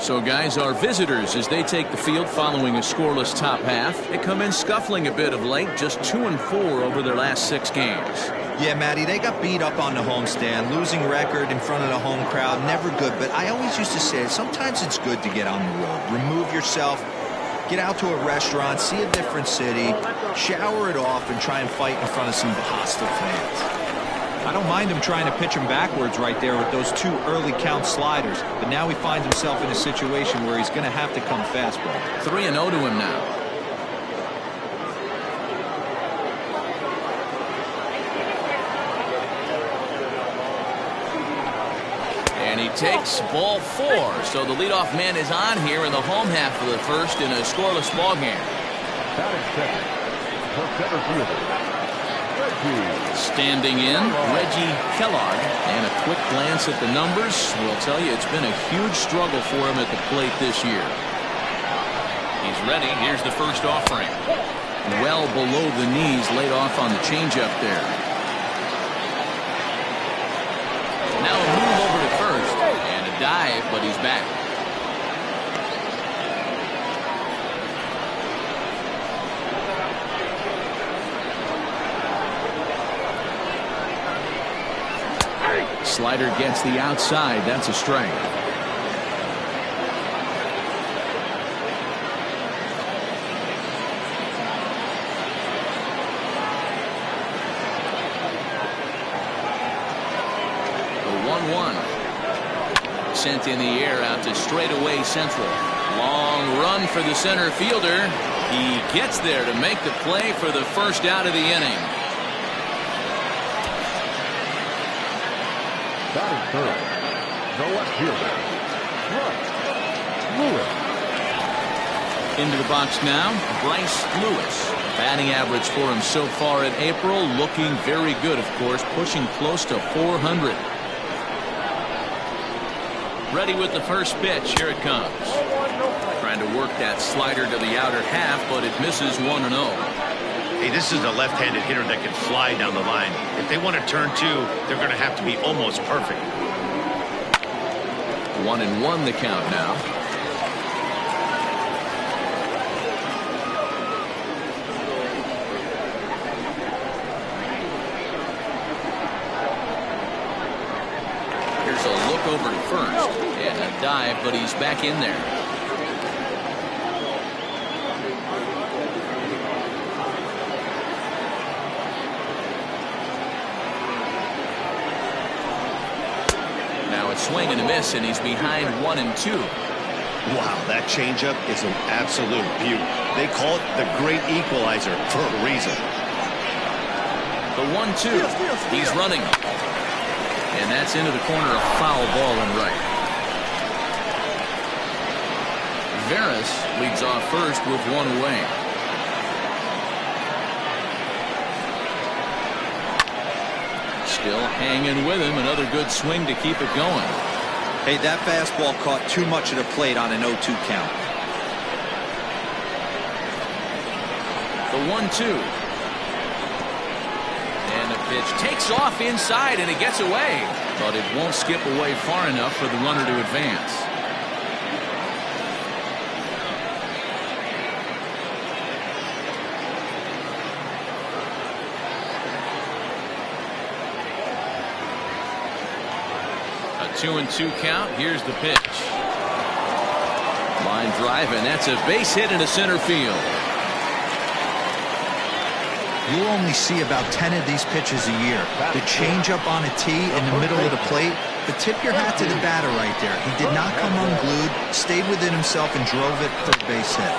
So, guys, our visitors, as they take the field following a scoreless top half, they come in scuffling a bit of late, just 2-4 over their last 6 games. Yeah, Matty, they got beat up on the homestand. Losing record in front of the home crowd, never good. But I always used to say, sometimes it's good to get on the road. Remove yourself, get out to a restaurant, see a different city, shower it off, and try and fight in front of some hostile fans. I don't mind him trying to pitch him backwards right there with those 2 early count sliders. But now he finds himself in a situation where he's going to have to come fastball. 3-0 to him now. And he takes ball 4. So the leadoff man is on here in the home half of the first in a scoreless ball game. Standing in, Reggie Kellogg, and a quick glance at the numbers will tell you it's been a huge struggle for him at the plate this year. He's ready. Here's the first offering. Well below the knees, laid off on the changeup there. Now a move over to first, and a dive, but he's back. Slider gets the outside. That's a strike. The 1-1. Sent in the air out to straightaway central. Long run for the center fielder. He gets there to make the play for the first out of the inning. Batting third, the left fielder, Lewis. Into the box now, Bryce Lewis. Batting average for him so far in April, looking very good, of course, pushing close to 400. Ready with the first pitch. Here it comes. Trying to work that slider to the outer half, but it misses 1-0. Hey, this is a left-handed hitter that can fly down the line. If they want to turn 2, they're going to have to be almost perfect. 1-1 the count now. Here's a look over to first, and a dive, but he's back in there. Swing and a miss, and he's behind 1-2. Wow, that changeup is an absolute beauty. They call it the great equalizer for a reason. The 1-2. He's running. And that's into the corner, a foul ball and right. Veras leads off first with 1 away. Still hanging with him. Another good swing to keep it going. Hey, that fastball caught too much of the plate on an 0-2 count. The 1-2. And the pitch takes off inside, and it gets away. But it won't skip away far enough for the runner to advance. A 2-2 count. Here's the pitch. Line drive, and that's a base hit into center field. You'll only see about 10 of these pitches a year. The changeup on a tee in the middle of the plate. But tip your hat to the batter right there. He did not come unglued, stayed within himself, and drove it for a base hit.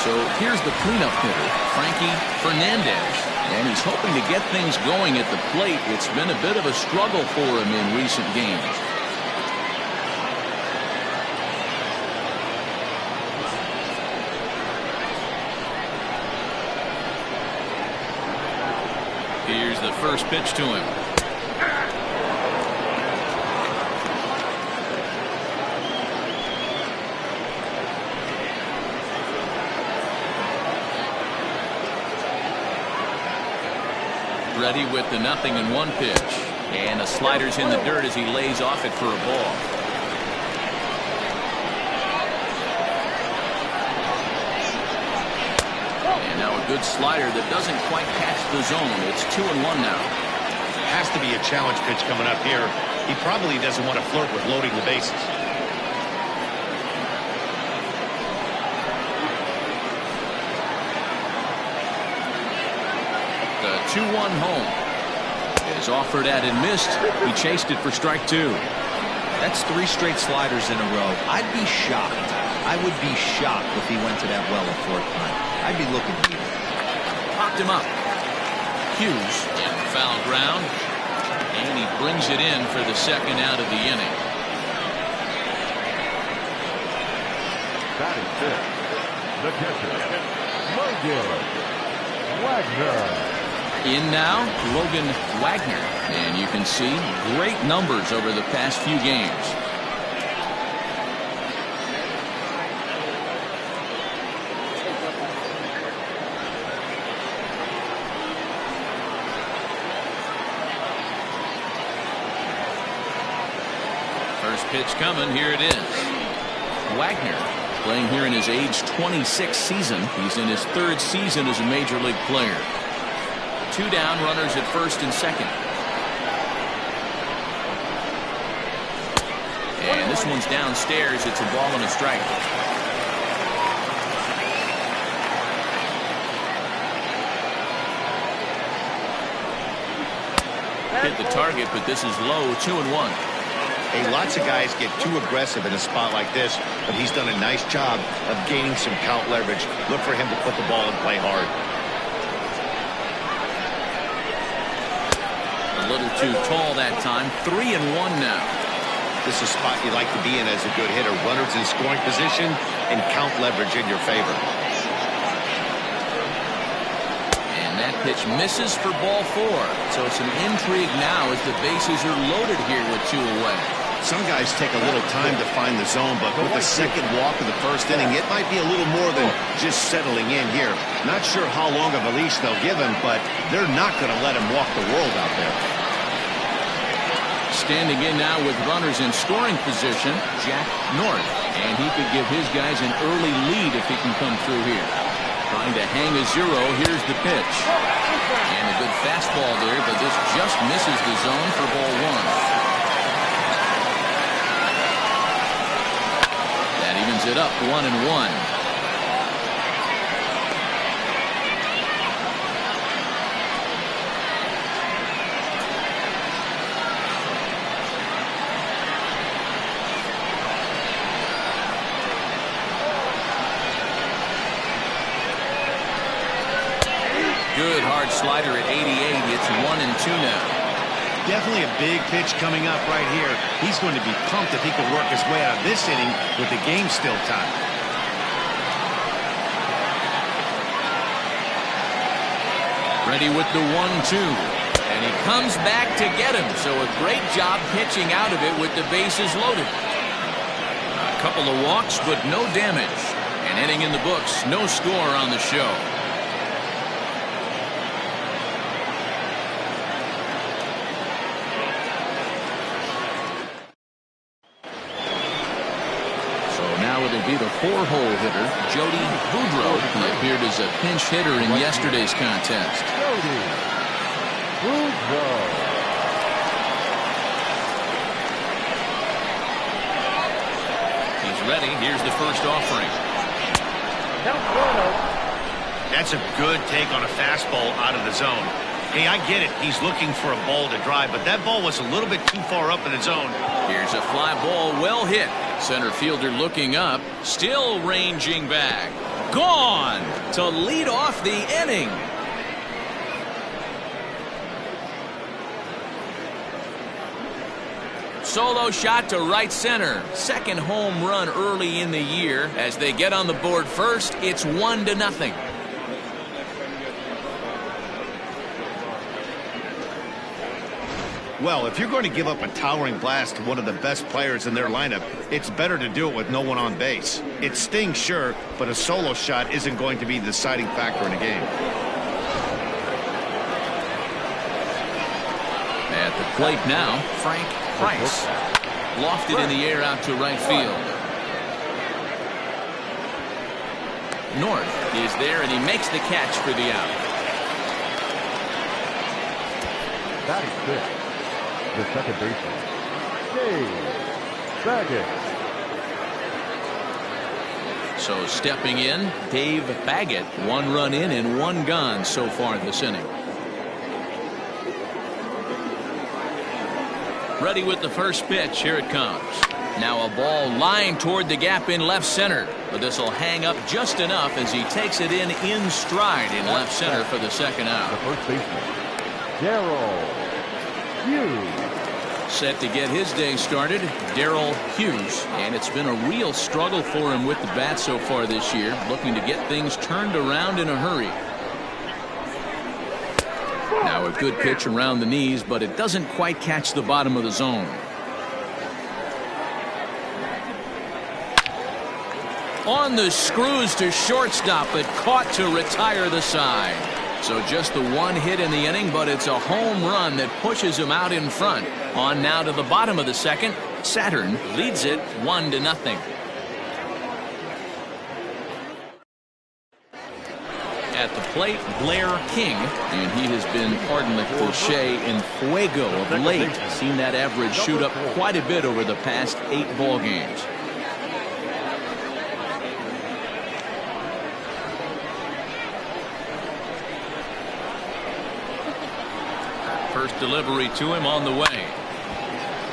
So here's the cleanup hitter, Frankie Fernandez. And he's hoping to get things going at the plate. It's been a bit of a struggle for him in recent games. Here's the first pitch to him. Ready with the 0-1 pitch. And the slider's in the dirt as he lays off it for a ball. And now a good slider that doesn't quite catch the zone. It's 2-1 now. Has to be a challenge pitch coming up here. He probably doesn't want to flirt with loading the bases. The 2-1 home is offered at and missed. He chased it for strike 2. That's 3 straight sliders in a row. I'd be shocked. I would be shocked if he went to that well a 4th time. I'd be looking at him. Popped him up. Hughes in foul ground. And he brings it in for the 2nd out of the inning. Batting 5th, the catcher, Logan Wagner. In now, Logan Wagner. And you can see great numbers over the past few games. First pitch coming. Here it is. Wagner playing here in his age 26 season. He's in his 3rd season as a major league player. 2 down, runners at 1st and 2nd. And this one's downstairs. It's a ball and a strike. Hit the target, but this is low. 2-1. Hey, lots of guys get too aggressive in a spot like this, but he's done a nice job of gaining some count leverage. Look for him to put the ball and play hard. A little too tall that time. 3-1 now. This is a spot you like to be in as a good hitter. Runners in scoring position and count leverage in your favor. And that pitch misses for ball 4. So some intrigue now as the bases are loaded here with 2 away. Some guys take a little time to find the zone, but with the 2nd walk of the 1st inning, it might be a little more than just settling in here. Not sure how long of a leash they'll give him, but they're not going to let him walk the world out there. Standing in now with runners in scoring position, Jack North. And he could give his guys an early lead if he can come through here. Trying to hang a 0. Here's the pitch. And a good fastball there, but this just misses the zone for ball 1. That evens it up 1-1. Good hard slider at 88. It's 1-2 now. Definitely a big pitch coming up right here. He's going to be pumped if he can work his way out of this inning with the game still tied. Ready with the 1-2. And he comes back to get him. So a great job pitching out of it with the bases loaded. A couple of walks, but no damage. An inning in the books. No score on the show. It'll be the 4-hole hitter, Jody Boudreau. He appeared as a pinch hitter in yesterday's contest. Jody Boudreau. He's ready. Here's the first offering. That's a good take on a fastball out of the zone. Hey, I get it. He's looking for a ball to drive, but that ball was a little bit too far up in the zone. Here's a fly ball, well hit. Center fielder looking up, still ranging back. Gone to lead off the inning. Solo shot to right center. 2nd home run early in the year. As they get on the board first, it's 1-0. Well, if you're going to give up a towering blast to one of the best players in their lineup, it's better to do it with no one on base. It stings, sure, but a solo shot isn't going to be the deciding factor in a game. At the plate now, Frank Price. Lofted in the air out to right field. North is there, and he makes the catch for the out. Batting fifth, the second baseman, Dave Baggett. So stepping in, Dave Baggett. 1 run in and 1 gone so far this inning. Ready with the first pitch. Here it comes. Now a ball lined toward the gap in left center, but this will hang up just enough as he takes it in stride in left center for the second out. The first baseman, Darrell Hughes. Set to get his day started, Darrell Hughes, and it's been a real struggle for him with the bat so far this year, looking to get things turned around in a hurry. Now a good pitch around the knees, but it doesn't quite catch the bottom of the zone. On the screws to shortstop, but caught to retire the side. So just the 1 hit in the inning, but it's a home run that pushes him out in front. On now to the bottom of the second. Saturn leads it 1-0. At the plate, Blair King, and he has been, pardon the cliche, in fuego of late. Seen that average shoot up quite a bit over the past 8 ball games. First delivery to him on the way.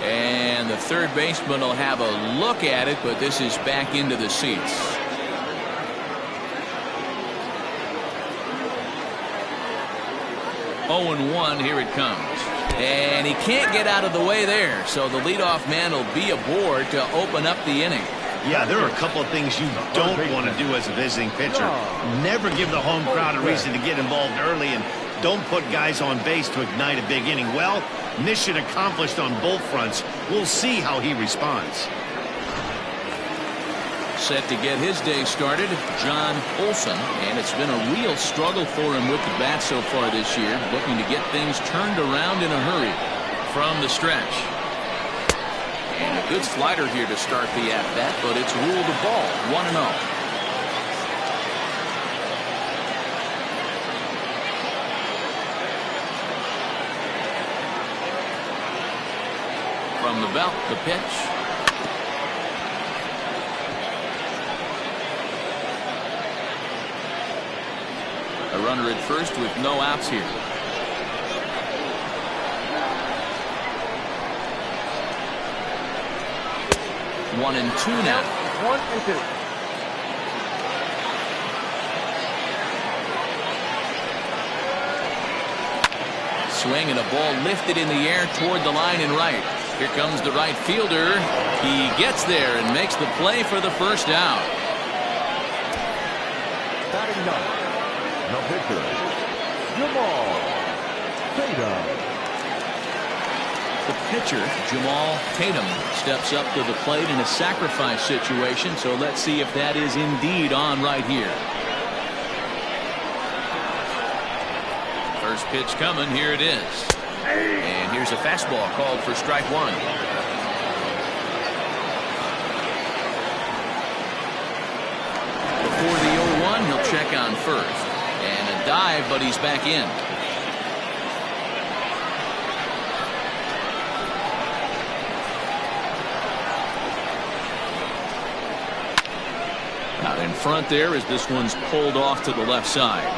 And the third baseman will have a look at it, but this is back into the seats. Oh, 0-1, here it comes. And he can't get out of the way there, so the leadoff man will be aboard to open up the inning. Yeah, there are a couple of things you don't want to do as a visiting pitcher. Never give the home crowd a reason to get involved early, and don't put guys on base to ignite a big inning. Well, mission accomplished on both fronts. We'll see how he responds. Set to get his day started, John Olson, and it's been a real struggle for him with the bat so far this year, looking to get things turned around in a hurry from the stretch. And a good slider here to start the at-bat, but it's ruled a ball, 1-0. From the belt, the pitch. A runner at first with no outs here. One and two now. 1-2. Swing and a ball lifted in the air toward the line and right. Here comes the right fielder. He gets there and makes the play for the first out. Batting ninth, the pitcher, Jamal Tatum. The pitcher, Jamal Tatum, steps up to the plate in a sacrifice situation, so let's see if that is indeed on right here. First pitch coming, here it is. And here's a fastball called for strike one. Before the 0-1, he'll check on first. And a dive, but he's back in. Out in front there as this one's pulled off to the left side.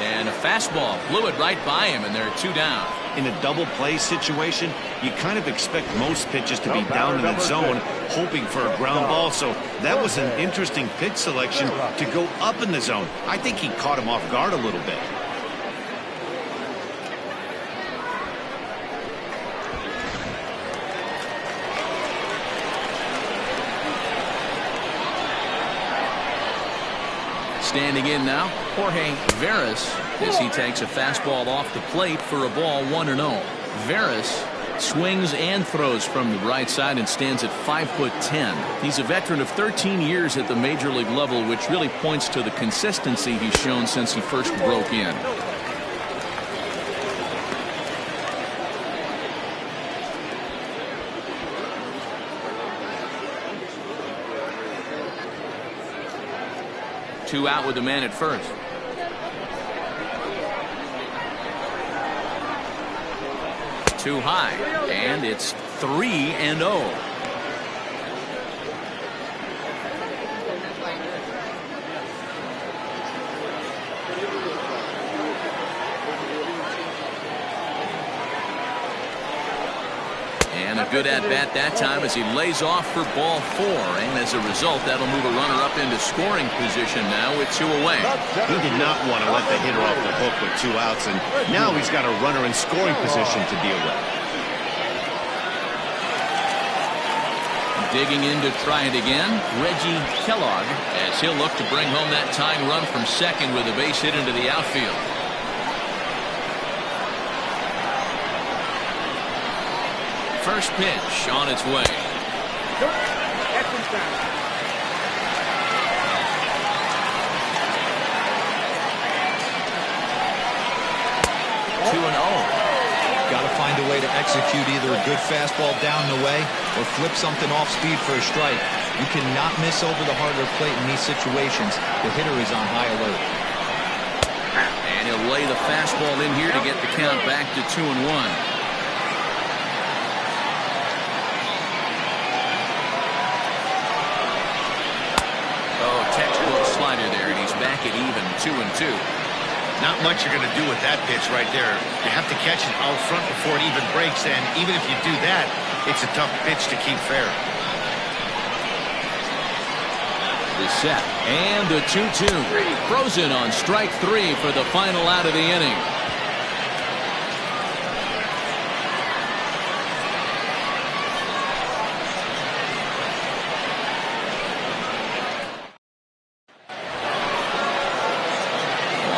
And a fastball blew it right by him, and there are two down. In a double play situation, you kind of expect most pitches to be down in the zone, hoping for a ground ball. So that was an interesting pitch selection to go up in the zone. I think he caught him off guard a little bit. Standing in now, Jorge Veras, as he takes a fastball off the plate for a ball 1-0. Veras Swings and throws from the right side and stands at 5'10". He's a veteran of 13 years at the major league level, which really points to the consistency he's shown since he first broke in. Two out with the man at first. Too high, and it's 3-0. And a good at-bat that time as he lays off for ball 4. And as a result, that'll move a runner up into scoring position now with 2 away. He did not want to let the hitter off the hook with 2 outs, and now he's got a runner in scoring position to deal with. Digging in to try it again, Reggie Kellogg, as he'll look to bring home that tying run from second with a base hit into the outfield. First pitch on its way. 2-0. Got to find a way to execute either a good fastball down the way or flip something off speed for a strike. You cannot miss over the heart of the plate in these situations. The hitter is on high alert. And he'll lay the fastball in here to get the count back to 2-1. Textbook slider there, and he's back at even 2-2. Not much you're going to do with that pitch right there. You have to catch it out front before it even breaks, and even if you do that, it's a tough pitch to keep fair. The set, and the 2-2. Frozen on strike 3 for the final out of the inning.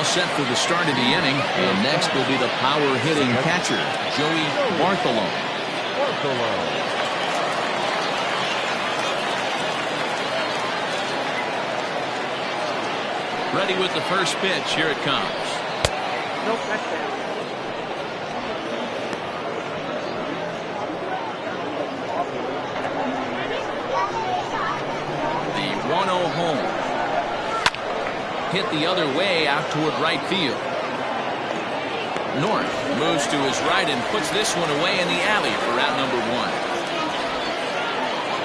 Set for the start of the inning, and next will be the power hitting catcher, Joey Bartholomew. Ready with the first pitch. Here it comes. Nope, that's it. The 1-0 home. Hit the other way out toward right field. North moves to his right and puts this one away in the alley for out number 1.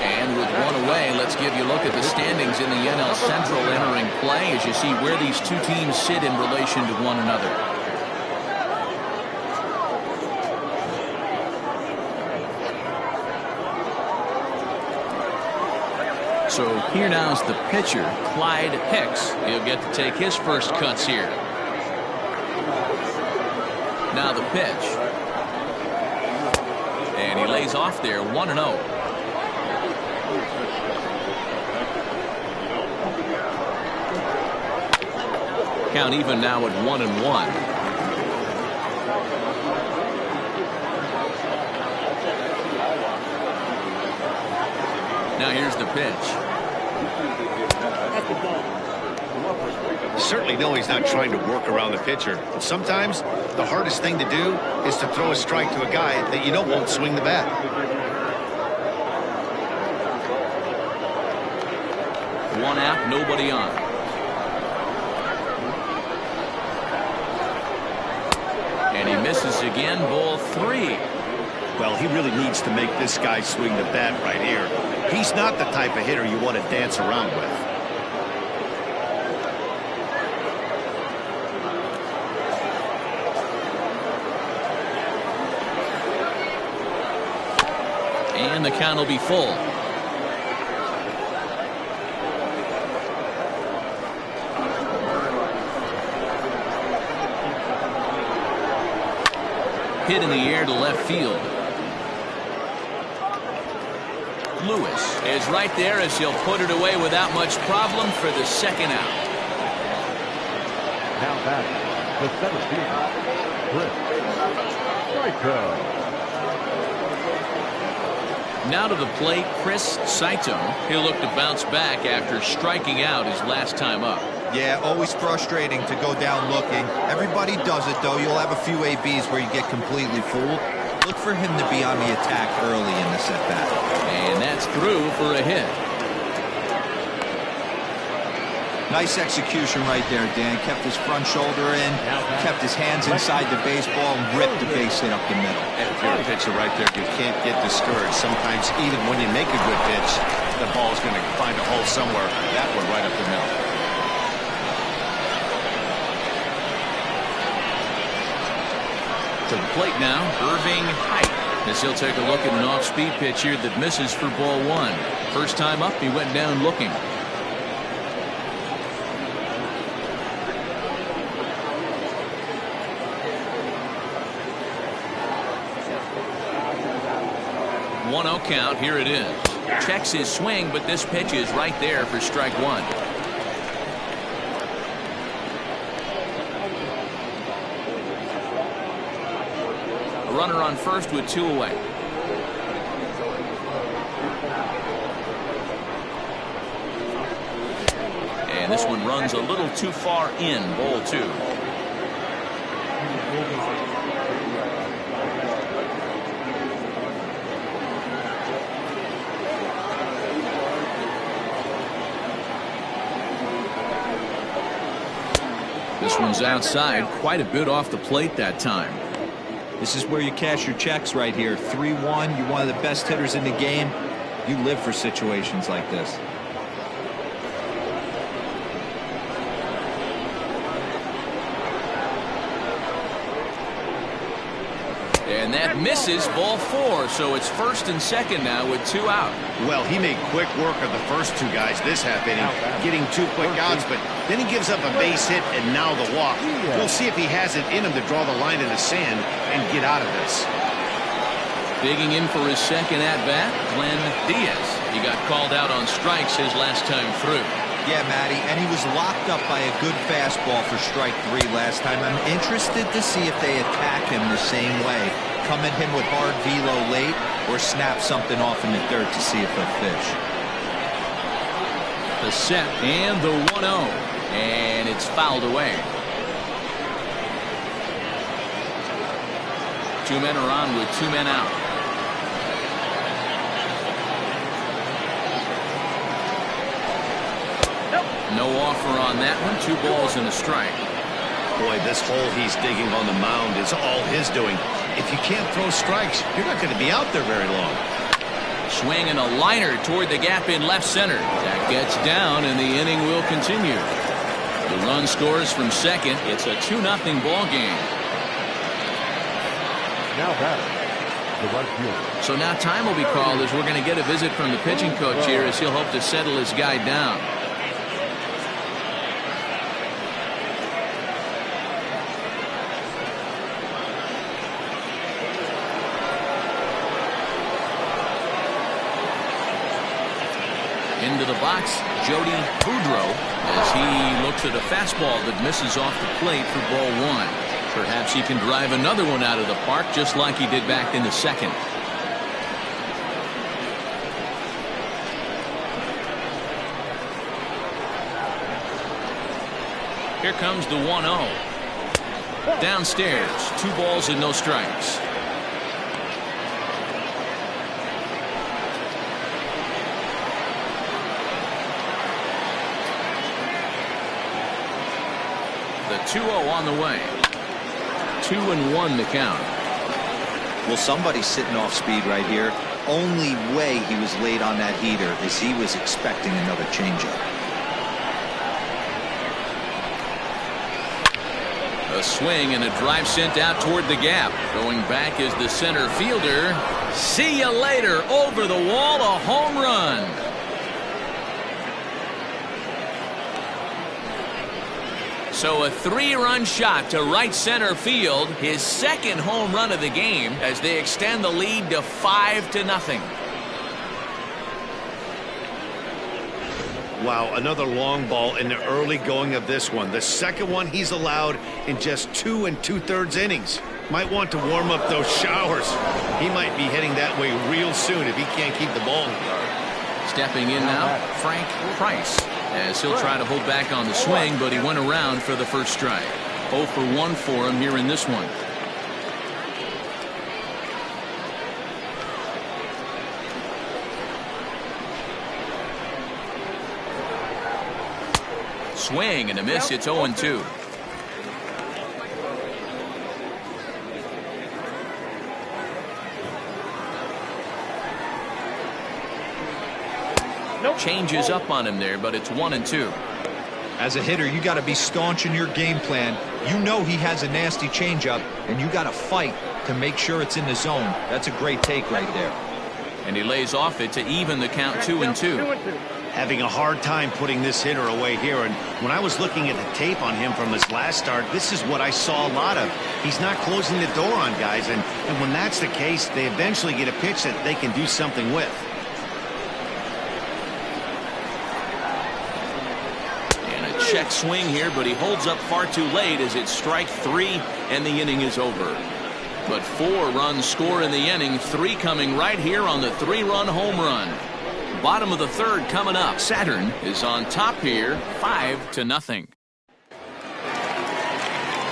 And with 1 away, let's give you a look at the standings in the NL Central entering play as you see where these two teams sit in relation to one another. So here now's the pitcher, Clyde Hicks. He'll get to take his first cuts here. Now the pitch. And he lays off there, 1-0. Count even now at 1-1. Now here's the pitch. Certainly know he's not trying to work around the pitcher. But sometimes the hardest thing to do is to throw a strike to a guy that you know won't swing the bat. One out, nobody on. And he misses again, ball 3. Well, he really needs to make this guy swing the bat right here. He's not the type of hitter you want to dance around with. And the count will be full. Hit in the air to left field. Lewis is right there as he'll put it away without much problem for the second out. Now batting, the center fielder, Chris Striker. Now to the plate, Chris Saito. He'll look to bounce back after striking out his last time up. Yeah, always frustrating to go down looking. Everybody does it, though. You'll have a few ABs where you get completely fooled. Look for him to be on the attack early in this at-bat. And that's through for a hit. Nice execution right there, Dan. Kept his front shoulder in, kept his hands inside the baseball, and ripped the base hit up the middle. And if you're a pitcher right there, you can't get discouraged. Sometimes even when you make a good pitch, the ball's going to find a hole somewhere. That one right up the middle. To the plate now, Irving Height, as he'll take a look at an off-speed pitch here that misses for ball one. First time up, he went down looking. One-0 count. Here it is. Checks his swing, but this pitch is right there for strike one. A runner on first with two away. And this one runs a little too far in. Ball two. This one's outside, quite a bit off the plate that time. This is where you cash your checks right here. 3-1, you're one of the best hitters in the game. You live for situations like this. And that misses, ball four, so it's first and second now with two out. Well, he made quick work of the first two guys this half inning, getting two quick outs, but then he gives up a base hit and now the walk. We'll see if he has it in him to draw the line in the sand and get out of this. Digging in for his second at-bat, Glenn Diaz. He got called out on strikes his last time through. Yeah, Matty, and he was locked up by a good fastball for strike three last time. I'm interested to see if they attack him the same way. Come at him with hard velo late or snap something off in the dirt to see if he'll fish. The set and the 1-0. And it's fouled away. Two men are on with two men out. No offer on that one. 2 balls and a strike. Boy, this hole he's digging on the mound is all his doing. If you can't throw strikes, you're not going to be out there very long. Swing and a liner toward the gap in left center. That gets down, and the inning will continue. The run scores from second. It's a 2-0 ball game. Now batter, the right fielder. So now time will be called as we're going to get a visit from the pitching coach here as he'll hope to settle his guy down. Into the box, Jody Boudreau, as he looks at a fastball that misses off the plate for ball one. Perhaps he can drive another one out of the park just like he did back in the second. Here comes the 1-0. Downstairs, 2 balls and no strikes. The 2-0 on the way. 2-1 the count. Well, somebody's sitting off speed right here. Only way he was late on that heater is he was expecting another changeup. A swing and a drive sent out toward the gap. Going back is the center fielder. See you later. Over the wall, a home run. So a 3-run shot to right center field, his second home run of the game as they extend the lead to 5-0. Wow, another long ball in the early going of this one. The second one he's allowed in just 2 2/3 innings. Might want to warm up those showers. He might be heading that way real soon if he can't keep the ball in the yard. Stepping in now, Frank Price, as he'll try to hold back on the swing, but he went around for the first strike. 0 for 1 for him here in this one. Swing and a miss. It's 0-2. Changes up on him there, but it's 1-2. As a hitter, you got to be staunch in your game plan. You know he has a nasty changeup, and you got to fight to make sure it's in the zone. That's a great take right there. And he lays off it to even the count 2-2. Having a hard time putting this hitter away here, and when I was looking at the tape on him from his last start, this is what I saw a lot of. He's not closing the door on guys, and when that's the case, they eventually get a pitch that they can do something with. Check swing here, but he holds up far too late as it's strike 3 and the inning is over. But 4 runs score in the inning, 3 coming right here on the 3-run home run. Bottom of the 3rd coming up. Saturn is on top here, 5-0.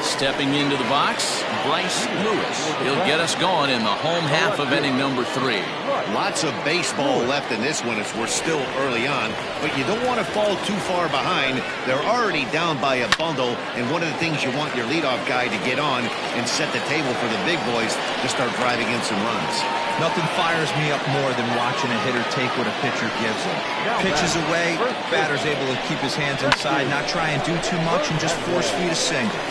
Stepping into the box, Bryce Lewis. He'll get us going in the home half of inning number 3. Lots of baseball left in this one as we're still early on, but you don't want to fall too far behind. They're already down by a bundle, and one of the things you want your leadoff guy to get on and set the table for the big boys to start driving in some runs. Nothing fires me up more than watching a hitter take what a pitcher gives him. Pitches away, batter's able to keep his hands inside, not try and do too much, and just force feed a single.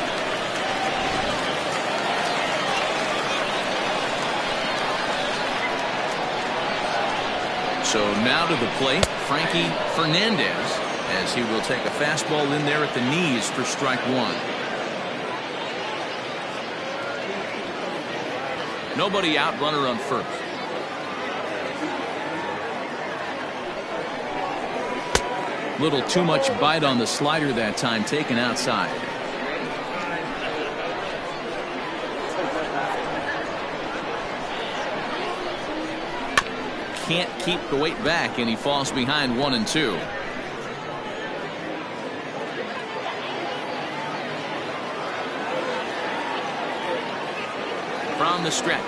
So now to the plate, Frankie Fernandez, as he will take a fastball in there at the knees for strike 1. Nobody out, runner on first. Little too much bite on the slider that time, taken outside. Can't keep the weight back, and he falls behind 1-2. From the stretch.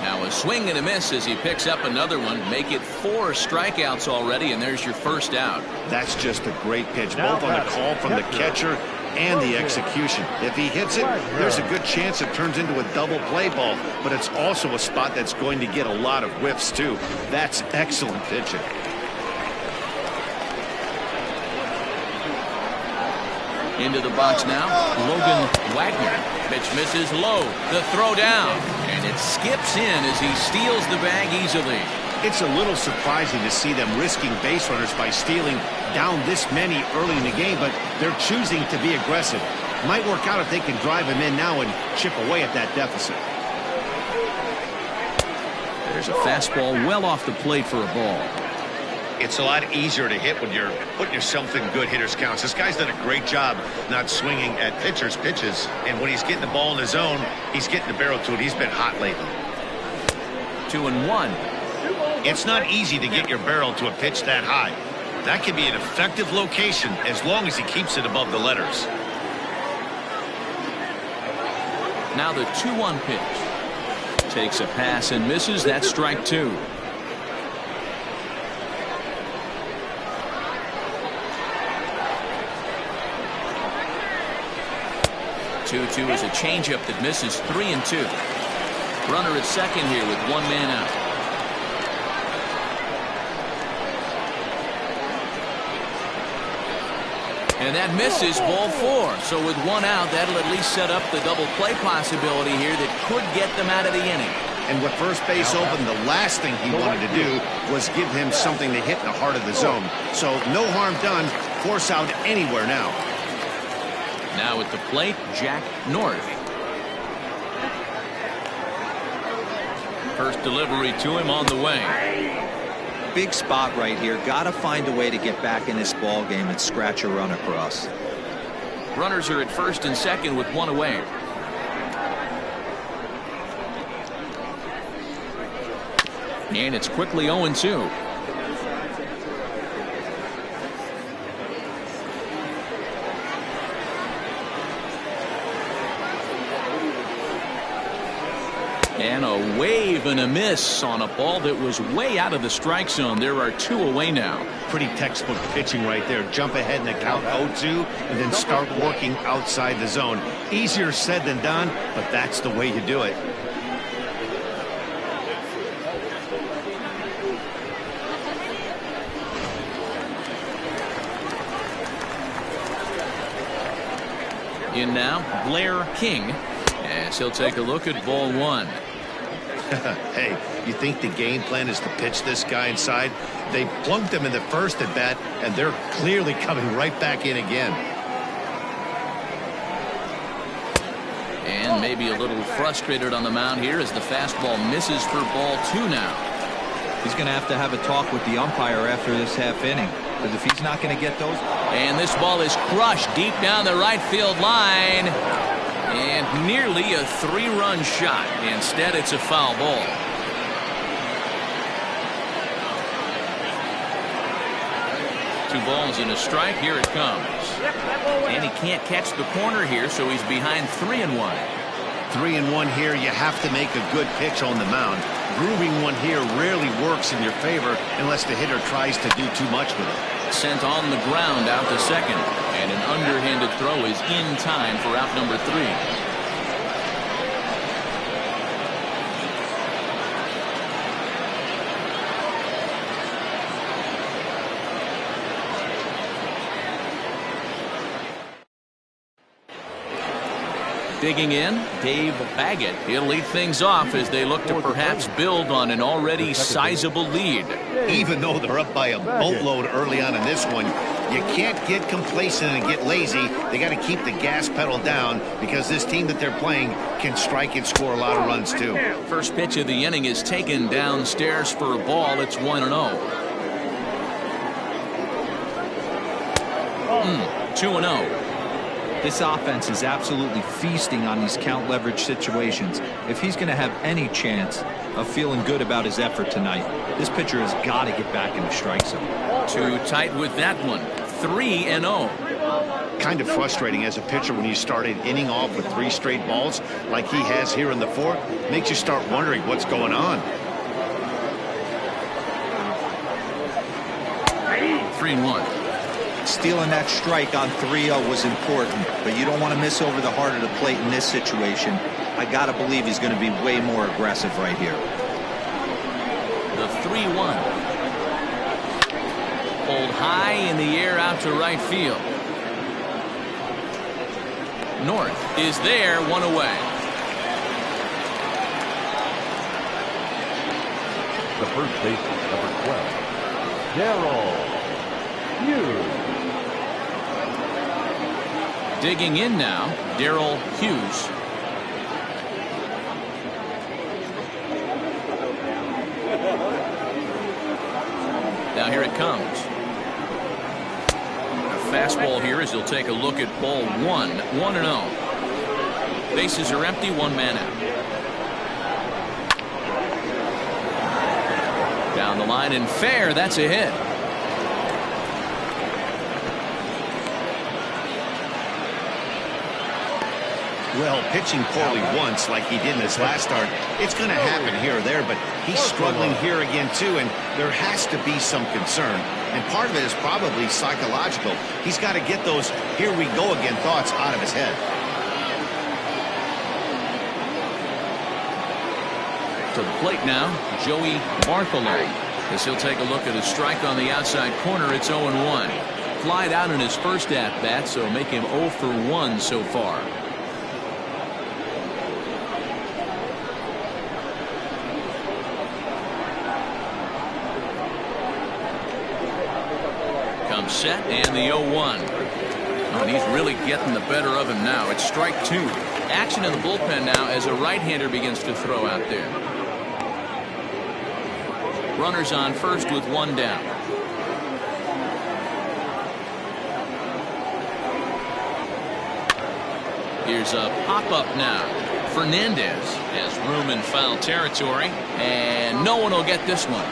Now a swing and a miss as he picks up another one. Make it 4 strikeouts already, and there's your first out. That's just a great pitch, both on the call from the catcher and the execution. If he hits it, there's a good chance it turns into a double play ball, but it's also a spot that's going to get a lot of whiffs too. That's excellent pitching. Into the box now, Logan Wagner. Pitch misses low. The throw down, and it skips in as he steals the bag easily. It's a little surprising to see them risking base runners by stealing down this many early in the game, but they're choosing to be aggressive. Might work out if they can drive him in now and chip away at that deficit. There's a fastball well off the plate for a ball. It's a lot easier to hit when you're putting yourself in good hitter's counts. This guy's done a great job not swinging at pitchers' pitches, and when he's getting the ball in the zone, he's getting the barrel to it. He's been hot lately. 2-1. It's not easy to get your barrel to a pitch that high. That can be an effective location as long as he keeps it above the letters. Now the 2-1 pitch. Takes a pass and misses. That's strike 2. Two is a changeup that misses. 3-2. Runner at second here with 1 man out. And that misses, ball 4. So with 1 out, that'll at least set up the double play possibility here that could get them out of the inning. And with first base open, the last thing he wanted to do was give him something to hit in the heart of the zone. So no harm done. Force out anywhere now. Now at the plate, Jack North. First delivery to him on the way. big spot right here. Got to find a way to get back in this ball game and scratch a run across. Runners are at first and second with one away. And it's quickly 0-2. And a wave and a miss on a ball that was way out of the strike zone. There are two away now. Pretty textbook pitching right there. Jump ahead in the count 0-2 and then start working outside the zone. Easier said than done, but that's the way you do it. In now, Blair King, as he'll take a look at ball one. Hey, you think the game plan is to pitch this guy inside? They plunked him in the first at bat, and they're clearly coming right back in again. And maybe a little frustrated on the mound here as the fastball misses for ball two now. He's going to have a talk with the umpire after this half inning, because if he's not going to get those. And this ball is crushed deep down the right field line. And nearly a three-run shot. Instead, it's a foul ball. Two balls and a strike. Here it comes. And he can't catch the corner here, so he's behind 3-1. 3-1 here. You have to make a good pitch on the mound. Grooving one here rarely works in your favor unless the hitter tries to do too much with it. Sent on the ground out to second. And an underhanded throw is in time for out number 3. Digging in, Dave Baggett. He'll lead things off as they look to perhaps build on an already sizable lead. Even though they're up by a boatload early on in this one, you can't get complacent and get lazy. They got to keep the gas pedal down because this team that they're playing can strike and score a lot of runs too. First pitch of the inning is taken downstairs for a ball. It's 1-0. 2-0. This offense is absolutely feasting on these count leverage situations. If he's going to have any chance of feeling good about his effort tonight, this pitcher has got to get back in the strike zone. Too tight with that one. 3-0. Kind of frustrating as a pitcher when you start an inning off with 3 straight balls like he has here in the 4th. Makes you start wondering what's going on. 3-1. Stealing that strike on 3-0 was important, but you don't want to miss over the heart of the plate in this situation. I got to believe he's going to be way more aggressive right here. The 3-1. Pulled high in the air out to right field. North is there, 1 away. The first baseman, number 12, Darrell Hughes. Digging in now, Darrell Hughes. Now here it comes. A fastball here as he'll take a look at ball 1. 1-0. Bases are empty, 1 man out. Down the line and fair. That's a hit. Well, pitching poorly once like he did in his last start, it's going to happen here or there, but he's struggling here again too, and there has to be some concern. And part of it is probably psychological. He's got to get those here we go again thoughts out of his head. To the plate now, Joey Bartholomew, as he'll take a look at a strike on the outside corner. It's 0-1. Flied out in his first at-bat, so make him 0 for 1 so far. Comes set and the 0-1. And he's really getting the better of him now. It's strike 2. Action in the bullpen now as a right-hander begins to throw out there. Runners on first with one down. Here's a pop-up now. Fernandez has room in foul territory, and no one will get this one.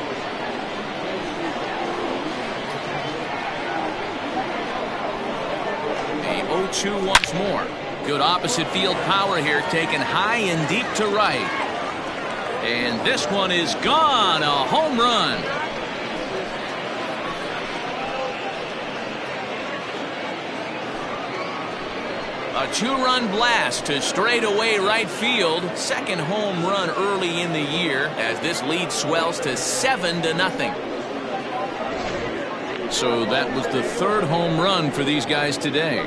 The 0-2 once more. Good opposite field power here, taken high and deep to right. And this one is gone. A home run. A 2-run blast to straightaway right field. Second home run early in the year as this lead swells to 7-0. So that was the third home run for these guys today.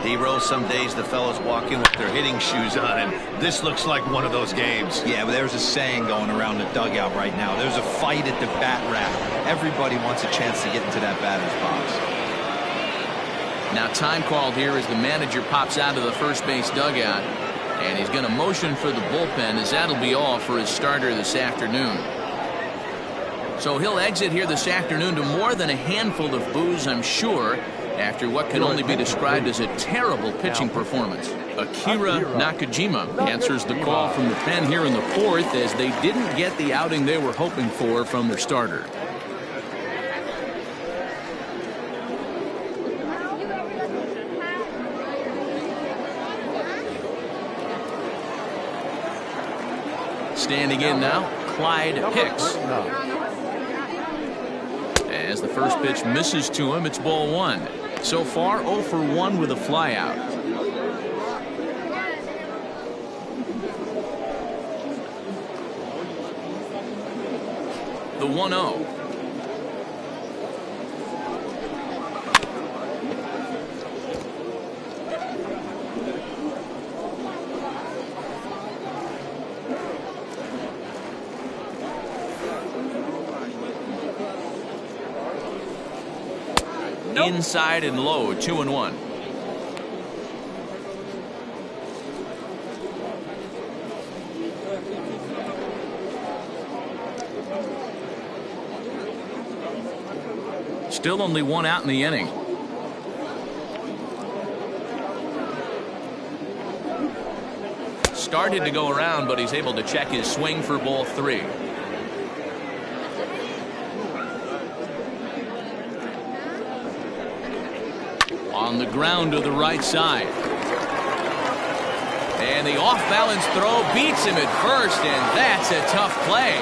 D-Rose, some days the fellas walk in with their hitting shoes on, and this looks like one of those games. Yeah, but there's a saying going around the dugout right now. There's a fight at the bat rack. Everybody wants a chance to get into that batter's box. Now time called here as the manager pops out of the first base dugout, and he's going to motion for the bullpen, as that'll be all for his starter this afternoon. So he'll exit here this afternoon to more than a handful of boos, I'm sure, after what can only be described as a terrible pitching performance. Akira Nakajima answers the call from the pen here in the fourth, as they didn't get the outing they were hoping for from their starter. Standing in now, Clyde Hicks. As the first pitch misses to him, it's ball one. So far, 0 for 1 with a flyout. The 1-0. Inside and low, 2-1. Still only one out in the inning. Started to go around, but he's able to check his swing for ball 3. On the ground to the right side. And the off-balance throw beats him at first, and that's a tough play.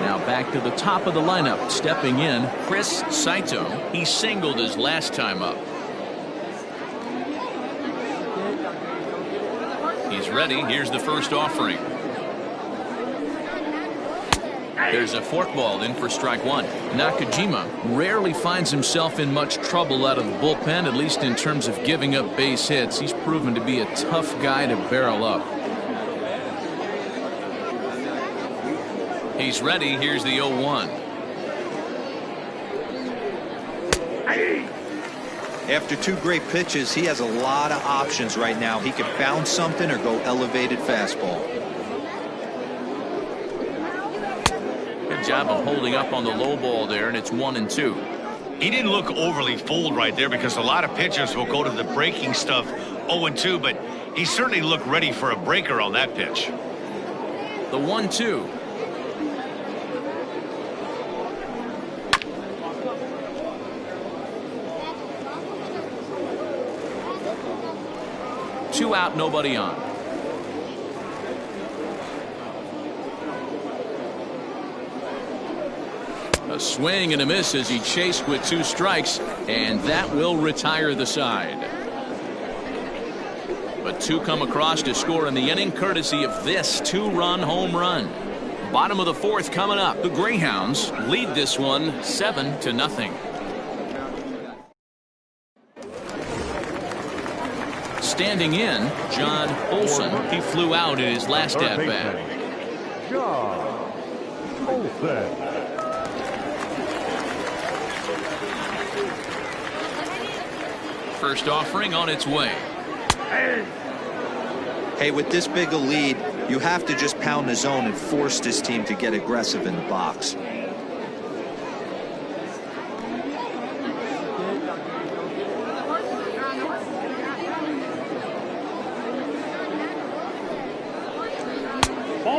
Now back to the top of the lineup. Stepping in, Chris Saito. He singled his last time up. He's ready. Here's the first offering. There's a forkball in for strike one. Nakajima rarely finds himself in much trouble out of the bullpen, at least in terms of giving up base hits. He's proven to be a tough guy to barrel up. He's ready. Here's the 0-1. After two great pitches, he has a lot of options right now. He could bounce something or go elevated fastball. Good job of holding up on the low ball there, and it's 1-2. He didn't look overly fooled right there, because a lot of pitchers will go to the breaking stuff 0-2, but he certainly looked ready for a breaker on that pitch. The 1-2. Two out, nobody on. A swing and a miss as he chased with 2 strikes, and that will retire the side. But 2 come across to score in the inning, courtesy of this 2-run home run. Bottom of the 4th coming up. The Greyhounds lead this one 7-0. Standing in, John Olson. He flew out in his last at-bat. John Olson. First offering on its way. Hey, with this big a lead, you have to just pound the zone and force this team to get aggressive in the box.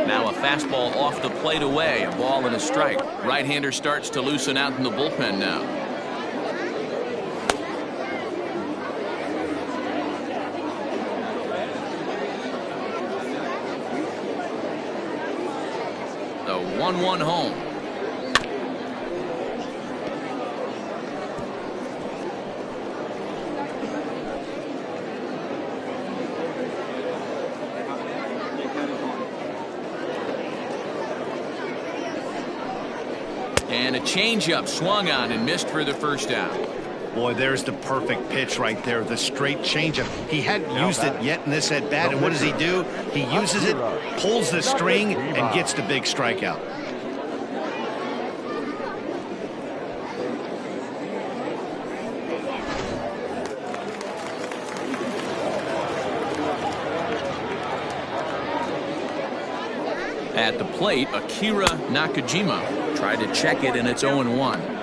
Now a fastball off the plate away, a ball and a strike. Right-hander starts to loosen out in the bullpen now. The 1-1 home. And a changeup swung on and missed for the first out. Boy, there's the perfect pitch right there, the straight changeup. He hadn't used it yet in this at bat, and what does he do? He uses it, pulls the string, and gets the big strikeout. At the plate, Akira Nakajima tried to check it, and it's 0-1.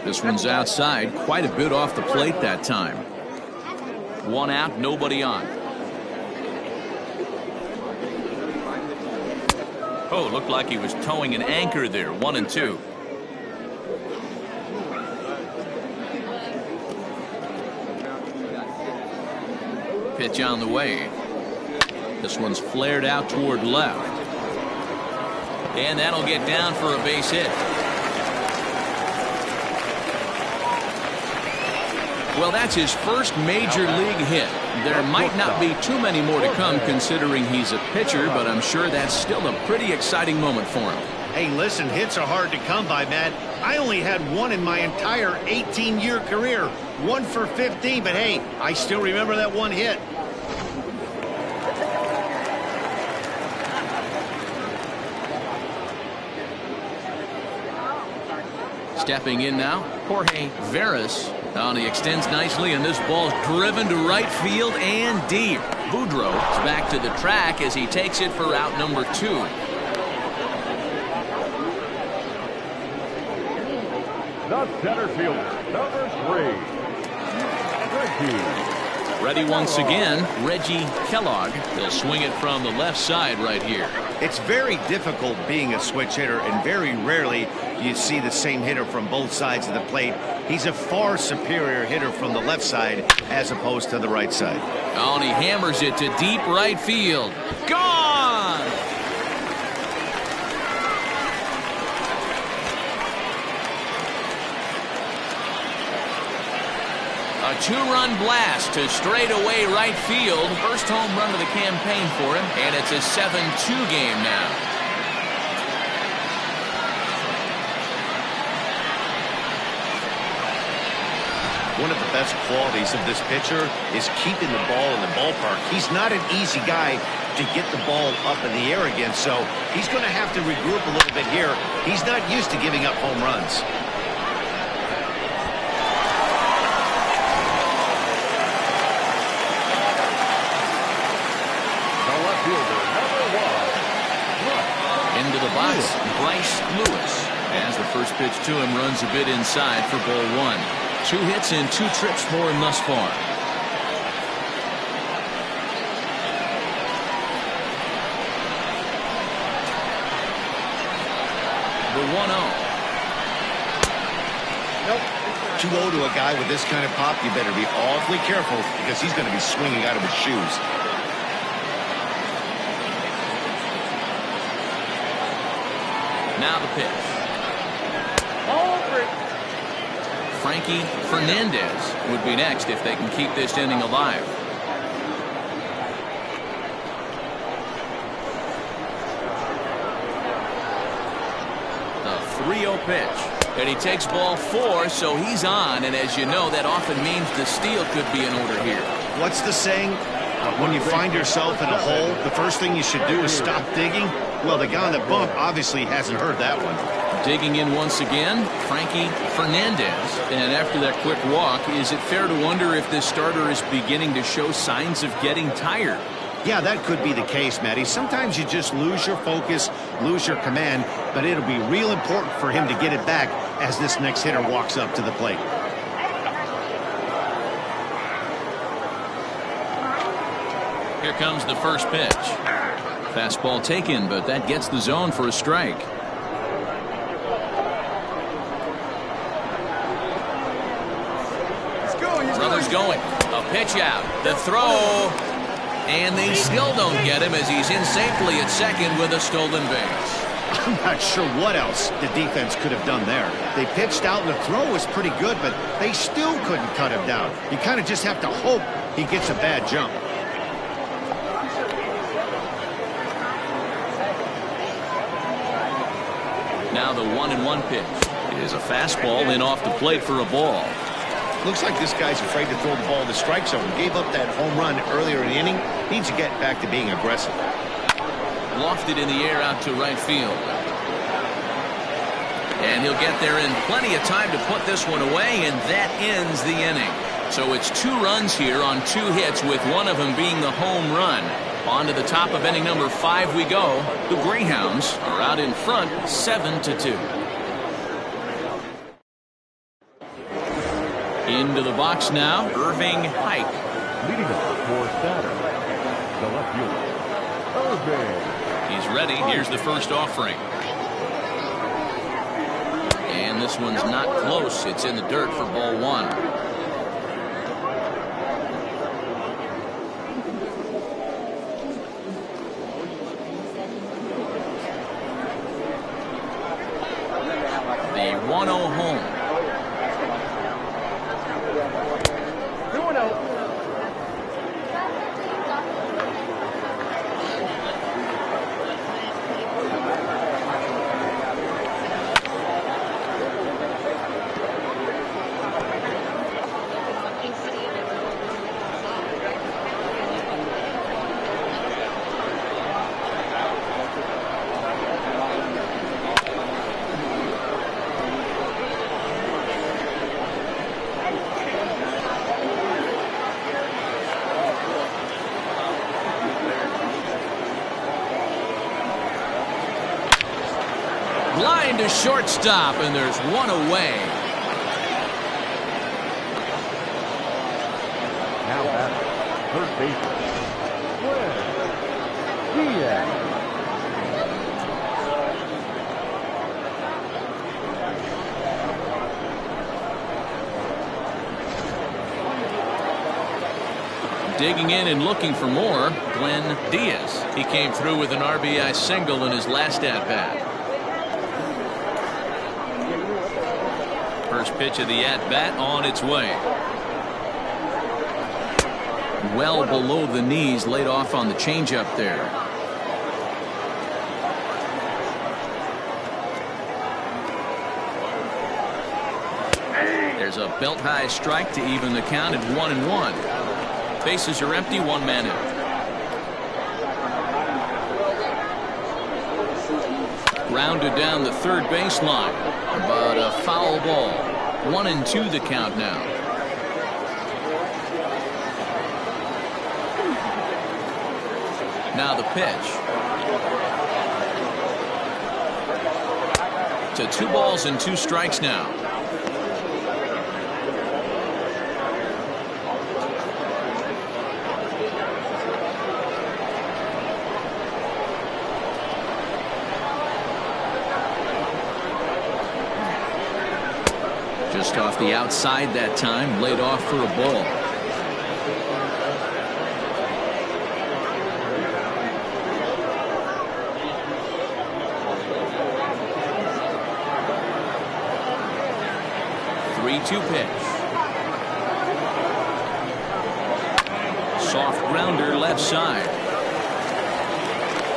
This one's outside, quite a bit off the plate that time. One out, nobody on. Oh, looked like he was towing an anchor there. 1-2. Pitch on the way. This one's flared out toward left. And that'll get down for a base hit. Well, that's his first major league hit. There might not be too many more to come considering he's a pitcher, but I'm sure that's still a pretty exciting moment for him. Hey, listen, hits are hard to come by, Matt. I only had one in my entire 18-year career. 1 for 15, but hey, I still remember that one hit. Stepping in now, Jorge Veras. Oh, and he extends nicely, and this ball's driven to right field and deep. Boudreaux is back to the track as he takes it for out number 2. The center fielder, number 3, Ready once again, Reggie Kellogg. He'll swing it from the left side right here. It's very difficult being a switch hitter, and very rarely you see the same hitter from both sides of the plate. He's a far superior hitter from the left side as opposed to the right side. Oh, and he hammers it to deep right field. Gone! A 2-run blast to straightaway right field. First home run of the campaign for him, and it's a 7-2 game now. One of the best qualities of this pitcher is keeping the ball in the ballpark. He's not an easy guy to get the ball up in the air again, so he's going to have to regroup a little bit here. He's not used to giving up home runs. Into the box, Bryce Lewis. As the first pitch to him runs a bit inside for ball 1. 2 hits and 2 trips for him thus far. The 1-0. Nope. 2-0 to a guy with this kind of pop, you better be awfully careful because he's going to be swinging out of his shoes. Now the pitch. Frankie Fernandez would be next if they can keep this inning alive. The 3-0 pitch. And he takes ball 4, so he's on. And as you know, that often means the steal could be in order here. What's the saying? When you find yourself in a hole, the first thing you should do is stop digging. Well, the guy on the bump obviously hasn't heard that one. Digging in once again, Frankie Fernandez. And after that quick walk, is it fair to wonder if this starter is beginning to show signs of getting tired? Yeah, that could be the case, Matty. Sometimes you just lose your focus, lose your command, but it'll be real important for him to get it back as this next hitter walks up to the plate. Here comes the first pitch. Fastball taken, but that gets the zone for a strike. Runners going. A pitch out. The throw. And they still don't get him as he's in safely at second with a stolen base. I'm not sure what else the defense could have done there. They pitched out and the throw was pretty good, but they still couldn't cut him down. You kind of just have to hope he gets a bad jump. Now the 1-1 pitch is a fastball in off the plate for a ball. Looks like this guy's afraid to throw the ball in the strike zone. Gave up that home run earlier in the inning. Needs to get back to being aggressive. Lofted in the air out to right field. And he'll get there in plenty of time to put this one away, and that ends the inning. So it's 2 runs here on 2 hits, with one of them being the home run. On to the top of inning number 5 we go. The Greyhounds are out in front 7-2. Into the box now, Irving Hike. Leading off for Saturn, the left fielder, Irving. He's ready. Here's the first offering. And this one's not close. It's in the dirt for ball 1. The 1-0 home. Line to shortstop, and there's one away. Now at third baseman, Diaz. Digging in and looking for more, Glenn Diaz. He came through with an RBI single in his last at-bat. First pitch of the at-bat on its way. Well below the knees, laid off on the changeup there. There's a belt-high strike to even the count at 1-1. Bases are empty, 1 man out. Rounded down the third baseline, but a foul ball. 1-2 the count now. Now the pitch. To 2 balls and 2 strikes now. Just off the outside that time, laid off for a ball. Two pitch. Soft grounder left side.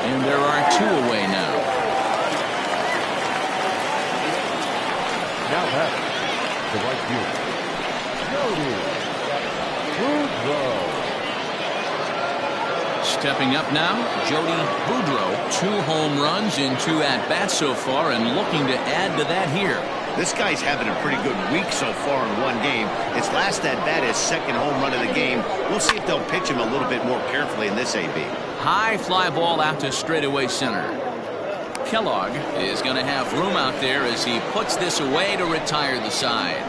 And there are 2 away now. Now Now batting, the right fielder, Mudville. Stepping up now, Jody Boudreau. 2 home runs in 2 at-bats so far, and looking to add to that here. This guy's having a pretty good week so far in 1 game. His last at-bat is 2nd home run of the game. We'll see if they'll pitch him a little bit more carefully in this AB. High fly ball out to straightaway center. Kellogg is going to have room out there as he puts this away to retire the side.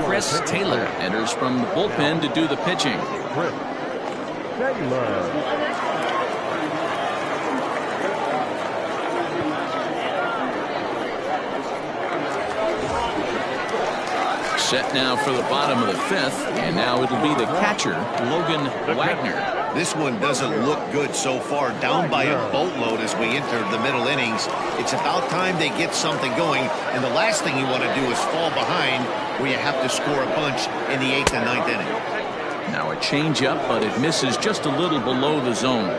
Chris Taylor enters from the bullpen to do the pitching. Chris Taylor. Set now for the bottom of the 5th, and now it'll be the catcher, Logan Wagner. This one doesn't look good so far, down by a boatload as we enter the middle innings. It's about time they get something going, and the last thing you want to do is fall behind where you have to score a bunch in the 8th and 9th inning. Now a changeup, but it misses just a little below the zone.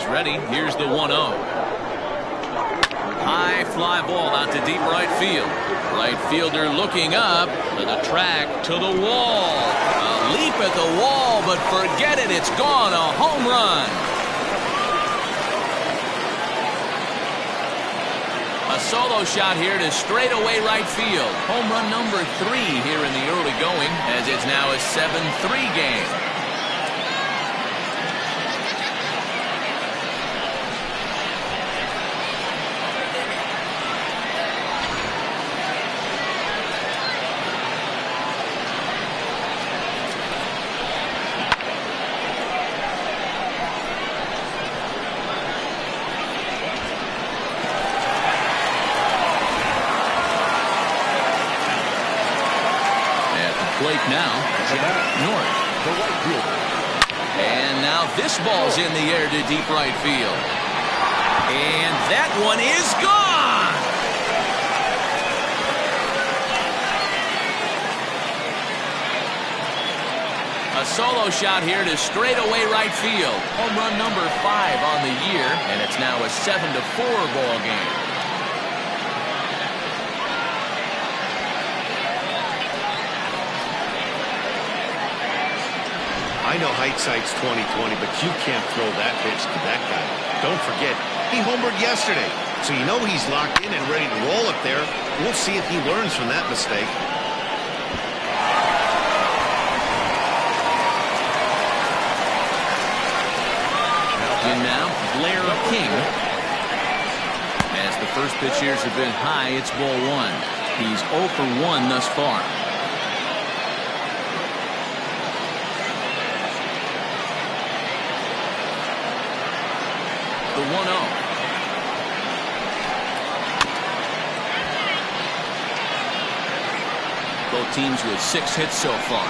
Ready. Here's the 1-0. High fly ball out to deep right field. Right fielder looking up to the track, to the wall. A leap at the wall, but forget it. It's gone. A home run. A solo shot here to straightaway right field. Home run number 3 here in the early going, as it's now a 7-3 game. Plate now, Jack North. The right fielder. And now this ball's in the air to deep right field. And that one is gone! A solo shot here to straightaway right field. Home run number 5 on the year, and it's now a 7-4 ball game. I know hindsight's 20/20, but you can't throw that pitch to that guy. Don't forget, he homered yesterday, so you know he's locked in and ready to roll up there. We'll see if he learns from that mistake. In now, Blair King. As the first pitch years have been high, it's ball 1. He's 0 for 1 thus far. The 1-0. Both teams with 6 hits so far.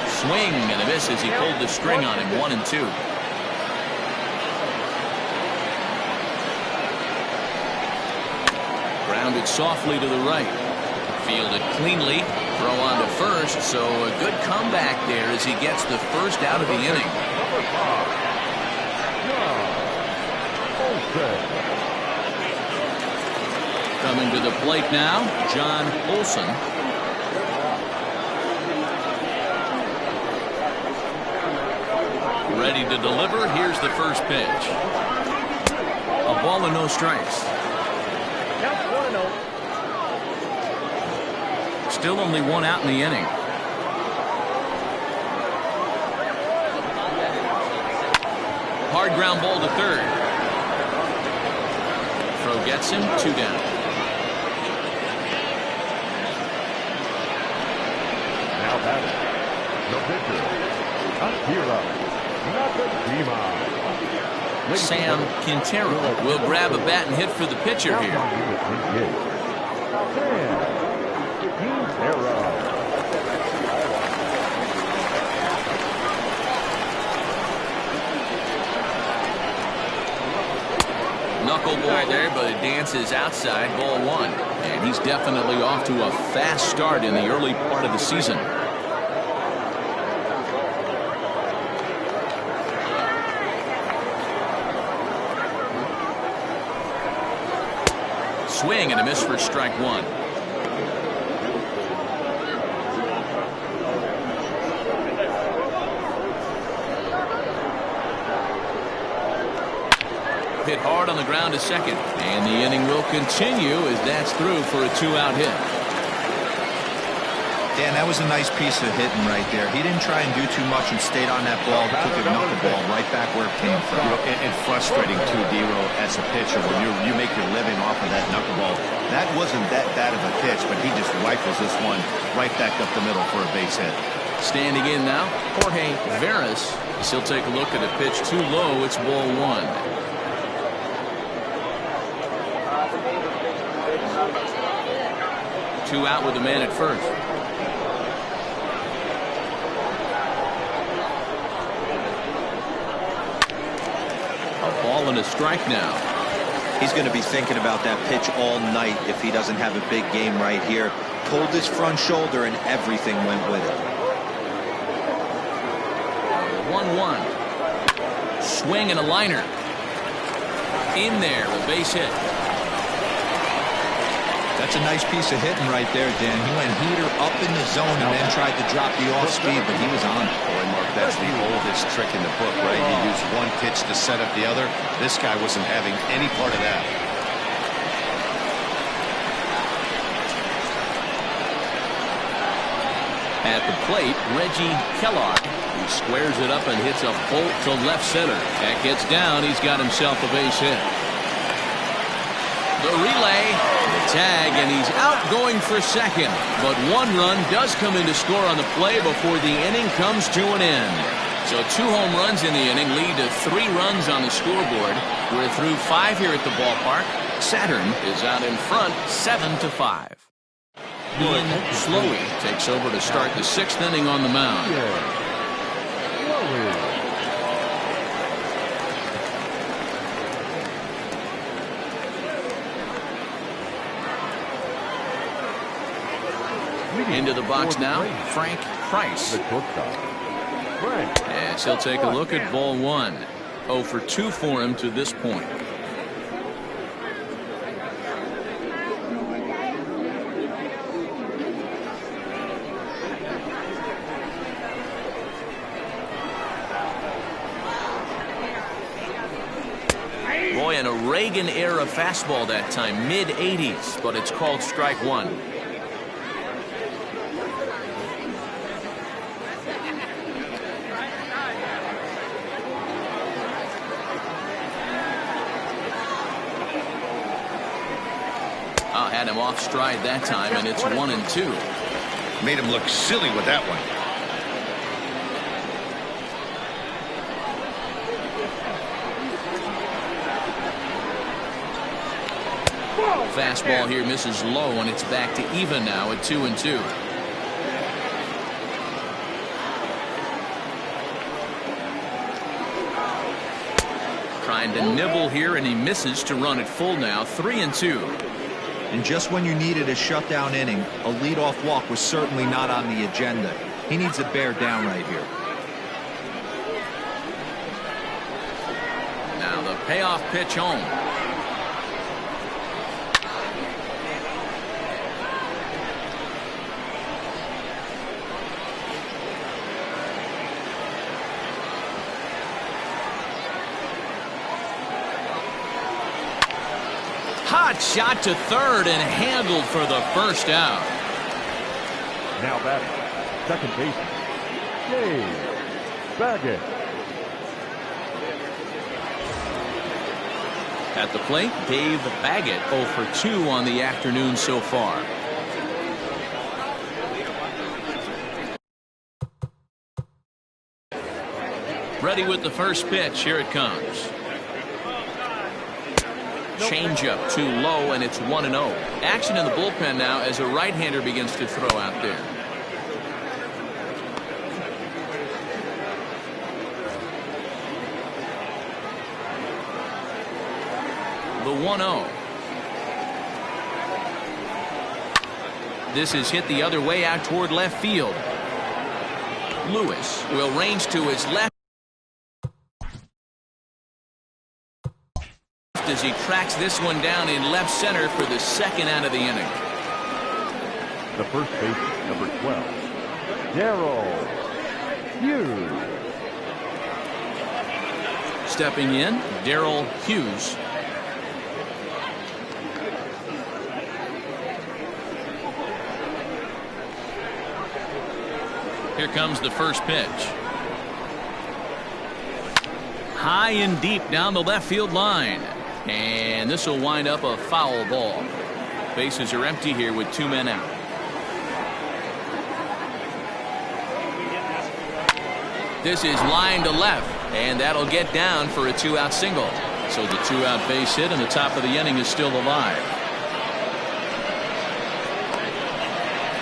Swing and a miss as he pulled the string on him. 1-2. Grounded softly to the right. Fielded cleanly. Throw on to first, so a good comeback there as he gets the first out of the inning. Coming to the plate now, John Olson. Ready to deliver. Here's the first pitch. A ball and no strikes. Still only 1 out in the inning. Hard ground ball to third. Throw gets him. 2 down. Now batting, the pitcher, Akira Nakajima. Sam Quintero will grab a bat and hit for the pitcher here. knuckleball there, but it dances outside, ball one. And he's definitely off to a fast start in the early part of the season. Swing and a miss for strike one. Hit hard on the ground to second, and the inning will continue as that's through for a 2-out hit. Dan, that was a nice piece of hitting right there. He didn't try and do too much and stayed on that ball, took a knuckleball right back where it came from. And frustrating too, Dero, as a pitcher when you make your living off of that knuckleball. That wasn't that bad of a pitch, but he just rifles this one right back up the middle for a base hit. Standing in now, Jorge Veras. He'll take a look at a pitch too low. It's ball one. Two out with the man at first. A ball and a strike now. He's going to be thinking about that pitch all night if he doesn't have a big game right here. Pulled his front shoulder and everything went with it. 1-1. Swing and a liner. In there, a base hit. That's a nice piece of hitting right there, Dan. He went heater up in the zone and then tried to drop the off speed, but he was on it. Boy, Mark, that's the oldest trick in the book, right? You use one pitch to set up the other. This guy wasn't having any part of that. At the plate, Reggie Kellogg, who squares it up and hits a bolt to left center. That gets down. He's got himself a base hit. The relay, the tag, and he's out going for second. But one run does come in to score on the play before the inning comes to an end. So 2 home runs in the inning lead to 3 runs on the scoreboard. We're through 5 here at the ballpark. Saturn is out in front 7-5. Ian Slowey takes over to start the 6th inning on the mound. Into the box now, Frank Price. As he'll take a look at ball one. 0 for 2 for him to this point. Boy, in a Reagan-era fastball that time, mid-80s, but it's called strike one. Had him off stride that time, and it's 1-2. Made him look silly with that one. Fastball here misses low, and it's back to even now at 2-2. Trying to nibble here, and he misses to run it full now. 3-2. And just when you needed a shutdown inning, a leadoff walk was certainly not on the agenda. He needs to bear down right here. Now the payoff pitch home. Hot shot to third and handled for the first out. Now batting, second baseman, Dave Baggett. At the plate, Dave Baggett 0 for 2 on the afternoon so far. Ready with the first pitch. Here it comes. Changeup too low, and it's 1-0. Action in the bullpen now as a right-hander begins to throw out there. The 1-0. This is hit the other way out toward left field. Lewis will range to his left as he tracks this one down in left center for the second out of the inning. The first baseman, number 12, Darrell Hughes. Stepping in, Darrell Hughes. Here comes the first pitch. High and deep down the left field line. And this will wind up a foul ball. Bases are empty here with 2 men out. This is line to left, and that'll get down for a 2-out single. So the 2-out base hit and the top of the inning is still alive.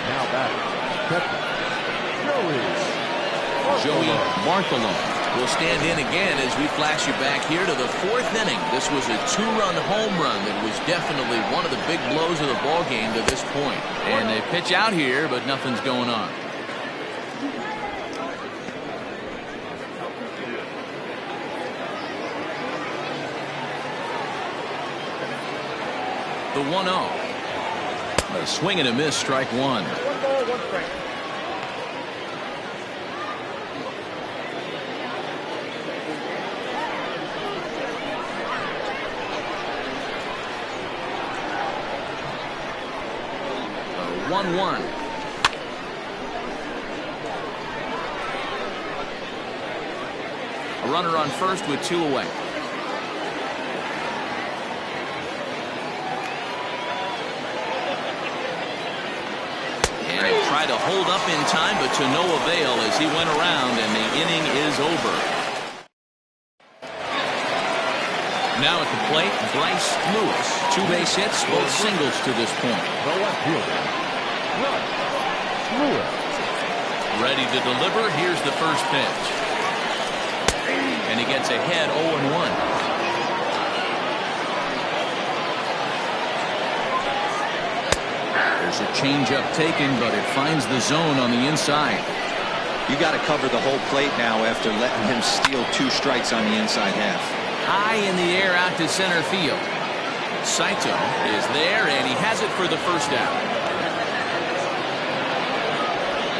Now back, Joey Bartolome will stand in again as we flash you back here to the 4th inning. This was a 2-run home run that was definitely one of the big blows of the ball game to this point. And they pitch out here, but nothing's going on. The 1-0. A swing and a miss, strike 1. 1 ball, 1 strike. A 1-1. A runner on first with 2 away. Tried to hold up in time, but to no avail as he went around, and the inning is over. Now at the plate, Bryce Lewis. 2 base hits, both singles to this point. The left fielder, Bryce Lewis. Ready to deliver. Here's the first pitch. And he gets ahead 0-1. There's a changeup taken, but it finds the zone on the inside. You got to cover the whole plate now after letting him steal 2 strikes on the inside half. High in the air out to center field. Saito is there, and he has it for the first out.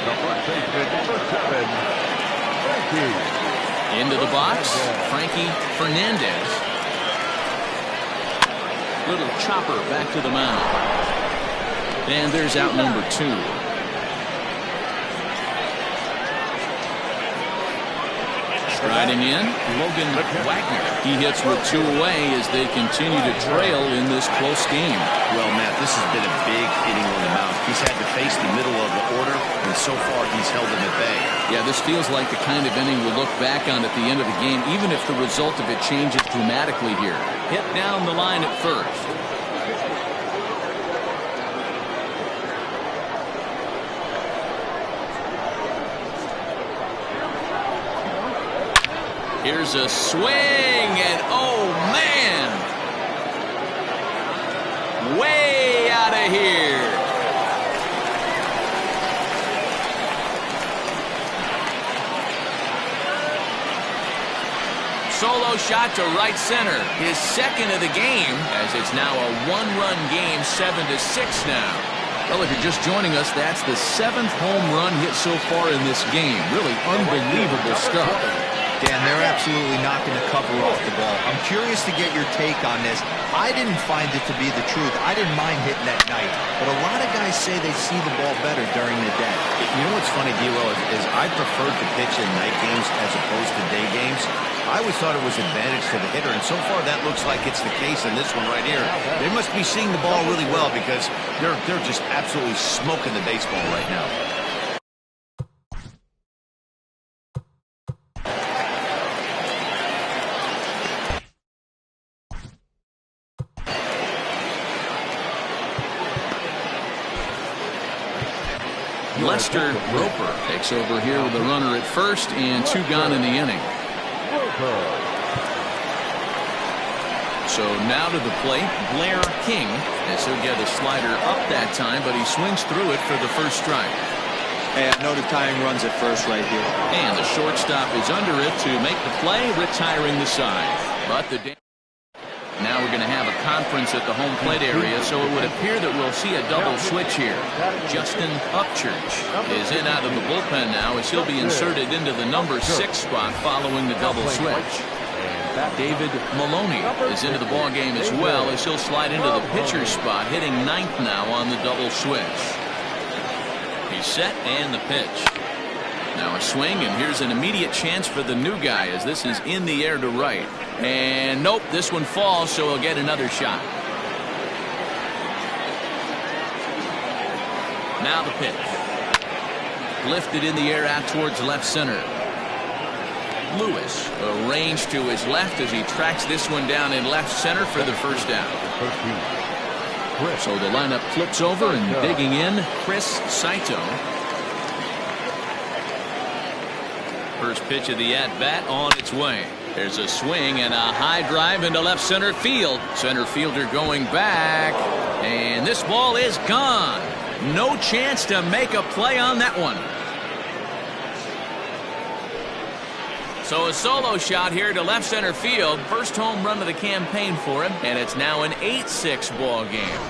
The first baseman, number 7, Frankie. Into the box, Frankie Fernandez. Little chopper back to the mound. And there's out number 2. Striding in, Logan Wagner. He hits with 2 away as they continue to trail in this close game. Well, Matt, this has been a big inning on the mound. He's had to face the middle of the order, and so far he's held them at bay. Yeah, this feels like the kind of inning we'll look back on at the end of the game, even if the result of it changes dramatically here. Hit down the line at first. Here's a swing, and oh man, way out of here. Solo shot to right center, his second of the game, as it's now a 1-run game, 7-6 now. Well, if you're just joining us, that's the 7th home run hit so far in this game. Really unbelievable stuff. Dan, they're absolutely not going to cover off the ball. I'm curious to get your take on this. I didn't find it to be the truth. I didn't mind hitting at night. But a lot of guys say they see the ball better during the day. You know what's funny, D-Lo, is I preferred to pitch in night games as opposed to day games. I always thought it was advantage to the hitter, and so far that looks like it's the case in this one right here. They must be seeing the ball really well because they're just absolutely smoking the baseball right now. Lester Roper takes over here with a runner at first and 2 gone in the inning. So now to the plate, Blair King, as he'll get a slider up that time, but he swings through it for the first strike. Hey, I know the tying runs at first right here. And the shortstop is under it to make the play, retiring the side. But now we're going to have a conference at the home plate area, so it would appear that we'll see a double switch here. Justin Upchurch is in out of the bullpen now, as he'll be inserted into the number 6 spot following the double switch. David Maloney is into the ball game as well, as he'll slide into the pitcher's spot, hitting 9th now on the double switch. He's set, and the pitch. Now a swing, and here's an immediate chance for the new guy, as this is in the air to right. And nope, this one falls, so he'll get another shot. Now the pitch. Lifted in the air out towards left center. Lewis arranged to his left as he tracks this one down in left center for the first down. So the lineup flips over, and digging in, Chris Saito. First pitch of the at-bat on its way. There's a swing and a high drive into left center field. Center fielder going back, and this ball is gone. No chance to make a play on that one. So a solo shot here to left center field. First home run of the campaign for him, and it's now an 8-6 ball game.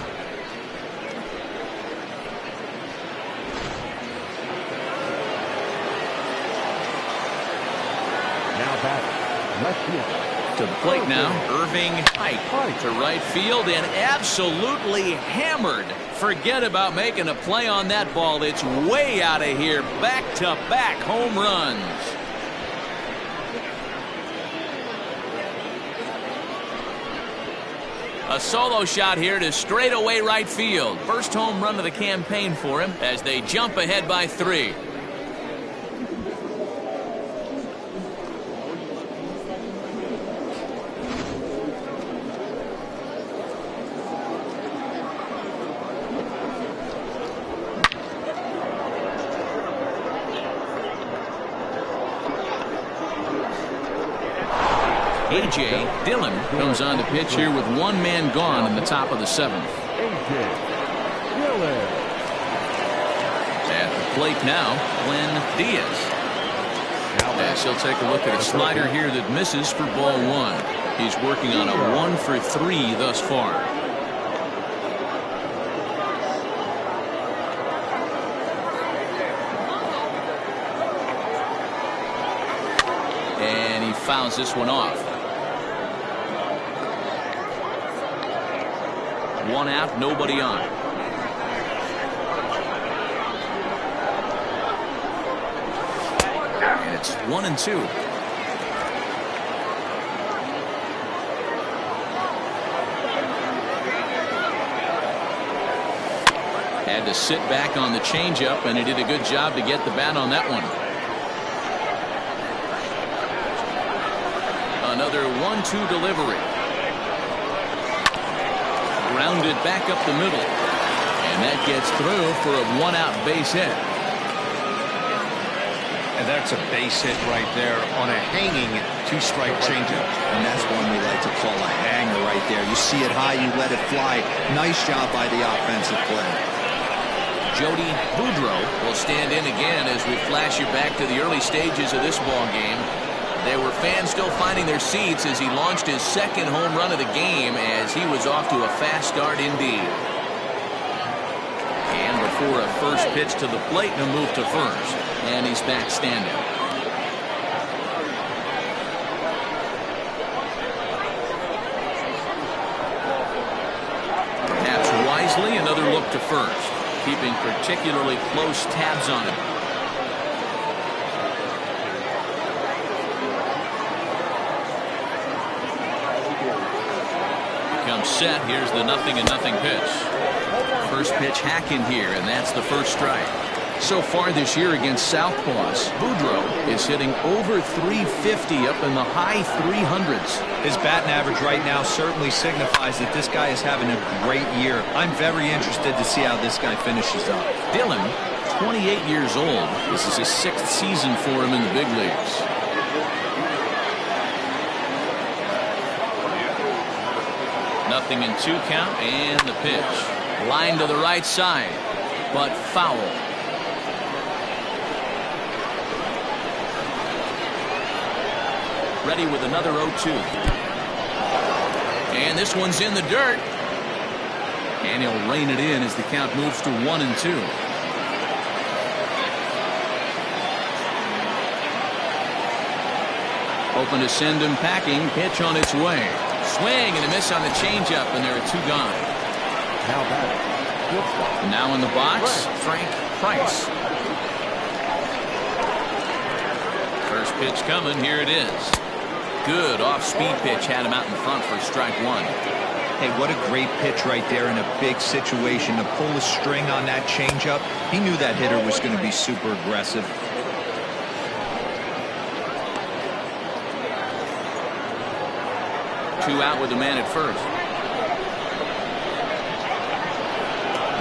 Now back, left field. To the plate now, Irving Pike to right field, and absolutely hammered. Forget about making a play on that ball. It's way out of here. Back-to-back home runs. A solo shot here to straightaway right field. First home run of the campaign for him as they jump ahead by 3. A.J. Dillon comes on to pitch here with one man gone in the top of the 7th. A.J. Dillon. At the plate now, Glenn Diaz. As he'll take a look at a slider here that misses for ball 1. He's working on a 1 for 3 thus far. And he fouls this one off. 1 out, nobody on. And it's 1-2. Had to sit back on the changeup, and he did a good job to get the bat on that one. Another 1-2 delivery. Grounded back up the middle, and that gets through for a 1-out base hit. And that's a base hit right there on a hanging 2-strike changeup. And that's one we like to call a hanger right there. You see it high, you let it fly. Nice job by the offensive player. Jody Boudreau will stand in again as we flash you back to the early stages of this ball game. There were fans still finding their seats as he launched his 2nd home run of the game, as he was off to a fast start indeed. And before a first pitch to the plate, a move to first. And he's back standing. Perhaps wisely, another look to first, keeping particularly close tabs on him. Set. Here's the 0-0 pitch. First pitch hack in here, and that's the first strike. So far this year against Southpaws, Boudreau is hitting over 350 up in the high 300s. His batting average right now certainly signifies that this guy is having a great year. I'm very interested to see how this guy finishes up. Dillon, 28 years old. This is his 6th season for him in the big leagues. 0-2 count, and the pitch. Line to the right side, but foul. Ready with another 0-2. And this one's in the dirt. And he'll rein it in as the count moves to 1-2. Open to send him packing. Pitch on its way. Swing and a miss on the changeup, and there are 2 gone. Now back. Now in the box, Frank Price. First pitch coming. Here it is. Good off-speed pitch. Had him out in front for strike 1. Hey, what a great pitch right there in a big situation. To pull a string on that changeup, he knew that hitter was going to be super aggressive. Two out with the man at first.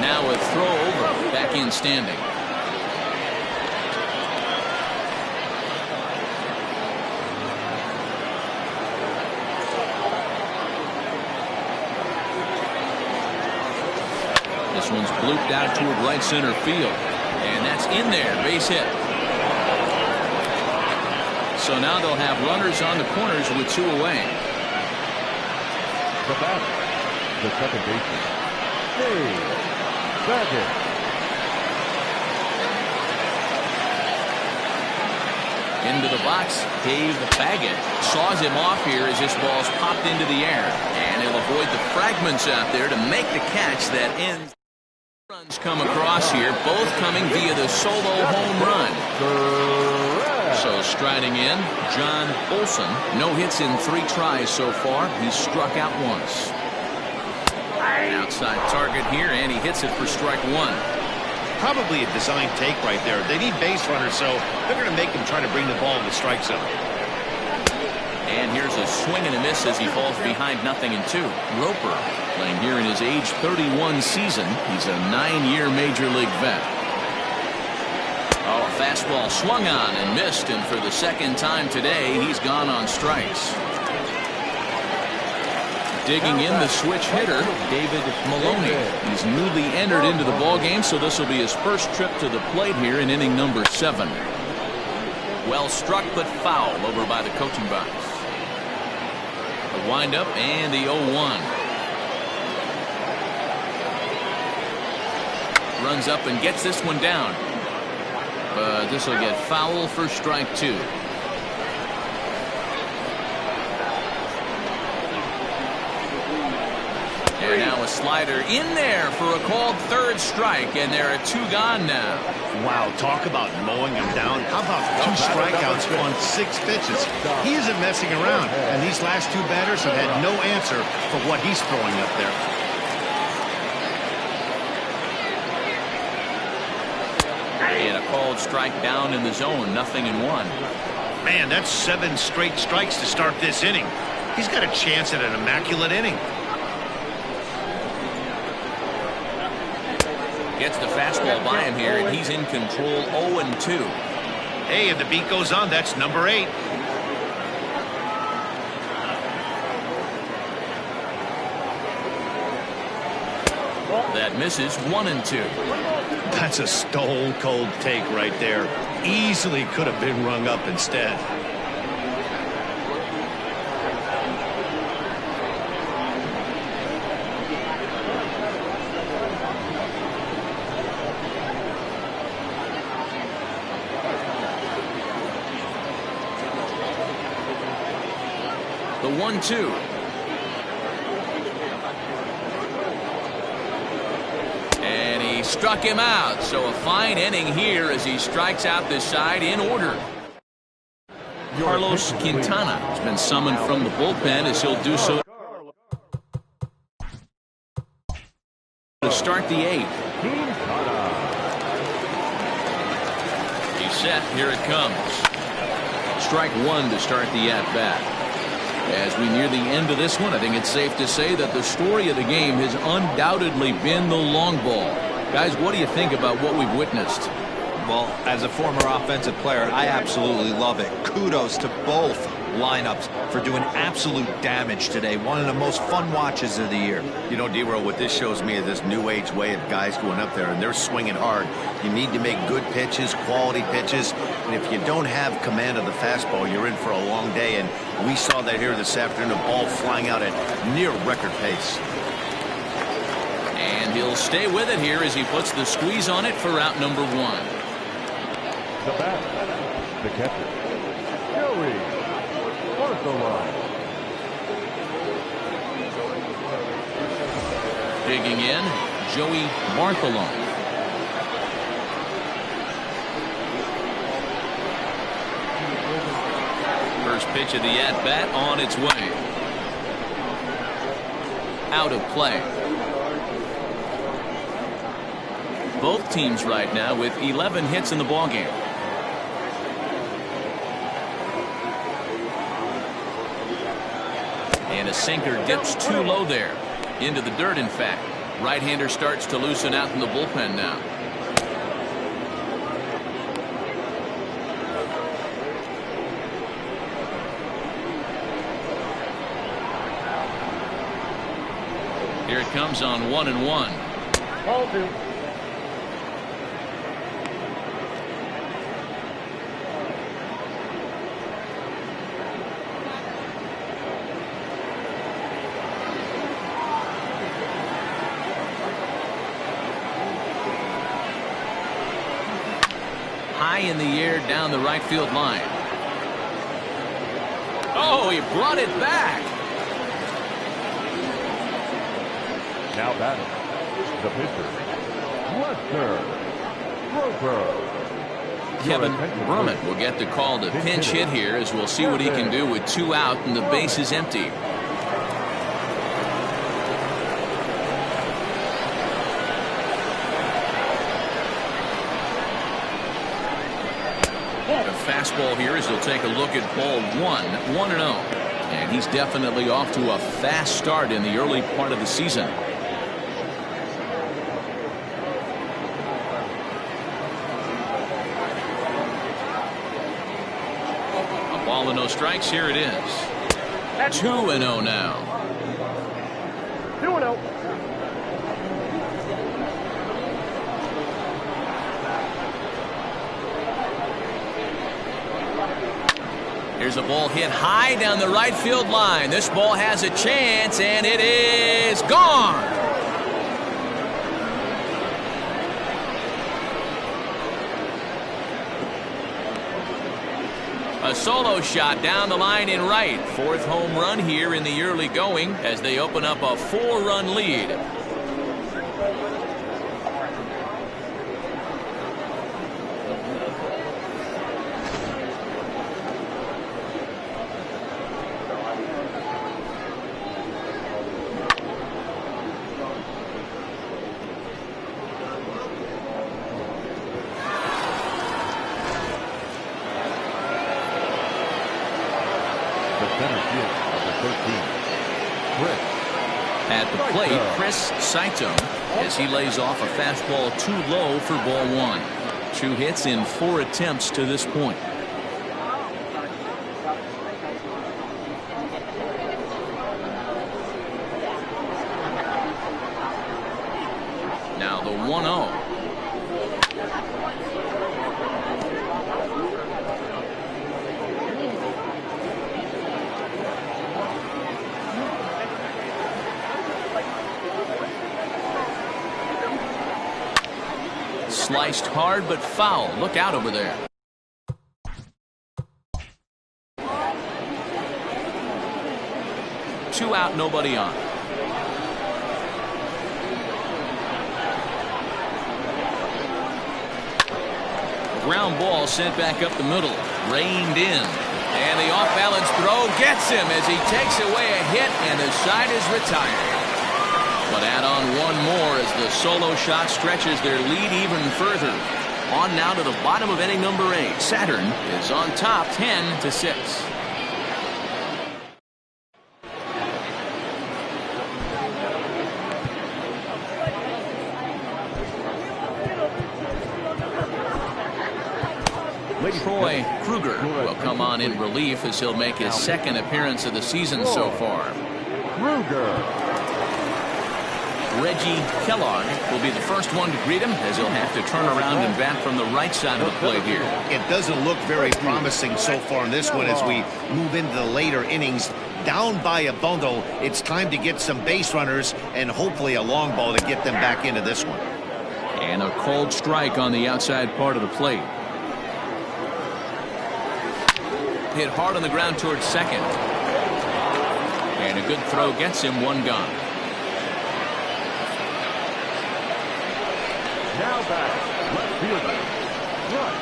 Now a throw over. Back in standing. This one's blooped out toward right center field. And that's in there. Base hit. So now they'll have runners on the corners with 2 away. The batter, the second baseman, Dave Baggett. Into the box, Dave Baggett saws him off here as this ball's popped into the air. And he'll avoid the fragments out there to make the catch that ends. Runs come across here, both coming via the solo home run. So striding in, John Olson. No hits in 3 tries so far. He's struck out once. Outside target here, and he hits it for strike 1. Probably a design take right there. They need base runners, so they're going to make him try to bring the ball in the strike zone. And here's a swing and a miss as he falls behind 0-2. Roper playing here in his age 31 season. He's a 9-year major league vet. Oh, a fastball swung on and missed, and for the second time today, he's gone on strikes. Digging in the switch hitter, David Maloney. He's newly entered into the ballgame, so this will be his first trip to the plate here in inning number 7. Well struck, but foul over by the coaching box. The windup and the 0-1. Runs up and gets this one down. But this will get foul for strike 2. And now a slider in there for a called 3rd strike, and there are 2 gone now. Wow, talk about mowing him down. How about 2 strikeouts on 6 pitches? He isn't messing around, and these last 2 batters have had no answer for what he's throwing up there. And a called strike down in the zone, 0-1. Man, that's 7 straight strikes to start this inning. He's got a chance at an immaculate inning. Gets the fastball by him here, and he's in control. 0-2. Hey, if the beat goes on, that's number 8. That misses. 1-2. That's a stone cold take right there. Easily could have been rung up instead. The 1-2. And he struck him out. So a fine inning here as he strikes out this side in order. Carlos Quintana has been summoned from the bullpen as he'll do so to start the 8th. He's set. Here it comes. Strike 1 to start the at-bat. As we near the end of this one, I think it's safe to say that the story of the game has undoubtedly been the long ball. Guys, what do you think about what we've witnessed? Well, as a former offensive player, I absolutely love it. Kudos to both lineups for doing absolute damage today. One of the most fun watches of the year. You know, D-Roll, what this shows me is this new age way of guys going up there, and they're swinging hard. You need to make good pitches, quality pitches, and if you don't have command of the fastball, you're in for a long day, and we saw that here this afternoon, a ball flying out at near record pace. And he'll stay with it here as he puts the squeeze on it for out number 1. The bat, the catcher, Joey Barthelon. Digging in, Joey Barthelon. First pitch of the at-bat on its way. Out of play. Both teams right now with 11 hits in the ballgame. And a sinker dips too low there. Into the dirt, in fact. Right-hander starts to loosen out in the bullpen now. Here it comes on 1-1. Ball 2. High in the air down the right field line. Oh, he brought it back. Now batting, the pitcher, Lester Roper. Kevin Berman will get the call to pinch hit here, as we'll see what he can do with 2 out and the base is empty. The fastball here as he'll take a look at ball 1, 1-0. And he's definitely off to a fast start in the early part of the season. A ball and no strikes. Here it is. 2-0 now. 2-0. Here's a ball hit high down the right field line. This ball has a chance, and it is gone. A solo shot down the line in right. 4th home run here in the early going as they open up a 4-run lead. At the plate, Chris Saito, as he lays off a fastball too low for ball 1. 2 hits in 4 attempts to this point. Now the 1-0. Sliced hard but foul. Look out over there. Two out, nobody on. Ground ball sent back up the middle. Reined in. And the off-balance throw gets him as he takes away a hit, and the side is retired. But add on one more as the solo shot stretches their lead even further. On now to the bottom of inning number 8. Saturn is on top 10-6. Troy Kruger will come on in relief as he'll make his second appearance of the season so far. Kruger. Reggie Kellogg will be the first one to greet him as he'll have to turn around and bat from the right side of the plate here. It doesn't look very promising so far in this one as we move into the later innings. Down by a bundle, it's time to get some base runners and hopefully a long ball to get them back into this one. And a cold strike on the outside part of the plate. Hit hard on the ground towards second. And a good throw gets him one gone. Now back, left fielder, Bryce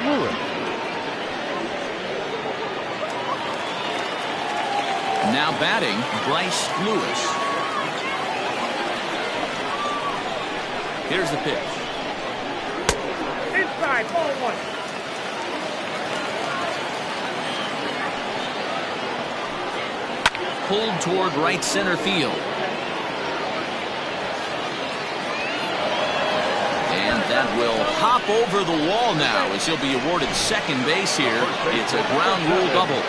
Lewis. Now batting, Bryce Lewis. Here's the pitch. Inside, ball one. Pulled toward right center field. And that will hop over the wall now as he'll be awarded second base here. It's a ground rule double.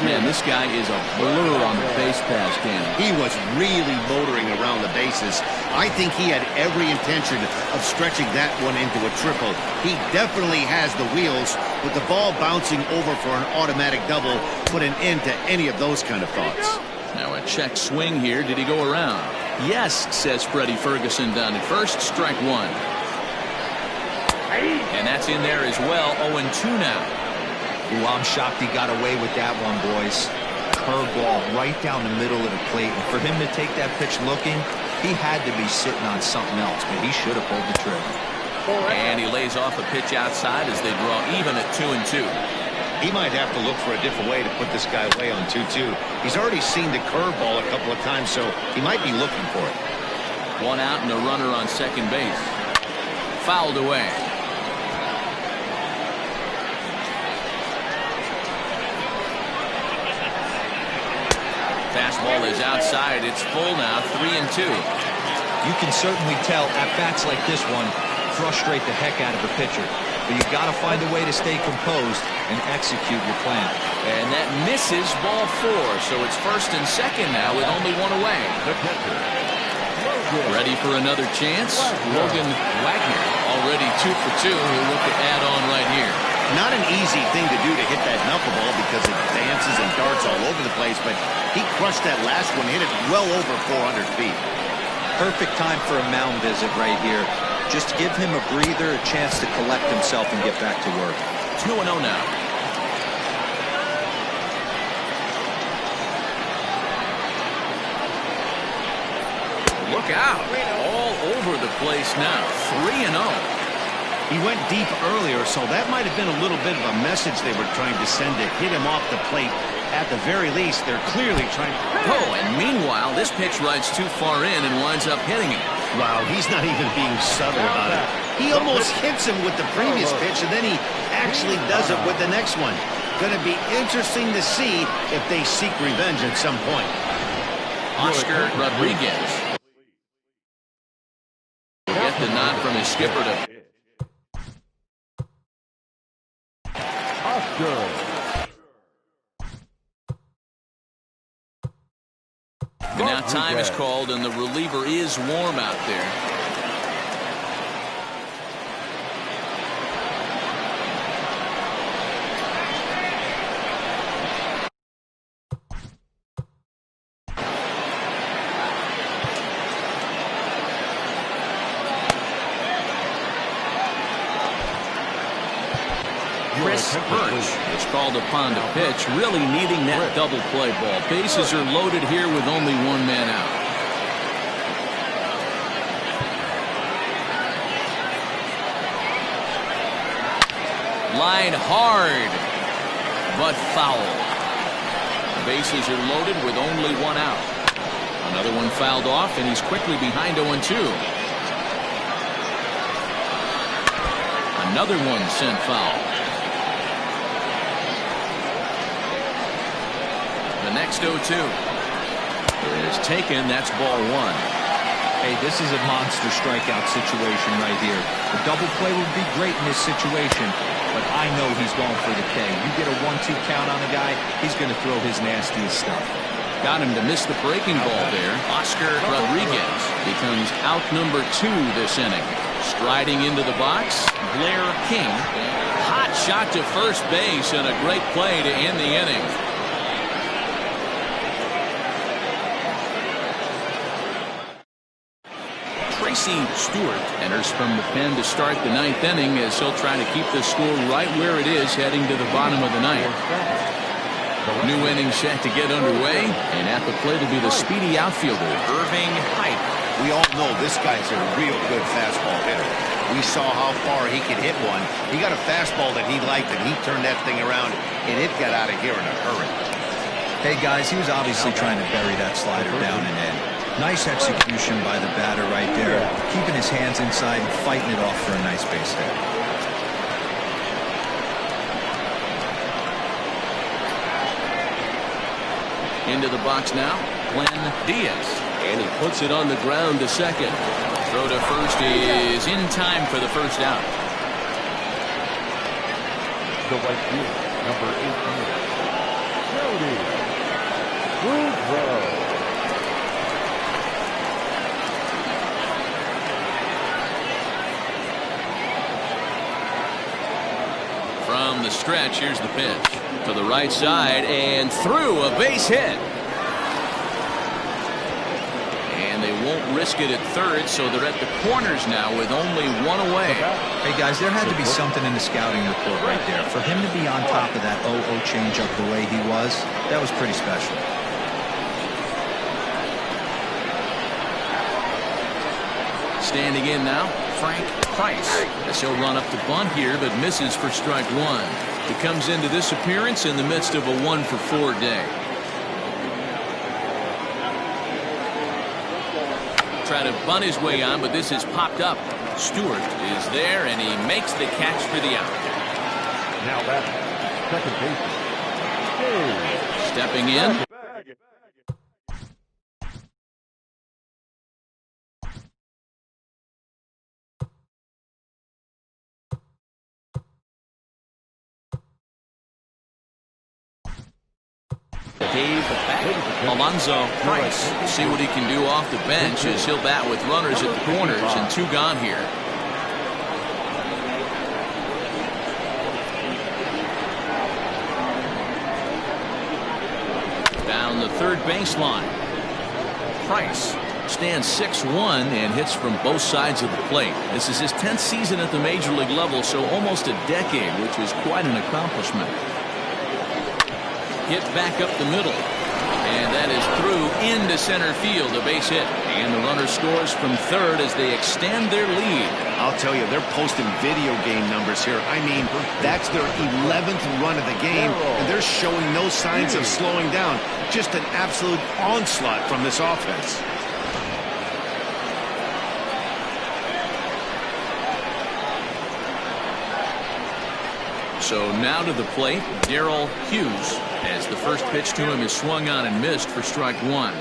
Man, this guy is a blur on the base pass, Ken. He was really motoring around the bases. I think he had every intention of stretching that one into a triple. He definitely has the wheels, with the ball bouncing over for an automatic double, put an end to any of those kind of thoughts. Now a check swing here. Did he go around? Yes, says Freddie Ferguson down at first. Strike one. And that's in there as well. 0-2 now. Ooh, I'm shocked he got away with that one, boys. Curveball right down the middle of the plate. And for him to take that pitch looking, he had to be sitting on something else, but he should have pulled the trigger. And he lays off a pitch outside as they draw even at 2-2. He might have to look for a different way to put this guy away on 2-2. He's already seen the curveball a couple of times, so he might be looking for it. One out and a runner on second base. Fouled away. Fastball is outside. It's full now, 3-2. You can certainly tell at-bats like this one frustrate the heck out of a pitcher. But you've got to find a way to stay composed and execute your plan. And that misses ball four, so it's first and second now with only one away. Ready for another chance? Logan Wagner already 2 for 2. He'll look to add on right here. Not an easy thing to do to hit that knuckleball because it dances and darts all over the place, but he crushed that last one, hit it well over 400 feet. Perfect time for a mound visit right here. Just give him a breather, a chance to collect himself and get back to work. 2-0 now. Look out. All over the place now. 3-0. He went deep earlier, so that might have been a little bit of a message they were trying to send to hit him off the plate. At the very least, they're clearly trying to... Oh, and meanwhile, this pitch rides too far in and winds up hitting him. Wow, he's not even being subtle about it. He almost hits him with the previous pitch, and then he actually does it with the next one. Going to be interesting to see if they seek revenge at some point. Oscar Rodriguez will get the nod from his skipper to... Now time is called and the reliever is warm out there. Chris Birch is called upon to pitch, really needing that double play ball. Bases are loaded here with only one man out. Line hard, but foul. Bases are loaded with only one out. Another one fouled off, and he's quickly behind 0-2. Another one sent foul. The next 0-2 is taken. That's ball one. Hey, this is a monster strikeout situation right here. A double play would be great in this situation, but I know he's going for the K. You get a 1-2 count on a guy, he's going to throw his nastiest stuff. Got him to miss the breaking ball there. Oscar Rodriguez becomes out number 2 this inning. Striding into the box, Blair King. Hot shot to first base and a great play to end the inning. Stewart enters from the pen to start the 9th inning as he'll try to keep the score right where it is heading to the bottom of the 9th. New inning set to get underway, and at the plate will be the speedy outfielder, Irving Height. We all know this guy's a real good fastball hitter. We saw how far he could hit one. He got a fastball that he liked, and he turned that thing around, and it got out of here in a hurry. Hey, guys, he was obviously trying to bury that slider down and in. Nice execution by the batter right there, keeping his hands inside and fighting it off for a nice base hit. Into the box now, Glenn Diaz, and he puts it on the ground to second. Throw to first is in time for the first out. The right field, number 18, Mudville. From the stretch, here's the pitch to the right side and through, a base hit. And they won't risk it at third, so they're at the corners now with only 1 away. Hey, guys, there had to be something in the scouting report right there. For him to be on top of that 0-0 changeup the way he was, that was pretty special. Standing in now, Frank Price, as he'll run up to bunt here, but misses for strike 1. He comes into this appearance in the midst of a 1-for-4 day. Try to bunt his way on, but this has popped up. Stewart is there, and he makes the catch for the out. Now that's second base. Stepping in. Dave Alonzo Price. See what he can do off the bench as he'll bat with runners at the corners and 2 gone here. Down the third baseline. Price stands 6'1" and hits from both sides of the plate. This is his 10th season at the major league level, so almost a decade, which is quite an accomplishment. Hit back up the middle, and that is through into center field, a base hit, and the runner scores from third as they extend their lead. I'll tell you, they're posting video game numbers here. I mean, that's their 11th run of the game, and they're showing no signs of slowing down. Just an absolute onslaught from this offense. So now to the plate, Darrell Hughes, as the first pitch to him is swung on and missed for strike 1.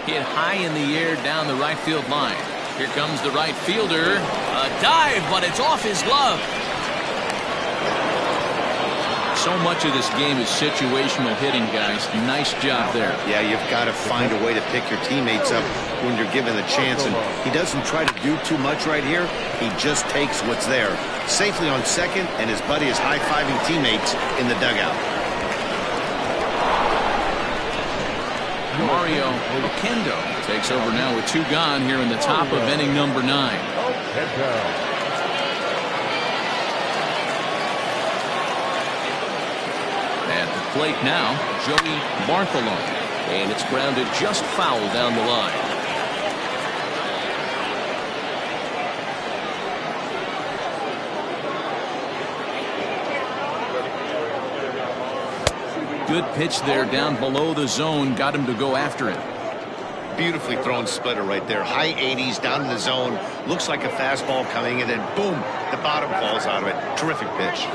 Hit high in the air down the right field line. Here comes the right fielder. A dive, but it's off his glove. So much of this game is situational hitting, guys. Nice job there. Yeah, you've got to find a way to pick your teammates up when you're given the chance, and he doesn't try to do too much right here. He just takes what's there. Safely on second, and his buddy is high-fiving teammates in the dugout. Mario Oquendo takes over now with 2 gone here in the top of inning number 9. At the plate now, Joey Bartholomew, and it's grounded just foul down the line. Good pitch there down below the zone, got him to go after it. Beautifully thrown splitter right there. High 80s down in the zone. Looks like a fastball coming, and then boom, The bottom falls out of it. Terrific pitch.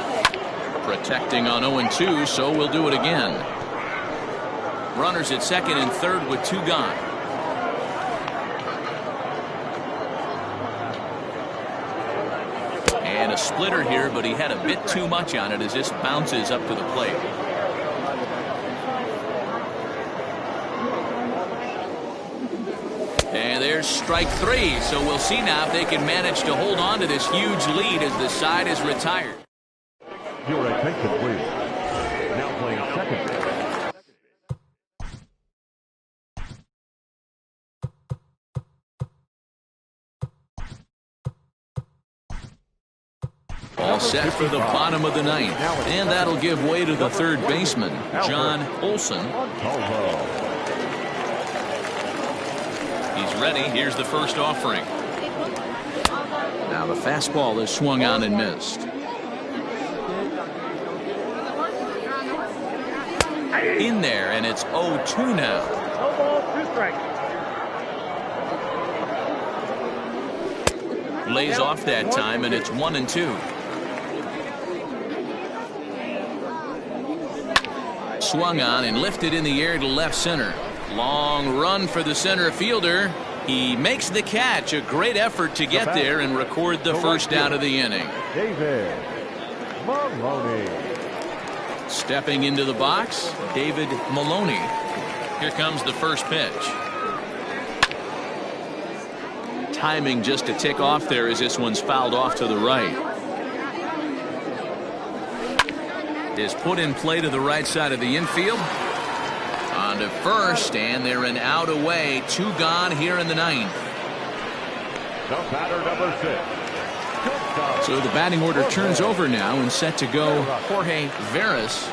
Protecting on 0-2, so we'll do it again. Runners at second and third with 2 gone. And a splitter here, but he had a bit too much on it as this bounces up to the plate. And there's strike 3, so we'll see now if they can manage to hold on to this huge lead as the side is retired. Your attention, please. Now playing second base. All set for the bottom of the 9th, and that'll give way to the third baseman, John Olson. He's ready. Here's the first offering. Now the fastball is swung on and missed. In there, and it's 0-2 now. No balls, 2 strikes. Lays off that time, and it's 1-2. Swung on and lifted in the air to left center. Long run for the center fielder. He makes the catch. A great effort to get there and record the first out of the inning. David Maloney. Stepping into the box, David Maloney. Here comes the first pitch. Timing just a tick off there as this one's fouled off to the right. Is put in play to the right side of the infield. On to first, and they're an out away. 2 gone here in the 9th. The batter, number 6. So the batting order turns over now and set to go Jorge Veras.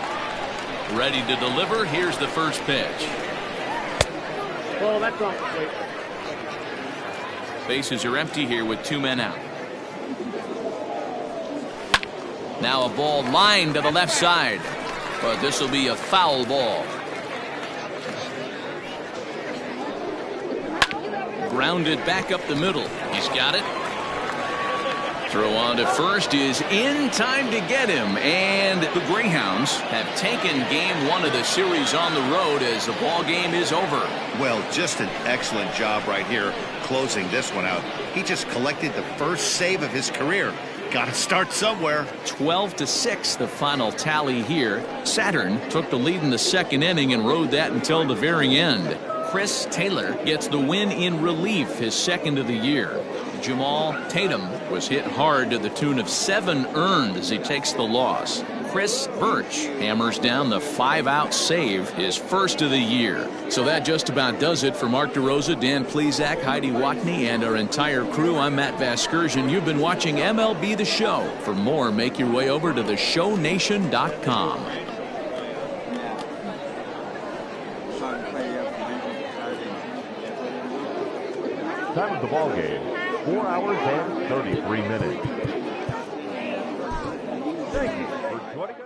Ready to deliver. Here's the first pitch. Well, that's off the plate. Bases are empty here with 2 men out. Now a ball lined to the left side, but this will be a foul ball. Grounded back up the middle. He's got it. Throw on to first is in time to get him, and the Greyhounds have taken game 1 of the series on the road as the ball game is over. Well, just an excellent job right here closing this one out. He just collected the first save of his career. Got to start somewhere. 12-6 the final tally here. Saturn took the lead in the second inning and rode that until the very end. Chris Taylor gets the win in relief, his second of the year. Jamal Tatum was hit hard to the tune of 7 earned as he takes the loss. Chris Birch hammers down the 5-out save, his first of the year. So that just about does it for Mark DeRosa, Dan Plesac, Heidi Watney, and our entire crew. I'm Matt Vasgersian. You've been watching MLB The Show. For more, make your way over to theshownation.com. Time of the ball game, 4 hours and 33 minutes. Thank you for joining us.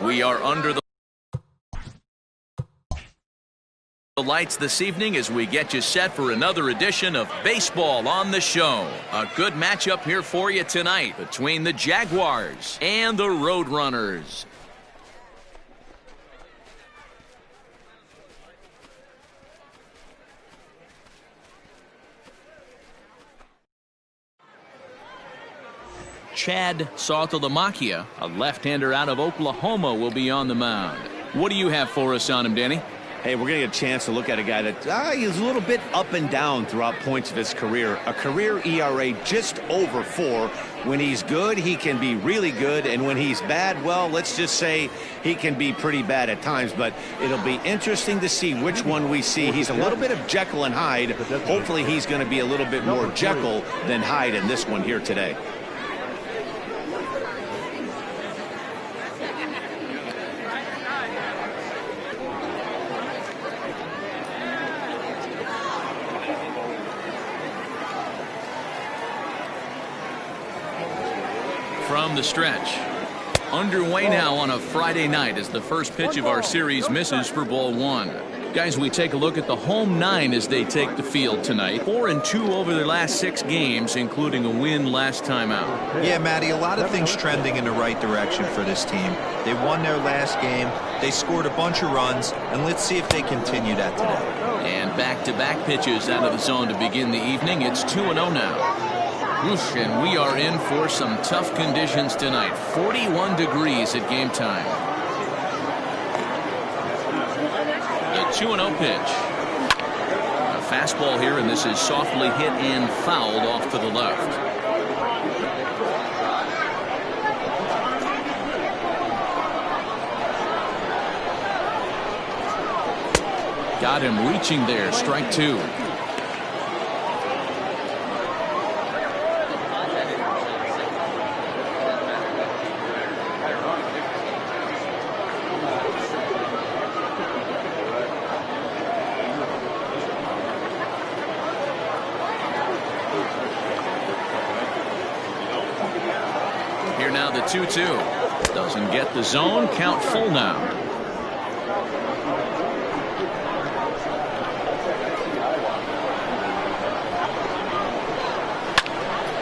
We are under the lights this evening as we get you set for another edition of Baseball on the Show. A good matchup here for you tonight between the Jaguars and the Roadrunners. Chad Saltalamacchia, a left-hander out of Oklahoma, will be on the mound. What do you have for us on him, Danny? Hey, we're going to get a chance to look at a guy that he's a little bit up and down throughout points of his career. A career ERA just over 4. When he's good, he can be really good. And when he's bad, well, let's just say he can be pretty bad at times. But it'll be interesting to see which one we see. He's a little bit of Jekyll and Hyde. Hopefully he's going to be a little bit more Jekyll than Hyde in this one here today. From the stretch. Underway now on a Friday night as the first pitch of our series misses for ball 1. Guys, we take a look at the home 9 as they take the field tonight. 4-2 over their last 6 games, including a win last time out. Yeah, Matty, a lot of things trending in the right direction for this team. They won their last game. They scored a bunch of runs, and let's see if they continue that today. And back-to-back pitches out of the zone to begin the evening. It's 2-0 now. Oof, and we are in for some tough conditions tonight. 41 degrees at game time. The 2-0 pitch. A fastball here, and this is softly hit and fouled off to the left. Got him reaching there. Strike 2. Here now the 2-2. Doesn't get the zone. Count full now.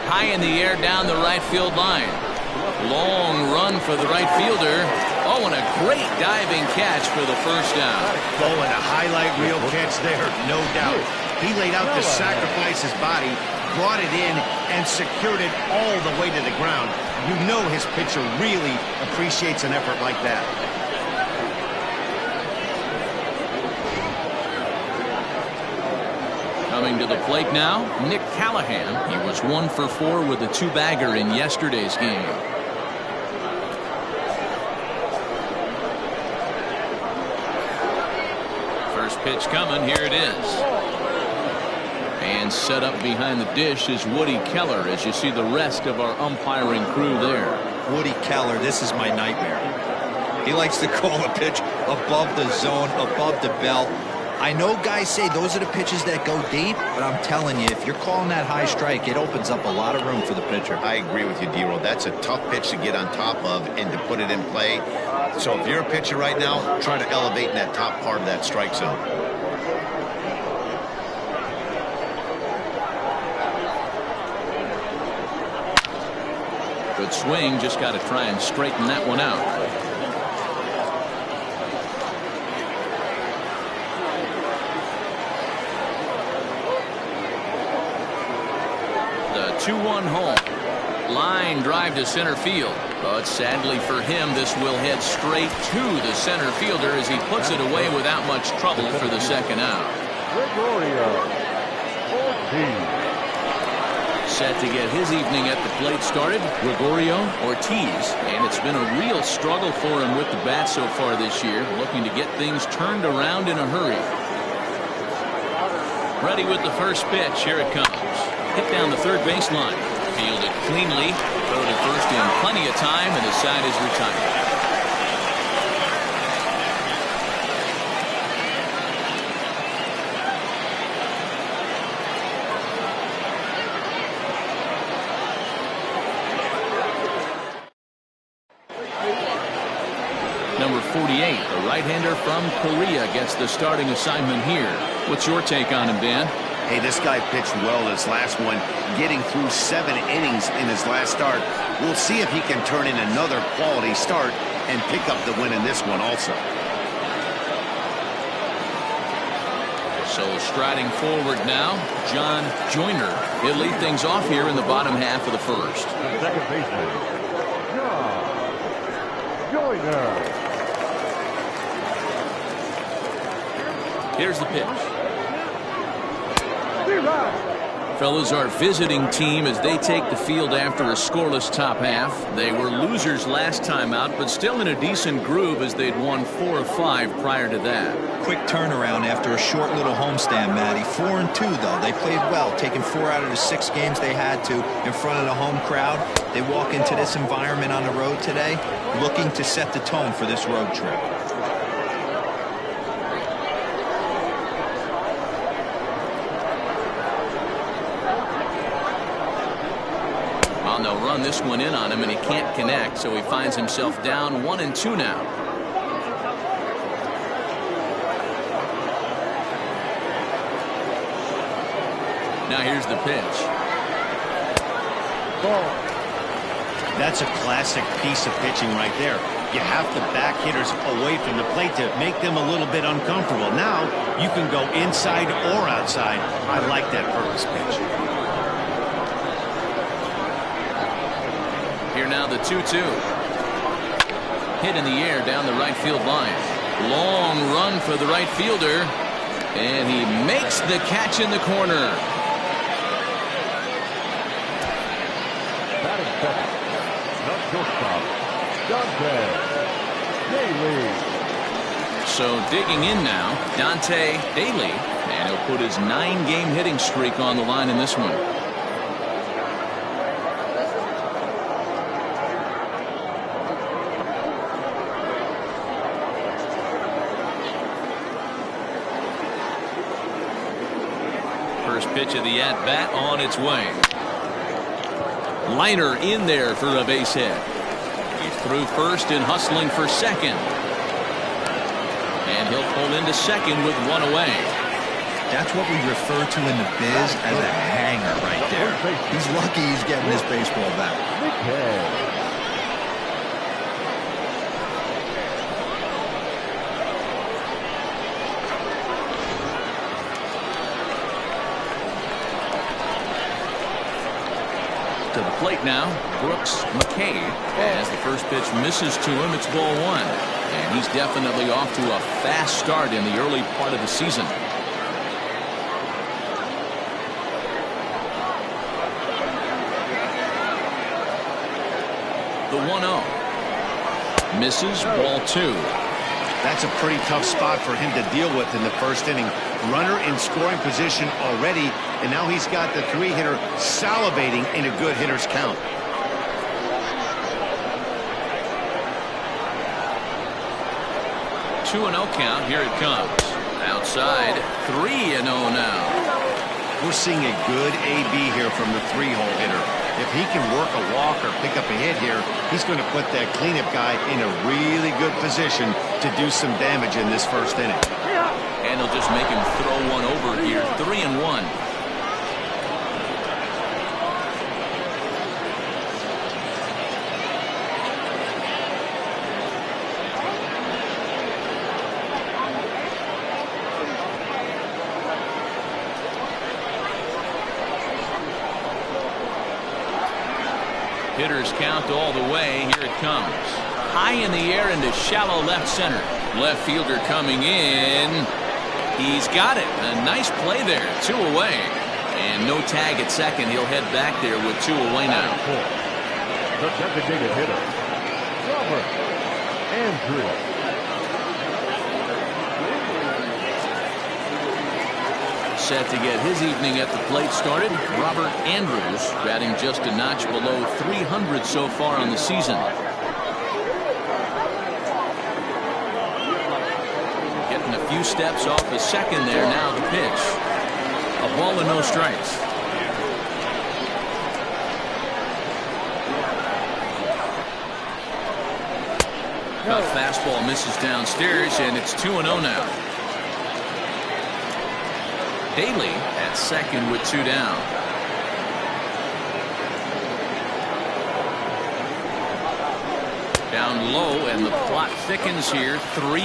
High in the air down the right field line. Long run for the right fielder. Oh, and a great diving catch for the first down. Oh, and a highlight reel catch there, no doubt. He laid out to sacrifice his body, brought it in, and secured it all the way to the ground. You know his pitcher really appreciates an effort like that. Coming to the plate now, Nick Callahan. He was 1 for 4 with a 2-bagger in yesterday's game. First pitch coming. Here it is. And set up behind the dish is Woody Keller as you see the rest of our umpiring crew there. Woody Keller, this is my nightmare. He likes to call a pitch above the zone, above the belt. I know guys say those are the pitches that go deep, but I'm telling you, if you're calling that high strike, it opens up a lot of room for the pitcher. I agree with you, D-Roll. That's a tough pitch to get on top of and to put it in play. So if you're a pitcher right now, try to elevate in that top part of that strike zone. Good swing, just got to try and straighten that one out. The 2-1 home. Line drive to center field. But sadly for him, this will head straight to the center fielder as he puts it away without much trouble for the second out. Set to get his evening at the plate started, Gregorio Ortiz, and it's been a real struggle for him with the bat so far this year, looking to get things turned around in a hurry. Ready with the first pitch. Here it comes. Hit down the third baseline. Fielded cleanly. Throw to first in plenty of time, and the side is retired. Number 48, the right-hander from Korea, gets the starting assignment here. What's your take on him, Dan? Hey, this guy pitched well this last one, getting through 7 innings in his last start. We'll see if he can turn in another quality start and pick up the win in this one also. So striding forward now, John Joyner. He'll lead things off here in the bottom half of the first. Second baseman, John Joyner. Here's the pitch. Fellas, our visiting team as they take the field after a scoreless top half. They were losers last time out, but still in a decent groove as they'd won 4 of 5 prior to that. Quick turnaround after a short little homestand, Matty. 4-2, though. They played well, taking 4 out of the 6 games they had to in front of the home crowd. They walk into this environment on the road today looking to set the tone for this road trip. They'll run this one in on him, and he can't connect, so he finds himself down 1-2 now. Now here's the pitch. Ball. That's a classic piece of pitching right there. You have to back hitters away from the plate to make them a little bit uncomfortable. Now you can go inside or outside. I like that purpose pitch. Here now the 2-2. Hit in the air down the right field line. Long run for the right fielder. And he makes the catch in the corner. Batting second. Not shortstop. Dante Daly. So digging in now, Dante Daly. And he'll put his 9-game hitting streak on the line in this one. First pitch of the at-bat on its way. Liner in there for a base hit. He's through first and hustling for second. And he'll pull into second with 1 away. That's what we refer to in the biz as a hanger right there. He's lucky he's getting this baseball back. Okay. To the plate now, Brooks McKay. As the first pitch misses to him, it's ball 1. And he's definitely off to a fast start in the early part of the season. The 1-0. Misses, ball 2. That's a pretty tough spot for him to deal with in the first inning. Runner in scoring position already, and now he's got the 3-hitter salivating in a good hitter's count. Two 2-0 count. Here it comes. Outside. 3-0 now. We're seeing a good AB here from the 3-hole hitter. If he can work a walk or pick up a hit here, he's going to put that cleanup guy in a really good position to do some damage in this first inning. And he'll just make him throw one over here. 3-1. Hitters count all the way. Here it comes. High in the air into shallow left center. Left fielder coming in. He's got it. A nice play there. 2 away. And no tag at second. He'll head back there with 2 away now. The designated hitter, Robert Andrews. Set to get his evening at the plate started. Robert Andrews batting just a notch below 300 so far on the season. Getting a few steps off the second there. Now the pitch. A ball and no strikes. That fastball misses downstairs, and it's 2-0 now. Daly at second with 2 down. Down low, and the plot thickens here. 3-0.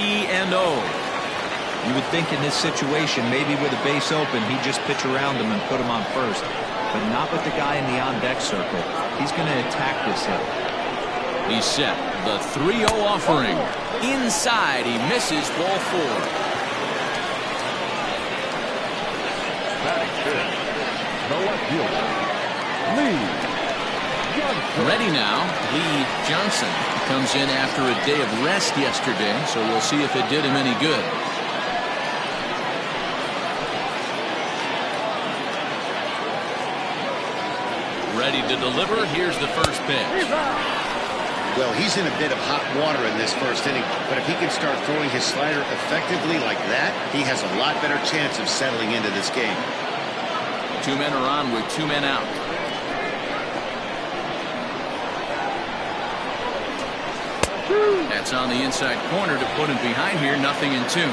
You would think in this situation, maybe with a base open, he'd just pitch around him and put him on first. But not with the guy in the on-deck circle. He's going to attack this hit. He's set. The 3-0 offering. Inside, he misses. Ball 4. Batting fifth, the left fielder, Lee Johnson. Ready now, Lee Johnson comes in after a day of rest yesterday, so we'll see if it did him any good. Ready to deliver. Here's the first pitch. Well, he's in a bit of hot water in this first inning, but if he can start throwing his slider effectively like that, he has a lot better chance of settling into this game. 2 men are on with 2 men out. That's on the inside corner to put him behind here. 0-2.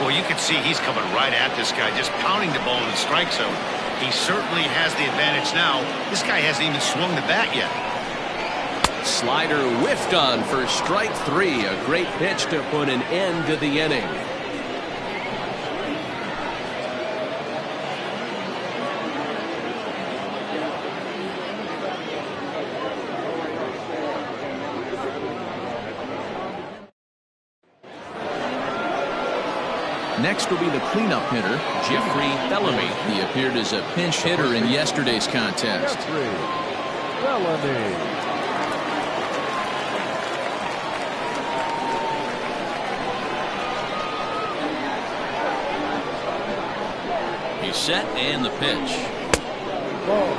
Well, you can see he's coming right at this guy, just pounding the ball in the strike zone. He certainly has the advantage now. This guy hasn't even swung the bat yet. Slider whiffed on for strike 3. A great pitch to put an end to the inning. Next will be the cleanup hitter, Jeffrey Bellamy. He appeared as a pinch hitter in yesterday's contest. Jeffrey Bellamy. He's set, and the pitch. Ball.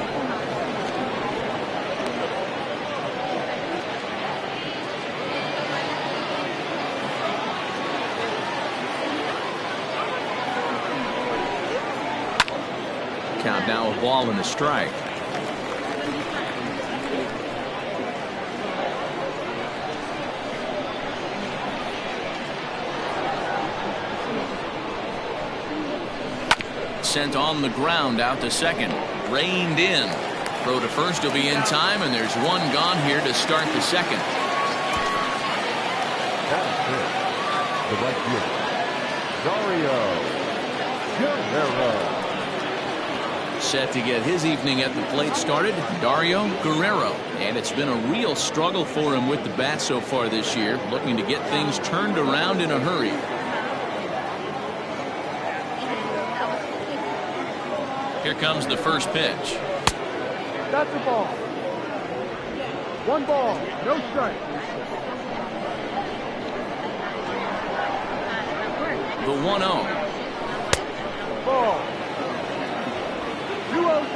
Count now, a ball and a strike. Sent on the ground out to second. Reined in. Throw to first will be in time, and there's one gone here to start the second. The right fielder, Dario Guerrero. Set to get his evening at the plate started, Dario Guerrero. And it's been a real struggle for him with the bat so far this year, looking to get things turned around in a hurry. Here comes the first pitch. That's a ball. 1 ball, no strike. The 1-0. Ball.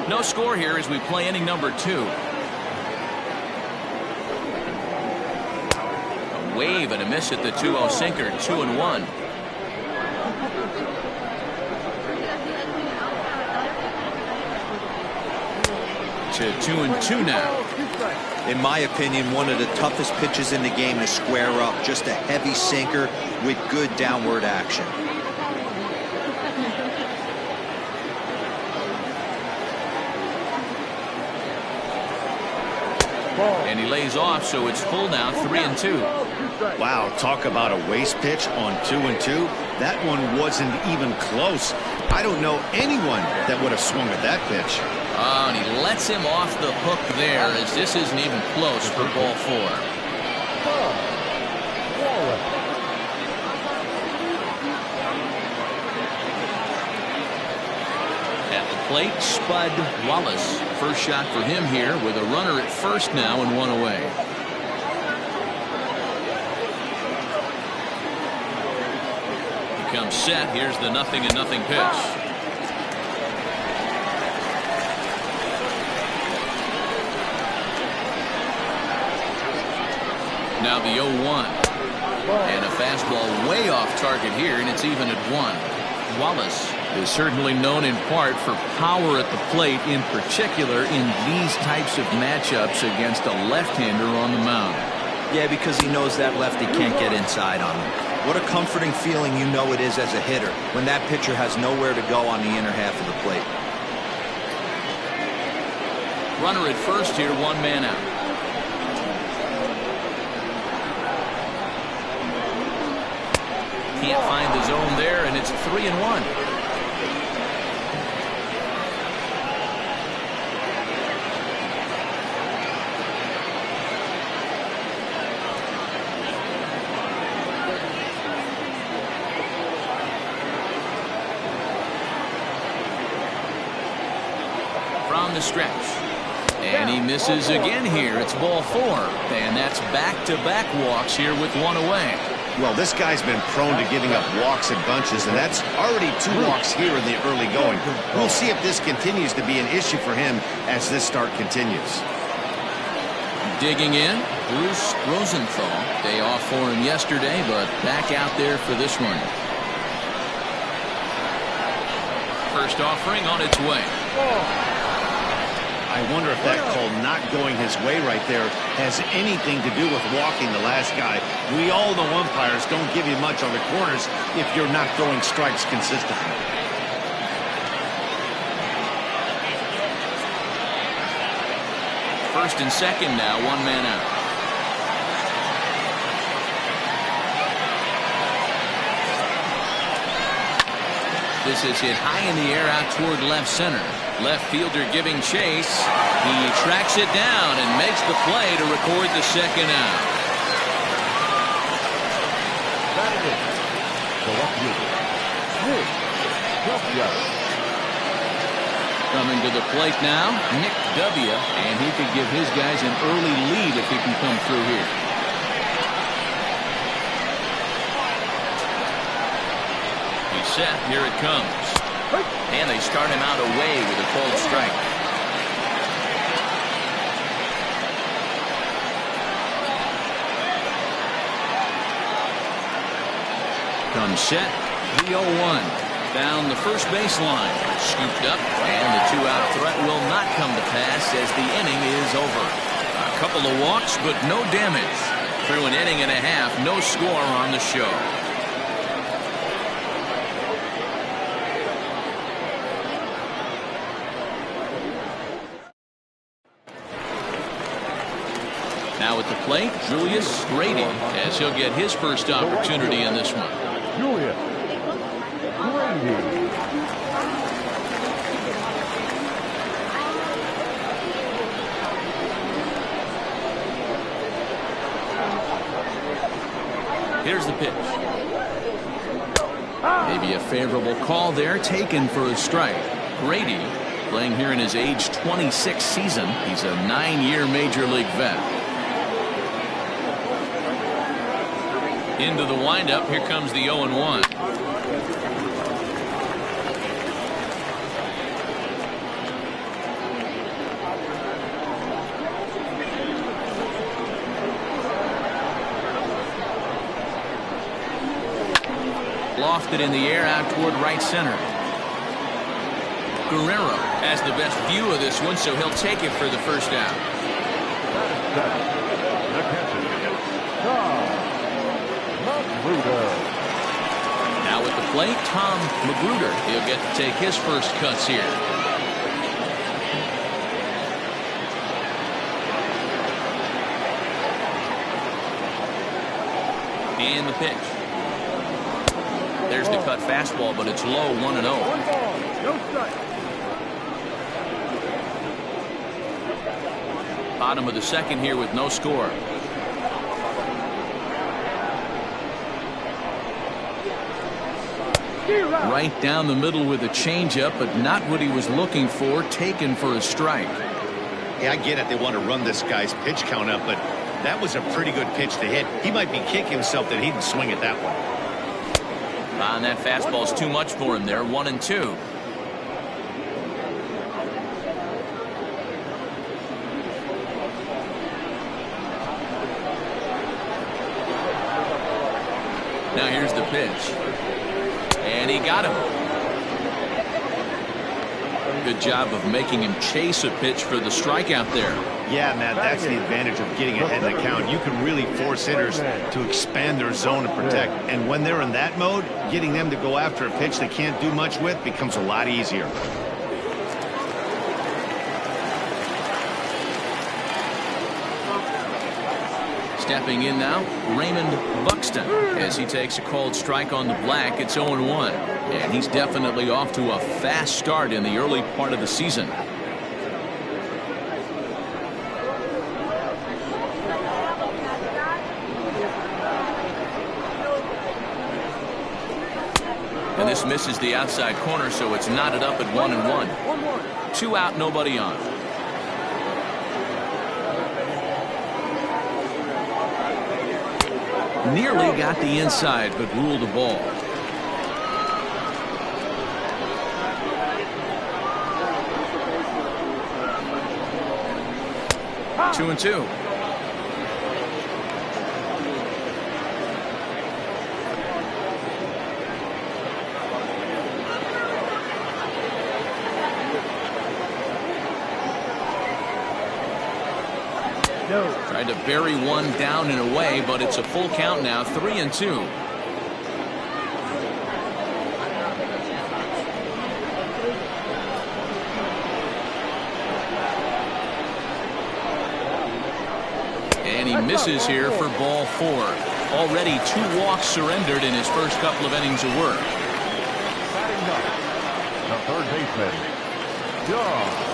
No score here as we play inning number 2. A wave and a miss at the 2-0 sinker. 2-1. To 2-2 now. In my opinion, one of the toughest pitches in the game to square up. Just a heavy sinker with good downward action. And he lays off, so it's full now, 3-2. Wow, talk about a waste pitch on 2-2. That one wasn't even close. I don't know anyone that would have swung at that pitch. And he lets him off the hook there, as this isn't even close for ball 4. At the plate, Spud Wallace. First shot for him here with a runner at first now and 1 away. He comes set. Here's the 0-0 pitch. Now the 0-1. And a fastball way off target here, and it's even at 1. Wallace is certainly known in part for power at the plate, in particular in these types of matchups against a left-hander on the mound. Yeah, because he knows that lefty can't get inside on him. What a comforting feeling you know it is as a hitter when that pitcher has nowhere to go on the inner half of the plate. Runner at first here, 1 man out. Can't find the zone there, and it's 3-1. From the stretch. And he misses again here. It's ball 4. And that's back-to-back walks here with 1 away. Well, this guy's been prone to giving up walks in bunches, and that's already 2 walks here in the early going. We'll see if this continues to be an issue for him as this start continues. Digging in, Bruce Rosenthal. Day off for him yesterday, but back out there for this one. First offering on its way. I wonder if that call not going his way right there has anything to do with walking the last guy. We all know umpires don't give you much on the corners if you're not throwing strikes consistently. First and second now, 1 man out. This is hit high in the air out toward left center. Left fielder giving chase. He tracks it down and makes the play to record the second out. Coming to the plate now, Nick W. And he could give his guys an early lead if he can come through here. He's set. Here it comes. And they start him out away with a cold strike. Comes set. The 0-1. Down the first baseline. Scooped up. And the 2-out threat will not come to pass as the inning is over. A couple of walks, but no damage. Through an inning and a half, no score on the show. Now at the plate, Julius Grady, as he'll get his first opportunity in this one. Julius Grady. Here's the pitch. Maybe a favorable call there, taken for a strike. Grady, playing here in his age 26 season. He's a 9-year major league vet. Into the windup. Here comes the 0-1. Lofted in the air out toward right center. Guerrero has the best view of this one, so he'll take it for the first out. Now at the plate, Tom Magruder. He'll get to take his first cuts here. And the pitch. There's the cut fastball, but it's low, 1-0. 1 ball, no strike. Bottom of the second here with no score. Right down the middle with a changeup, but not what he was looking for, taken for a strike. Yeah, I get it. They want to run this guy's pitch count up, but that was a pretty good pitch to hit. He might be kicking himself that he didn't swing at that one. And that fastball's too much for him there, 1-2. Now here's the pitch. And he got him. Good job of making him chase a pitch for the strikeout there. Yeah, Matt, that's the advantage of getting ahead in the count. You can really force hitters to expand their zone and protect. And when they're in that mode, getting them to go after a pitch they can't do much with becomes a lot easier. Stepping in now, Raymond Buxton, as he takes a called strike on the black. It's 0-1, and he's definitely off to a fast start in the early part of the season. And this misses the outside corner, so it's knotted up at 1-1. 2 out, nobody on. Nearly got the inside, but ruled the ball. Two and two. Tried to bury one down and away, but it's a full count now, 3-2. And he misses here for ball 4. Already 2 walks surrendered in his first couple of innings of work. The third baseman, John.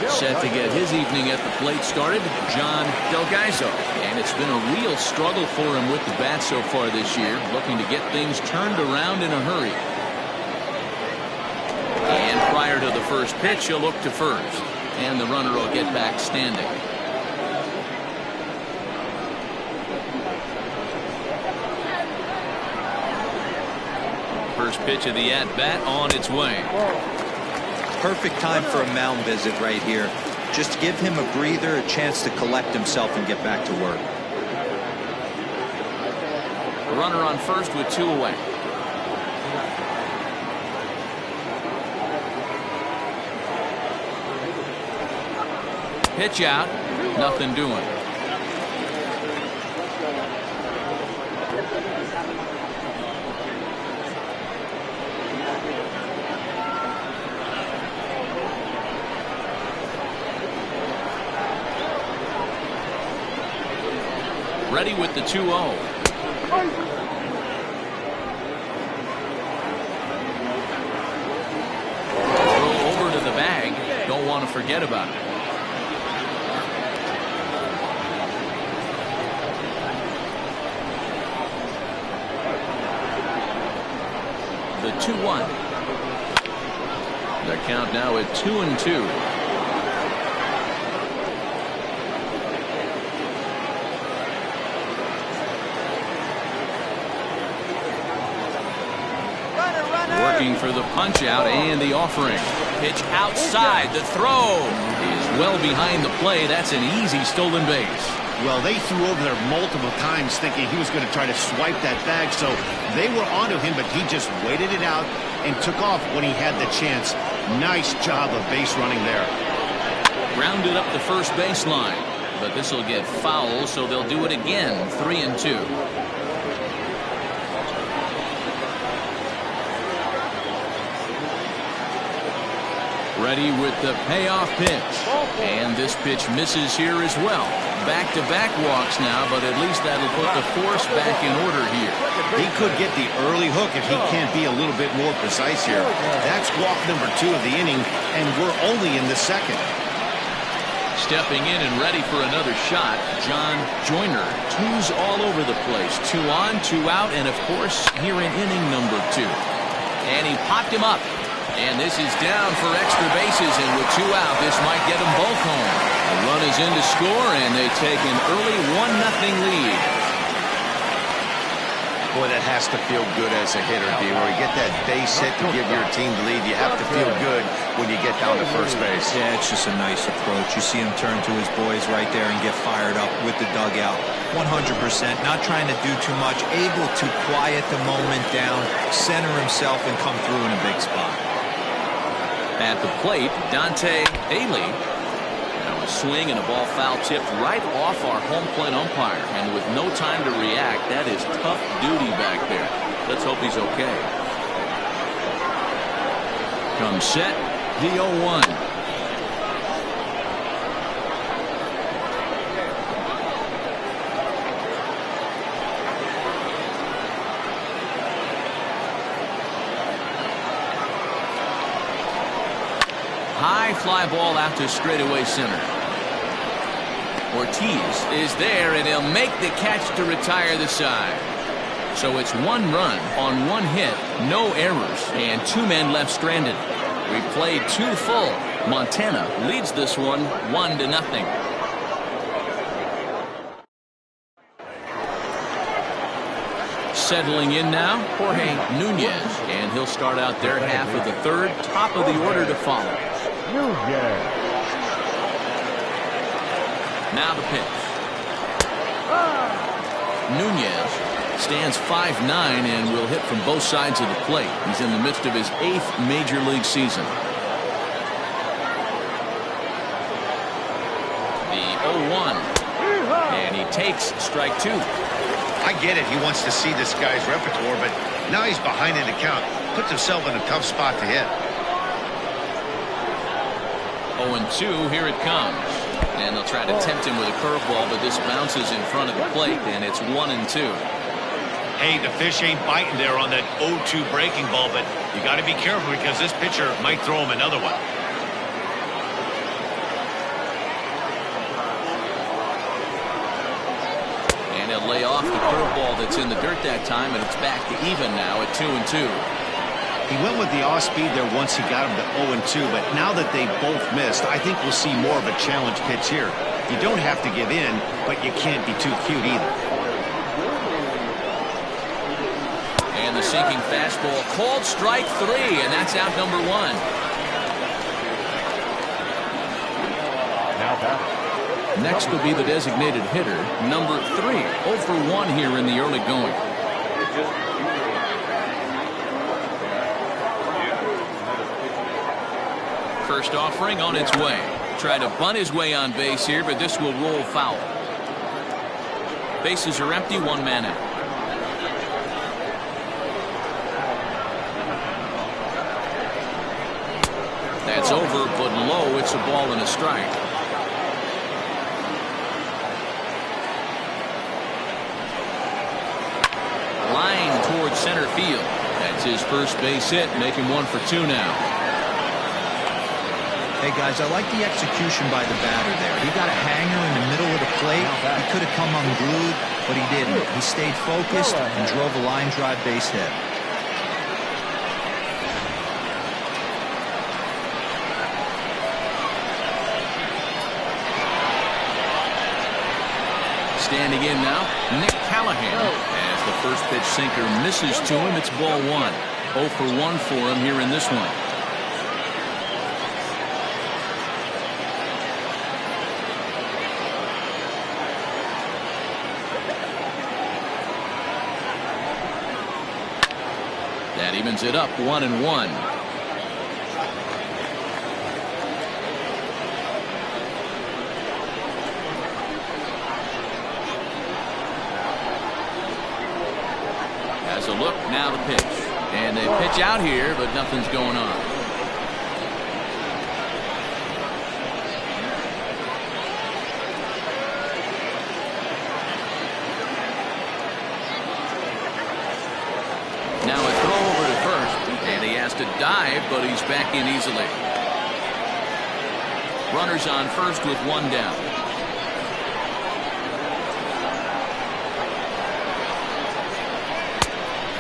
Set to get his evening at the plate started, John Delgaizo. And it's been a real struggle for him with the bat so far this year, looking to get things turned around in a hurry. And prior to the first pitch, he'll look to first. And the runner will get back standing. First pitch of the at-bat on its way. Perfect time for a mound visit right here. Just give him a breather, a chance to collect himself and get back to work. A runner on first with 2 away. Pitch out, nothing doing. Ready with the 2-0. Throw over to the bag. Don't want to forget about it. The 2-1. The count now at 2-2. Working for the punch out and the offering. Pitch outside. The throw is well behind the play. That's an easy stolen base. Well, they threw over there multiple times thinking he was going to try to swipe that bag, so they were onto him, but he just waited it out and took off when he had the chance. Nice job of base running there. Grounded up the first baseline, but this will get foul, so they'll do it again. 3-2. Ready with the payoff pitch. And this pitch misses here as well. Back-to-back walks now, but at least that'll put the force back in order here. He could get the early hook if he can't be a little bit more precise here. That's walk number 2 of the inning, and we're only in the second. Stepping in and ready for another shot, John Joyner. 2s all over the place. 2 on, 2 out, and of course, here in inning number 2. And he popped him up. And this is down for extra bases, and with 2 out, this might get them both home. The run is in to score, and they take an early 1-0 lead. Boy, that has to feel good as a hitter, D. Where you get that base hit to give your team the lead, you have to feel good when you get down to first base. Yeah, it's just a nice approach. You see him turn to his boys right there and get fired up with the dugout. 100%, not trying to do too much, able to quiet the moment down, center himself, and come through in a big spot. At the plate, Dante Haley. Now a swing and a ball foul tipped right off our home plate umpire. And with no time to react, that is tough duty back there. Let's hope he's okay. Comes set, the 0-1. High fly ball out to straightaway center. Ortiz is there, and he'll make the catch to retire the side. So it's 1 run on 1 hit, no errors, and 2 men left stranded. We played 2 full. Montana leads this one 1-0. Settling in now, Jorge Nunez, and he'll start out their half of the 3rd, top of the order to follow. Now the pitch. Nunez stands 5'9" and will hit from both sides of the plate. He's in the midst of his 8th major league season. The 0-1, and he takes strike 2. I get it. He wants to see this guy's repertoire, but now he's behind in the count. Puts himself in a tough spot to hit. 0-2, here it comes. And they'll try to tempt him with a curveball, but this bounces in front of the plate, and it's 1-2. Hey, the fish ain't biting there on that 0-2 breaking ball, but you got to be careful because this pitcher might throw him another one. And he'll lay off the curveball that's in the dirt that time, and it's back to even now at 2-2. He went with the off-speed there once he got him to 0-2, but now that they both missed, I think we'll see more of a challenge pitch here. You don't have to give in, but you can't be too cute either. And the sinking fastball called strike 3, and that's out number 1. Now batting. Next will be the designated hitter, number 3. 0 for 1 here in the early going. First offering on its way. Tried to bunt his way on base here, but this will roll foul. Bases are empty, 1 man out. That's over, but low. It's a ball and a strike. Line towards center field. That's his first base hit, making 1 for 2 now. Hey, guys, I like the execution by the batter there. He got a hanger in the middle of the plate. He could have come unglued, but he didn't. He stayed focused and drove a line drive base hit. Standing in now, Nick Callahan. As the first pitch sinker misses to him, it's ball 1. 0 for 1 for him here in this one. That evens it up 1-1. Has a look, now the pitch. And they pitch out here, but nothing's going on. Now a throw over to first, and he has to dive, but he's back in easily. Runners on first with 1 down.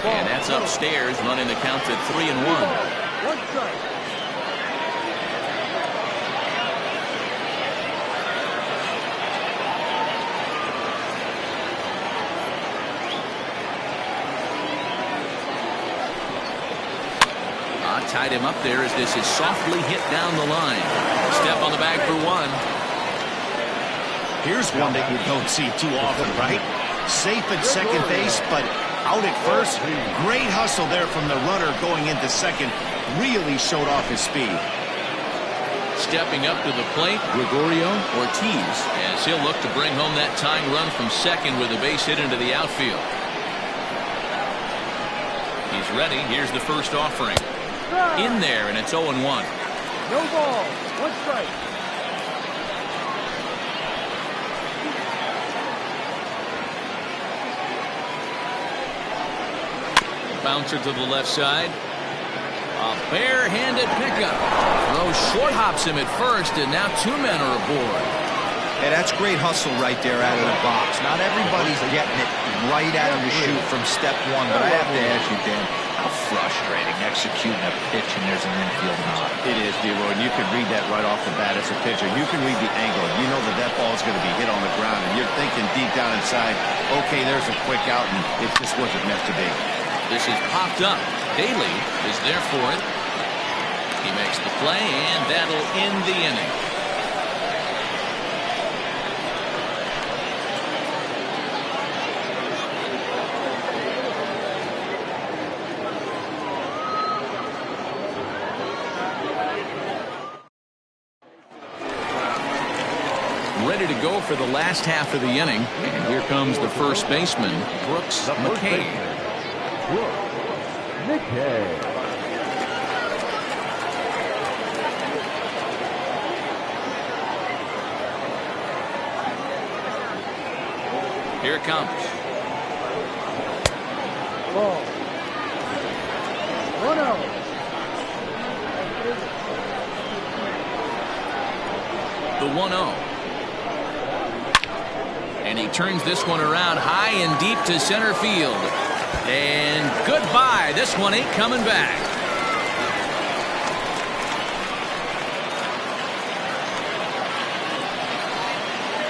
And that's upstairs, running the count at 3-1. 1 strike. Tied him up there as this is softly hit down the line. Step on the bag for 1. Here's one that you don't see too often, right? Safe at second base, but out at first. Great hustle there from the runner going into second. Really showed off his speed. Stepping up to the plate, Gregorio Ortiz, as he'll look to bring home that tying run from second with a base hit into the outfield. He's ready. Here's the first offering. In there, and it's 0-1. No ball. One strike. Bouncer to the left side. A bare-handed pickup. Throw short hops him at first, and now two men are aboard. Yeah, that's great hustle right there out of the box. Not everybody's getting it right out of the chute from step one, but I have to ask you, Dan, how frustrating executing a pitch and there's an infield knock. It is, D-Roy, and you can read that right off the bat as a pitcher. You can read the angle. You know that ball is going to be hit on the ground, and you're thinking deep down inside, okay, there's a quick out, and it just wasn't meant to be. This is popped up. Daly is there for it. He makes the play, and that'll end the inning. Ready to go for the last half of the inning. And here comes the first baseman, Brooks McKay. Here it comes. Ball. 1-0. The 1-0. And he turns this one around high and deep to center field. And goodbye. This one ain't coming back.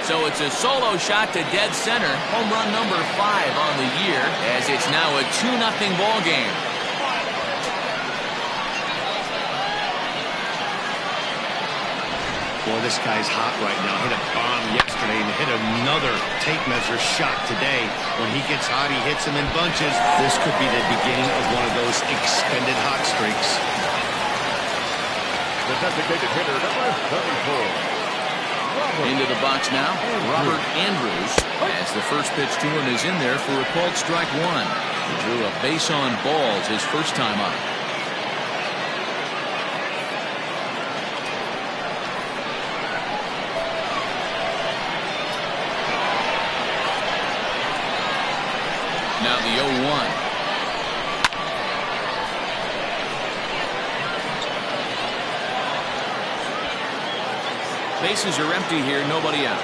So it's a solo shot to dead center. Home run number 5 on the year, as it's now a 2-0 ball game. Boy, this guy's hot right now. Hit a bomb yesterday and hit another tape measure shot today. When he gets hot, he hits them in bunches. This could be the beginning of one of those extended hot streaks. The designated hitter, number 34. Into the box now, Robert Andrews, as the first pitch to him is in there for a called strike one. He drew a base on balls his first time up. Now the 0-1. Bases are empty here, nobody out.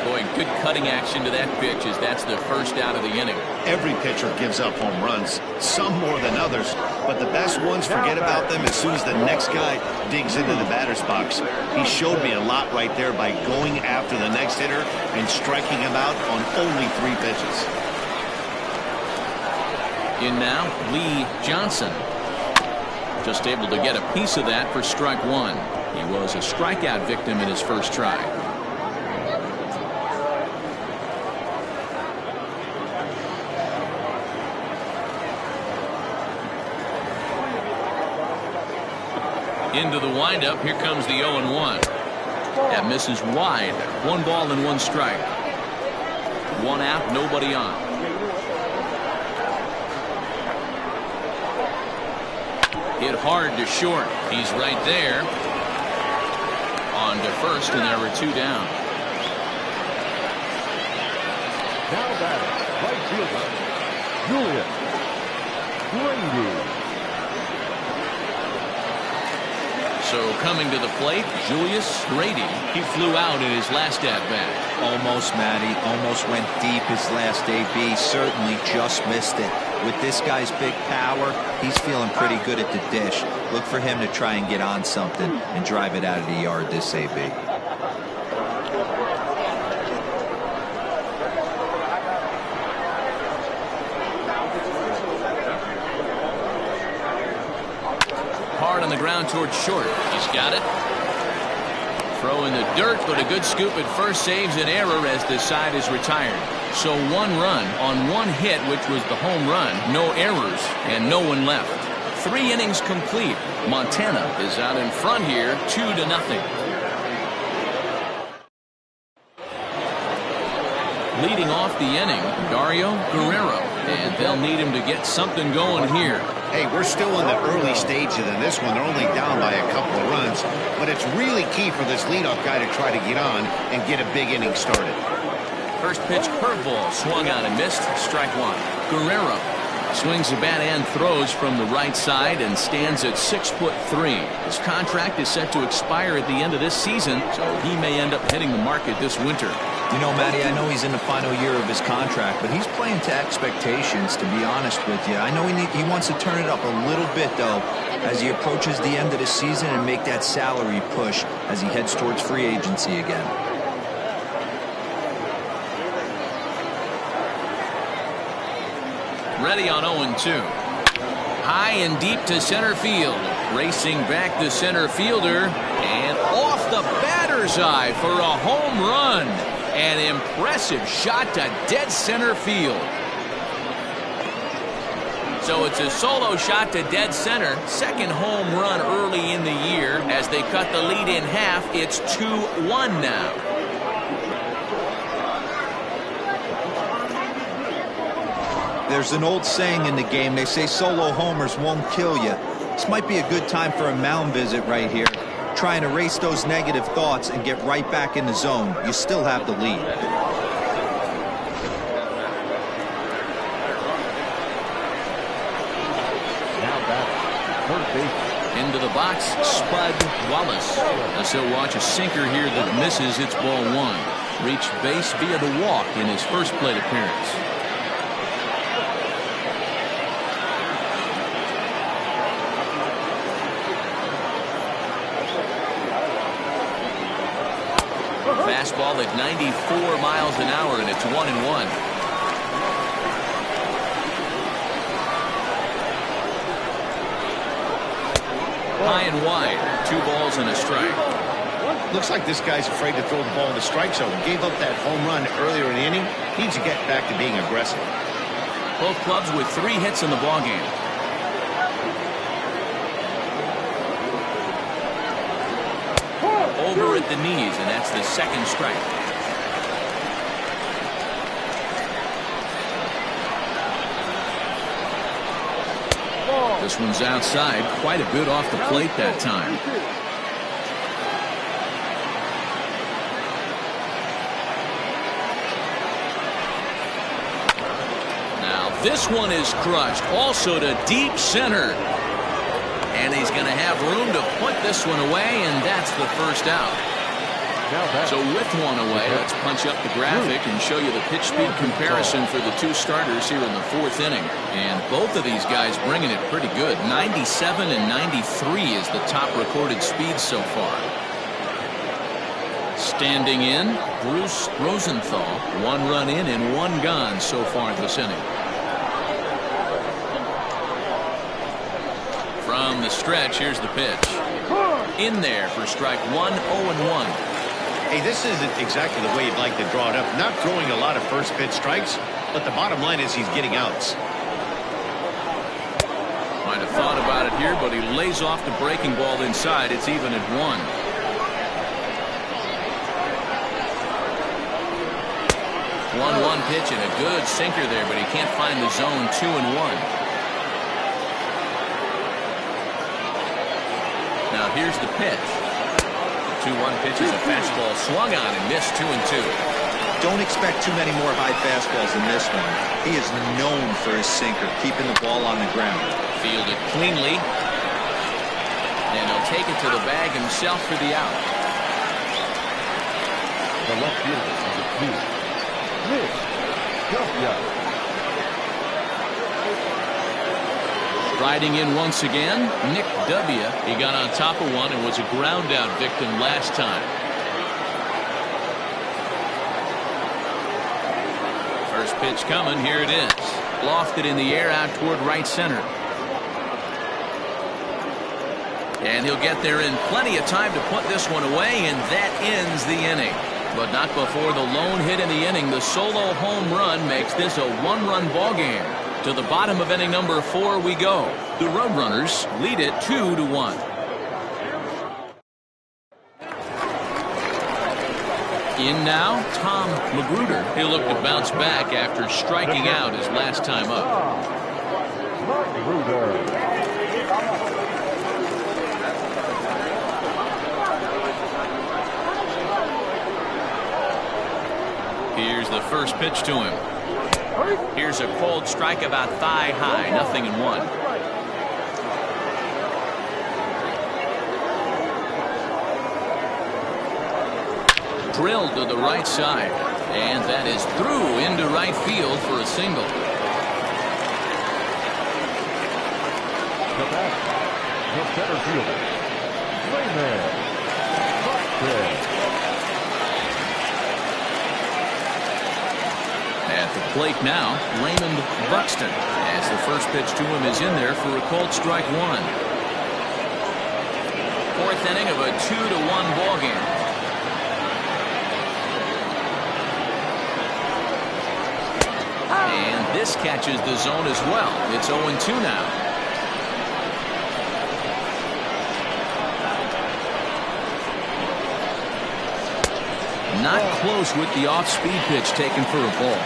Boy, good cutting action to that pitch, as that's the first out of the inning. Every pitcher gives up home runs, some more than others, but the best ones forget about them as soon as the next guy digs into the batter's box. He showed me a lot right there by going after the next hitter and striking him out on only 3 pitches. In now, Lee Johnson. Just able to get a piece of that for strike one. He was a strikeout victim in his first try. Into the windup. Here comes the 0-1. That misses wide. 1 ball and 1 strike. 1 out, nobody on. Hit hard to short. He's right there. On to first, and there were 2 down. Now batting, right fielder, Julius Brady. So coming to the plate, Julius Brady. He flew out in his last at-bat. Almost, Matty. Almost went deep his last AB. Certainly just missed it. With this guy's big power, he's feeling pretty good at the dish. Look for him to try and get on something and drive it out of the yard this AB. Hard on the ground towards short. He's got it. Throw in the dirt, but a good scoop at first saves an error as the side is retired. So 1 run on 1 hit, which was the home run, no errors, and no one left. 3 innings complete. Montana is out in front here, 2-0. Leading off the inning, Dario Guerrero, and they'll need him to get something going here. Hey, we're still in the early stages of this one. They're only down by a couple of runs, but it's really key for this leadoff guy to try to get on and get a big inning started. First pitch curveball swung on and missed. Strike 1. Guerrero swings the bat and throws from the right side and stands at 6'3". His contract is set to expire at the end of this season, so he may end up hitting the market this winter. You know, Matty, I know he's in the final year of his contract, but he's playing to expectations, to be honest with you. I know he wants to turn it up a little bit, though, as he approaches the end of the season and make that salary push as he heads towards free agency again. Ready on 0-2. High and deep to center field. Racing back the center fielder, and off the batter's eye for a home run. An impressive shot to dead center field. So it's a solo shot to dead center. Second home run early in the year. As they cut the lead in half, it's 2-1 now. There's an old saying in the game. They say solo homers won't kill you. This might be a good time for a mound visit right here. Try and erase those negative thoughts and get right back in the zone. You still have the lead. Now back, third base. Into the box, Spud Wallace. As he'll watch a sinker here that misses. It's ball 1. Reached base via the walk in his first plate appearance. Fastball at 94 miles an hour, and it's 1-1. High and wide. 2 balls and a strike. Looks like this guy's afraid to throw the ball in the strike zone. Gave up that home run earlier in the inning. Needs to get back to being aggressive. Both clubs with 3 hits in the ballgame. Over at the knees, and that's the second strike. This one's outside, quite a bit off the plate that time. Now this one is crushed, also to deep center. And he's going to have room to put this one away, and that's the first out. So with 1 away, let's punch up the graphic and show you the pitch speed comparison for the 2 starters here in the 4th inning. And both of these guys bringing it pretty good. 97 and 93 is the top recorded speed so far. Standing in, Bruce Rosenthal. 1 run in and 1 gone so far this inning. From the stretch, here's the pitch. In there for strike 1, 0-1. Hey, this isn't exactly the way you'd like to draw it up. Not throwing a lot of first pitch strikes, but the bottom line is he's getting outs. Might have thought about it here, but he lays off the breaking ball inside. It's even at 1. 1-1 pitch and a good sinker there, but he can't find the zone. 2-1. Now here's the pitch. 2-1 pitch is a fastball swung on and missed. 2-2. Don't expect too many more high fastballs in this one. He is known for his sinker, keeping the ball on the ground. Fielded cleanly. And he'll take it to the bag himself for the out. The left fielder is a clear. Riding in once again, Nick W. He got on top of one and was a ground out victim last time. First pitch coming. Here it is. Lofted in the air out toward right center. And he'll get there in plenty of time to put this one away, and that ends the inning. But not before the lone hit in the inning. The solo home run makes this a one-run ball game. To the bottom of inning number 4 we go. The Roadrunners lead it 2-1. In now, Tom Magruder. He'll look to bounce back after striking out his last time up. Magruder. Here's the first pitch to him. Here's a cold strike about thigh high, 0-1. Drilled to the right side, and that is through into right field for a single. The back, the center fielder, Raymond Buxton. At the plate now, Raymond Buxton, as the first pitch to him is in there for a called strike 1. 4th inning of a 2-1 ball game. And this catches the zone as well. It's 0-2 now. Not close with the off-speed pitch taken for a ball.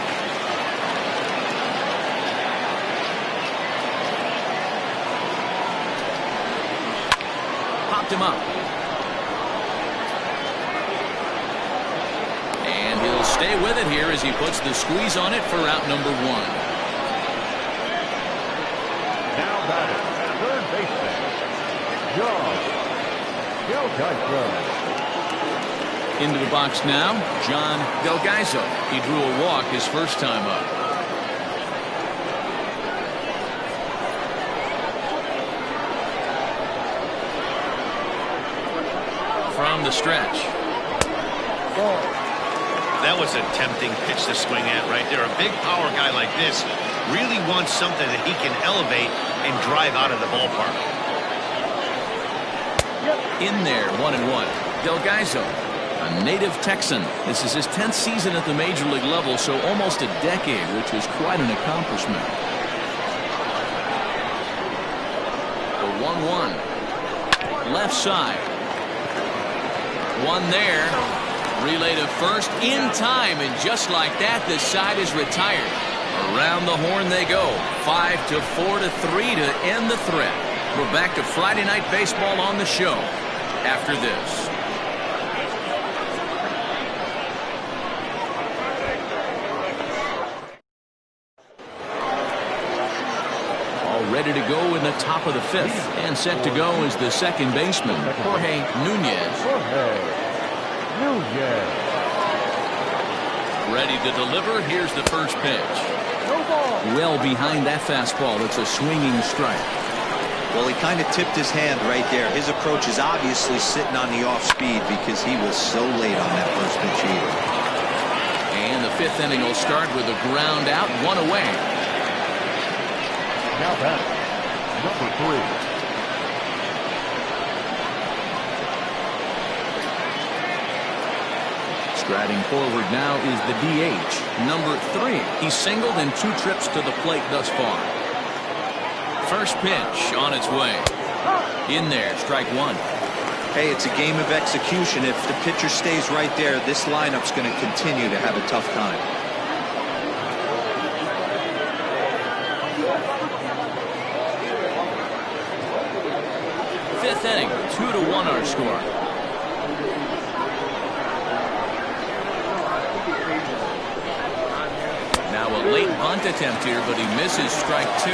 Popped him up. And he'll stay with it here as he puts the squeeze on it for out number 1. Now batting, third baseman, John Delgaiso. Into the box now, John Delgaiso. He drew a walk his first time up. From the stretch. That was a tempting pitch to swing at right there. A big power guy like this really wants something that he can elevate and drive out of the ballpark. In there, 1-1. Delgaiso, a native Texan. This is his 10th season at the major league level, so almost a decade, which is quite an accomplishment. The 1-1. Left side. One there. Relay to first in time, and just like that, this side is retired. Around the horn they go. 5-4 to 3 to end the threat. We're back to Friday Night Baseball on the show after this. Ready to go in the top of the 5th, and set to go is the second baseman, Jorge Nunez. Ready to deliver. Here's the first pitch. Well behind that fastball. It's a swinging strike. Well, he kind of tipped his hand right there. His approach is obviously sitting on the off speed because he was so late on that first pitch either. And the 5th inning will start with a ground out, 1 away. Now back, number 3. Striding forward now is the DH, number 3. He's singled in 2 trips to the plate thus far. First pitch on its way. In there, strike 1. Hey, it's a game of execution. If the pitcher stays right there, this lineup's going to continue to have a tough time. Fifth inning, 2-1 our score. Now a late bunt attempt here, but he misses strike 2.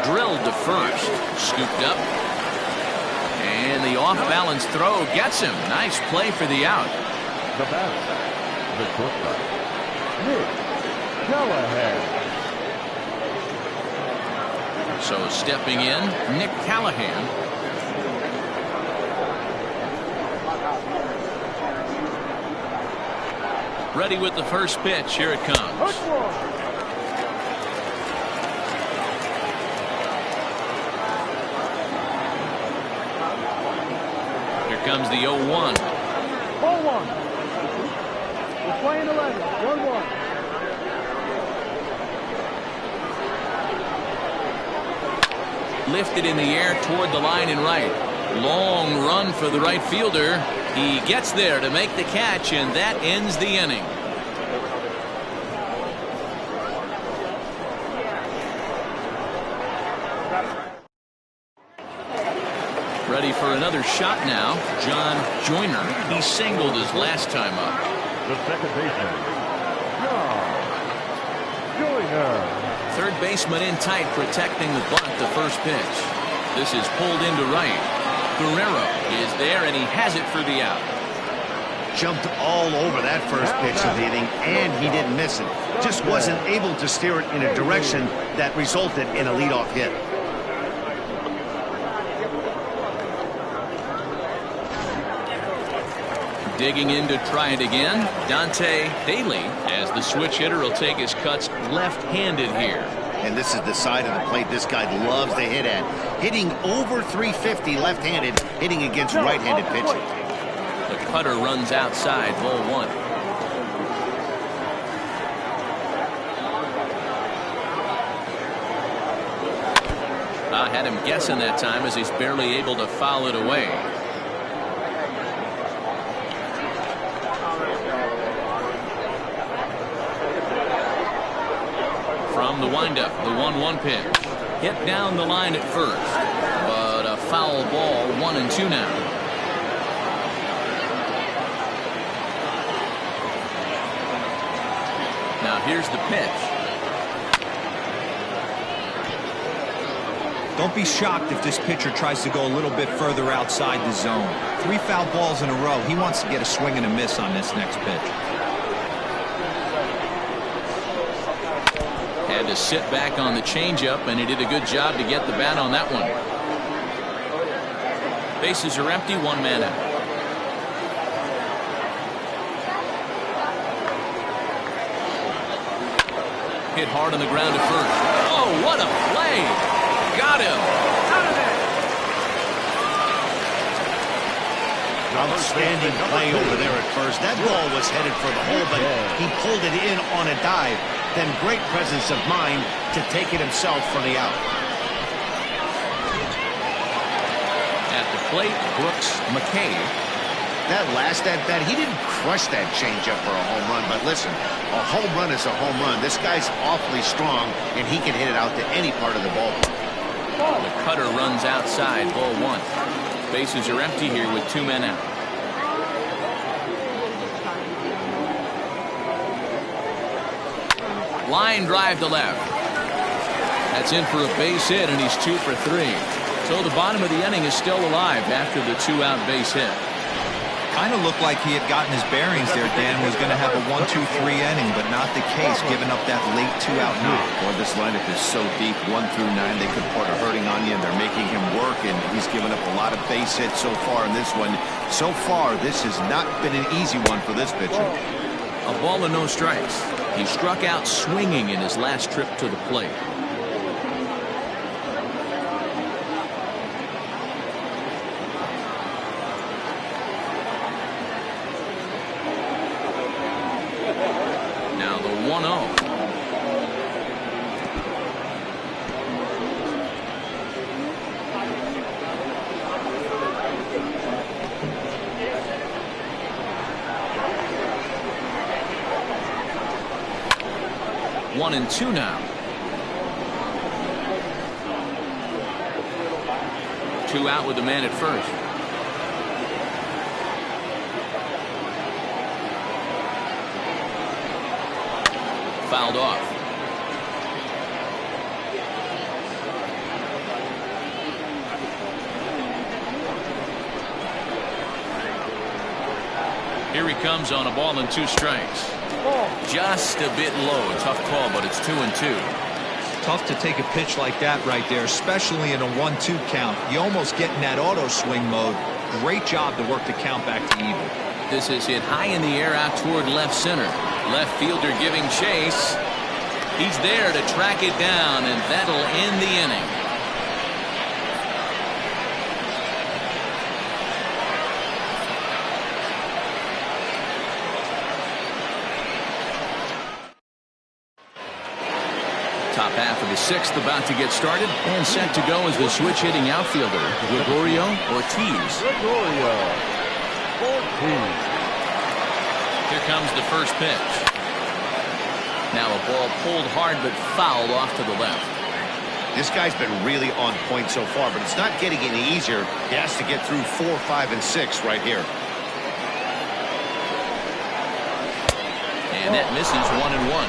Drilled to first, scooped up, and the off-balance throw gets him. Nice play for the out. The batter, the shortstop, Nick Callahan. So stepping in, Nick Callahan. Ready with the first pitch. Here it comes. Here comes the 0-1. 0-1. We're playing 11. 1-1. Lifted in the air toward the line and right. Long run for the right fielder. He gets there to make the catch, and that ends the inning. Ready for another shot now. John Joyner. He singled his last time up. The second baseman, John Joyner. Third baseman in tight, protecting the bunt. The first pitch. This is pulled into right. Guerrero is there, and he has it for the out. Jumped all over that first pitch of the inning, and he didn't miss it. Just wasn't able to steer it in a direction that resulted in a leadoff hit. Digging in to try it again. Dante Daly, as the switch hitter, will take his cuts left-handed here. And this is the side of the plate this guy loves to hit at. Hitting over 350 left-handed, hitting against right-handed pitching. The cutter runs outside, ball 1. I had him guessing that time as he's barely able to foul it away. From the windup, the 1-1 pitch. Hit down the line at first, but a foul ball, 1-2 now. Now here's the pitch. Don't be shocked if this pitcher tries to go a little bit further outside the zone. 3 foul balls in a row. He wants to get a swing and a miss on this next pitch. Had to sit back on the changeup, and he did a good job to get the bat on that one. Bases are empty, 1 man out. Hit hard on the ground at first. Oh, what a play! Got him! Out of there! Outstanding play over there at first. That ball was headed for the hole, but he pulled it in on a dive. Then great presence of mind to take it himself for the out. At the plate, Brooks McKay. That last at-bat, he didn't crush that changeup for a home run, but listen, a home run is a home run. This guy's awfully strong, and he can hit it out to any part of the ballpark. The cutter runs outside, ball 1. Bases are empty here with 2 men out. Line drive to left. That's in for a base hit, and he's 2 for 3. So the bottom of the inning is still alive after the 2-out base hit. Kind of looked like he had gotten his bearings there, Dan. Was going to have a 1-2-3 inning, but not the case, giving up that late 2-out knock. Boy, this lineup is so deep, 1 through 9. They could put a hurting on you, and they're making him work, and he's given up a lot of base hits so far in this one. So far, this has not been an easy one for this pitcher. A ball and no strikes. He struck out swinging in his last trip to the plate. Now the 1-0. One and 2 now. 2 out with the man at first. Fouled off. Here he comes on a ball and 2 strikes. Just a bit low. Tough call, but it's 2-2. Tough to take a pitch like that right there, especially in a 1-2 count. You almost get in that auto swing mode. Great job to work the count back to even. This is hit high in the air out toward left center. Left fielder giving chase. He's there to track it down, and that'll end the inning. Top half of the sixth about to get started, and set to go is the switch-hitting outfielder, Gregorio Ortiz. Gregorio Ortiz. Here comes the first pitch. Now a ball pulled hard but fouled off to the left. This guy's been really on point so far, but it's not getting any easier. He has to get through 4, 5, and 6 right here. And that misses 1-1.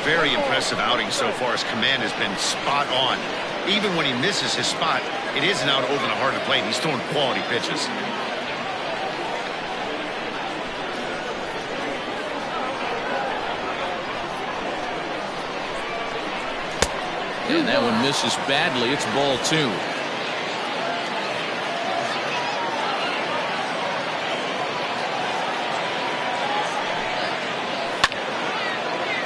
Very impressive outing so far. His command has been spot on. Even when he misses his spot, it isn't out over the heart of the plate. He's throwing quality pitches. And that one misses badly. It's ball 2.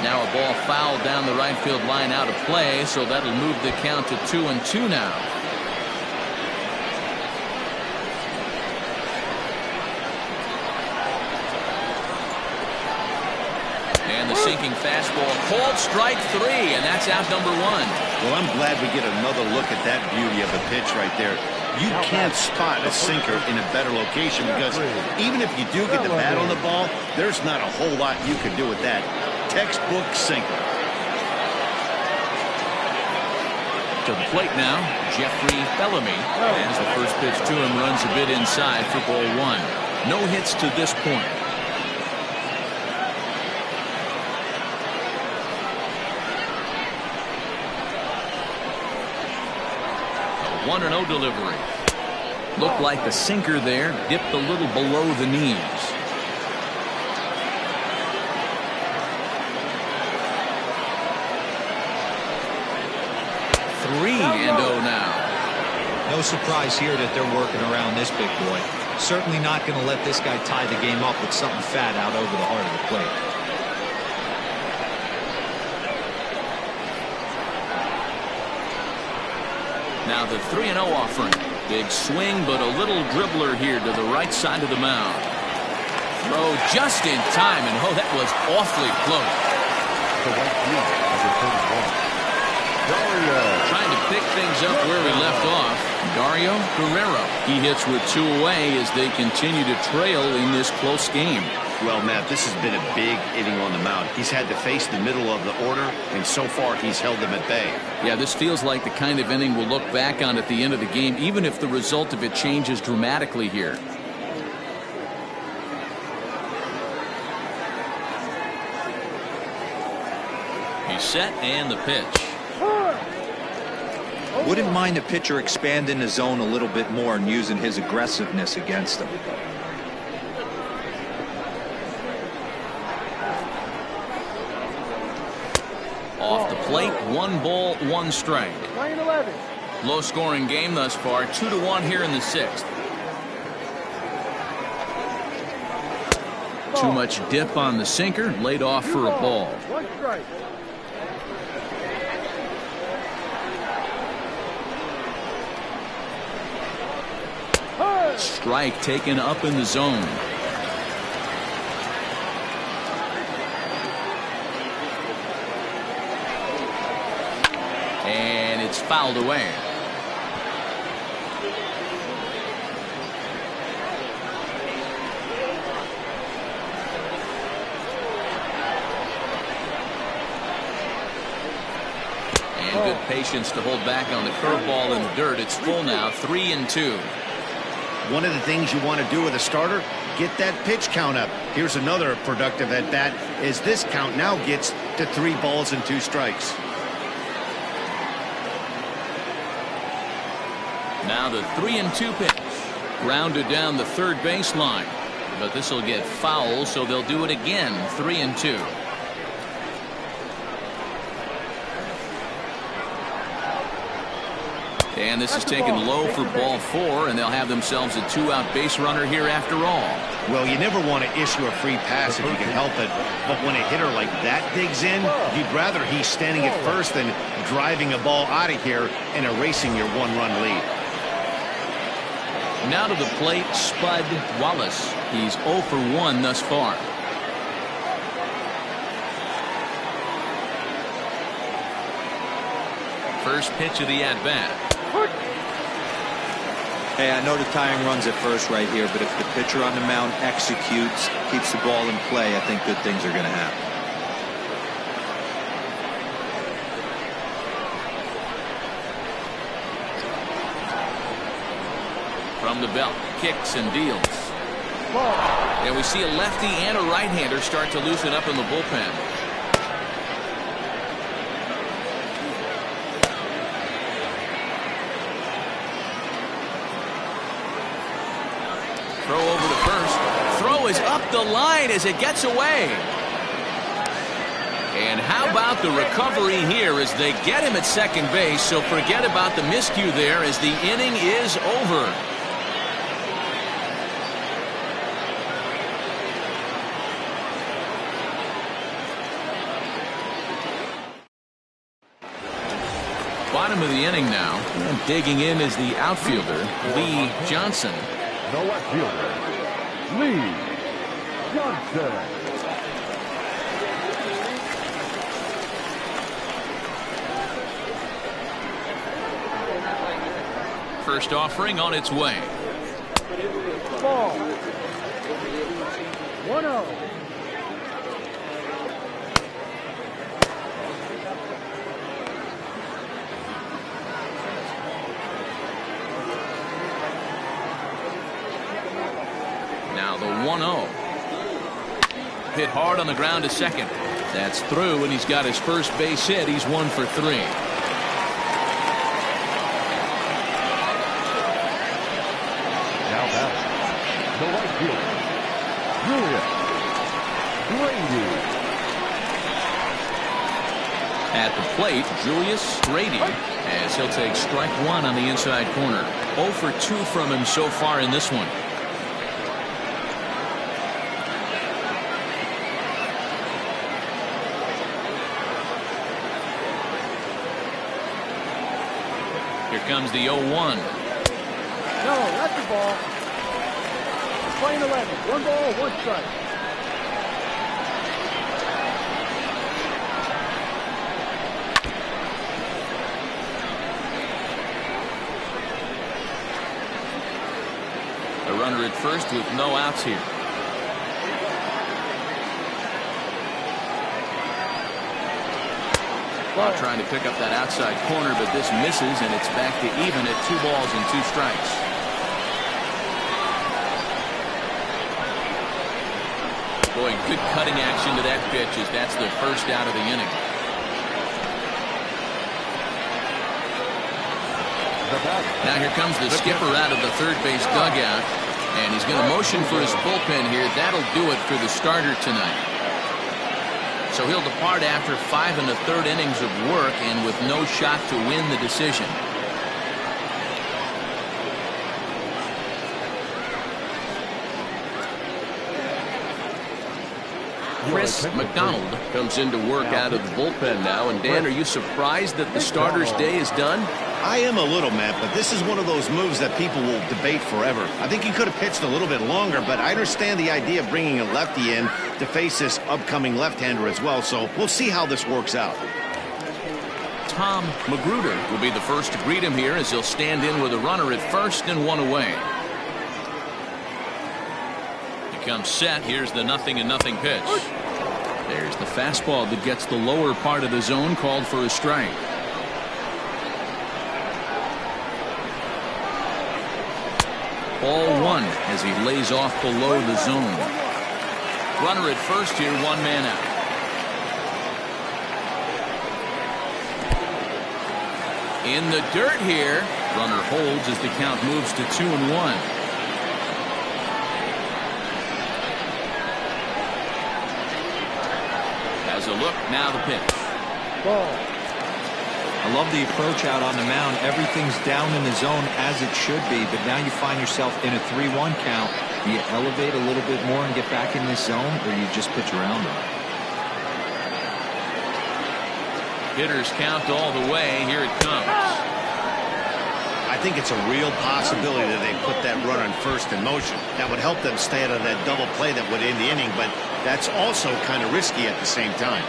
Now a ball fouled down the right field line out of play, so that'll move the count to 2-2 now. And the sinking fastball called strike 3, and that's out number 1. Well, I'm glad we get another look at that beauty of a pitch right there. You can't spot a sinker in a better location because even if you do get the bat on the ball, there's not a whole lot you can do with that. Textbook sinker. To the plate now, Jeffrey Bellamy. As the first pitch to him runs a bit inside for ball 1. No hits to this point. A 1-0 delivery. Looked like the sinker there dipped a little below the knees. 3-0 now. No surprise here that they're working around this big boy. Certainly not going to let this guy tie the game up with something fat out over the heart of the plate. Now the 3-0 offering. Big swing, but a little dribbler here to the right side of the mound. Throw just in time, and oh, that was awfully close. The right field, number 31. Trying to pick things up where we left off. Dario Guerrero. He hits with 2 away as they continue to trail in this close game. Well, Matt, this has been a big inning on the mound. He's had to face the middle of the order, and so far he's held them at bay. Yeah, this feels like the kind of inning we'll look back on at the end of the game, even if the result of it changes dramatically here. He's set, and the pitch. Wouldn't mind a pitcher expanding the zone a little bit more and using his aggressiveness against them. Off the plate, 1 ball, 1 strike. Playing 11. Low scoring game thus far, 2-1 here in the 6th. Too much dip on the sinker, laid off for a ball. 1 strike. Strike taken up in the zone. And it's fouled away. And good patience to hold back on the curveball in the dirt. It's full now, 3-2. One of the things you want to do with a starter, get that pitch count up. Here's another productive at bat as this count now gets to 3 balls and 2 strikes. Now the 3-2 pitch. Grounded down the third baseline. But this will get foul, so they'll do it again. 3-2. And this is taken low for ball 4, and they'll have themselves a 2-out base runner here after all. Well, you never want to issue a free pass if you can help it, but when a hitter like that digs in, you'd rather he's standing at first than driving a ball out of here and erasing your 1-run lead. Now to the plate, Spud Wallace. He's 0 for 1 thus far. First pitch of the at-bat. Hey, I know the tying runs at first right here, but if the pitcher on the mound executes, keeps the ball in play, I think good things are going to happen. From the belt, kicks and deals. And we see a lefty and a right-hander start to loosen up in the bullpen. Throw over to first. Throw is up the line as it gets away. And how about the recovery here as they get him at second base, so forget about the miscue there as the inning is over. Bottom of the inning now, and digging in is the outfielder, Lee Johnson. The left fielder, Lee Johnson. First offering on its way. Ball. 1-0. Now the 1-0. Hit hard on the ground to second. That's through, and he's got his first base hit. He's 1 for 3. Now back, the right fielder, Julius Grady. At the plate, Julius Grady, as he'll take strike 1 on the inside corner. 0 for 2 from him so far in this one. Here comes the 0-1. No, that's the ball. Playing 11. 1 ball, 1 strike. A runner at first with no outs here. Well, trying to pick up that outside corner, but this misses, and it's back to even at 2 balls and 2 strikes. Boy, good cutting action to that pitch as that's the first out of the inning. Now here comes the skipper out of the third base dugout, and he's going to motion for his bullpen here. That'll do it for the starter tonight. So he'll depart after 5 1/3 innings of work and with no shot to win the decision. Chris McDonald comes into work out of the bullpen now. And Dan, are you surprised that the starter's day is done? I am a little, Matt, but this is one of those moves that people will debate forever. I think he could have pitched a little bit longer, but I understand the idea of bringing a lefty in to face this upcoming left-hander as well, so we'll see how this works out. Tom Magruder will be the first to greet him here as he'll stand in with a runner at first and 1 away. He comes set. Here's the 0-0 pitch. There's the fastball that gets the lower part of the zone, called for a strike. Ball 1 as he lays off below the zone. Runner at first here, 1 man out. In the dirt here. Runner holds as the count moves to 2-1. Has a look, now the pitch. Ball. A I love the approach out on the mound. Everything's down in the zone as it should be, but now you find yourself in a 3-1 count. Do you elevate a little bit more and get back in this zone, or you just pitch around them? Hitters count all the way. Here it comes. I think it's a real possibility that they put that runner on first in motion. That would help them stay out of that double play that would end the inning, but that's also kind of risky at the same time.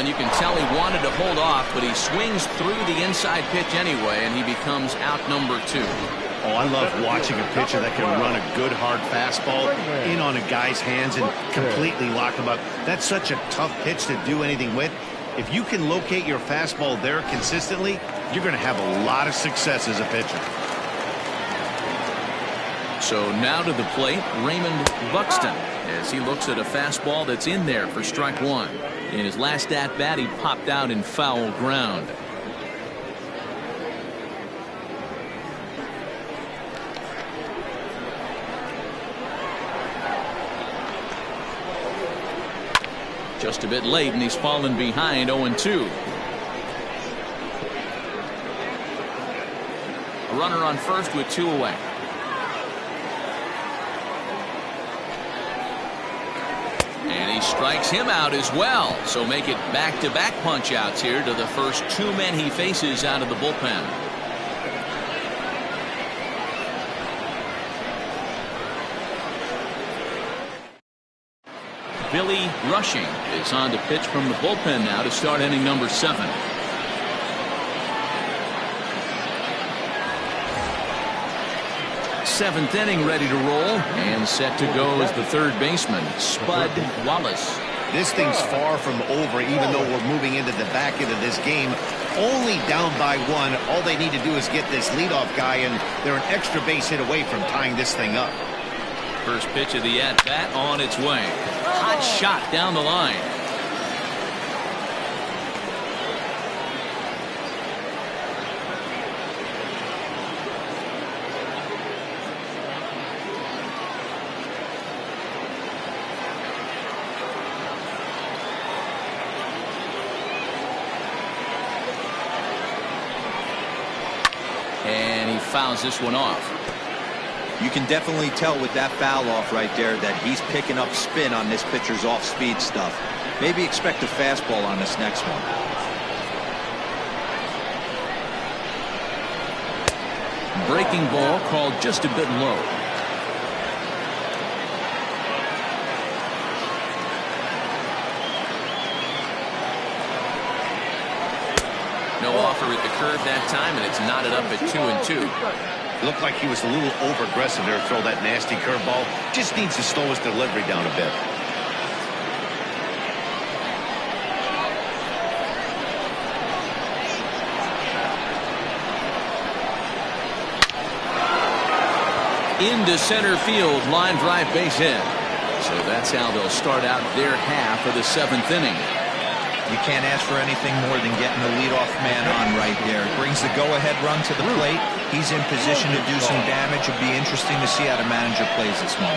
And you can tell he wanted to hold off, but he swings through the inside pitch anyway, and he becomes out number 2. Oh, I love watching a pitcher that can run a good hard fastball in on a guy's hands and completely lock him up. That's such a tough pitch to do anything with. If you can locate your fastball there consistently, you're going to have a lot of success as a pitcher. So now to the plate, Raymond Buxton, as he looks at a fastball that's in there for strike 1. In his last at-bat, he popped out in foul ground. Just a bit late, and he's fallen behind 0-2. A runner on first with 2 away. And he strikes him out as well. So make it back-to-back punch-outs here to the first 2 men he faces out of the bullpen. Billy Rushing is on to pitch from the bullpen now to start inning number 7. Seventh inning ready to roll, and set to go is the third baseman, Spud Wallace. This thing's far from over, even though we're moving into the back end of this game. Only down by 1. All they need to do is get this leadoff guy, and they're an extra base hit away from tying this thing up. First pitch of the at-bat on its way. Hot shot down the line. And he fouls this one off. You can definitely tell with that foul off right there that he's picking up spin on this pitcher's off-speed stuff. Maybe expect a fastball on this next one. Breaking ball called just a bit low. No offer at the curve that time, and it's knotted up at 2-2. Looked like he was a little over-aggressive there to throw that nasty curveball. Just needs to slow his delivery down a bit. Into center field, line drive base hit. So that's how they'll start out their half of the 7th inning. You can't ask for anything more than getting the leadoff man on right there. Brings the go-ahead run to the plate. He's in position to do some damage. It'll be interesting to see how the manager plays this one.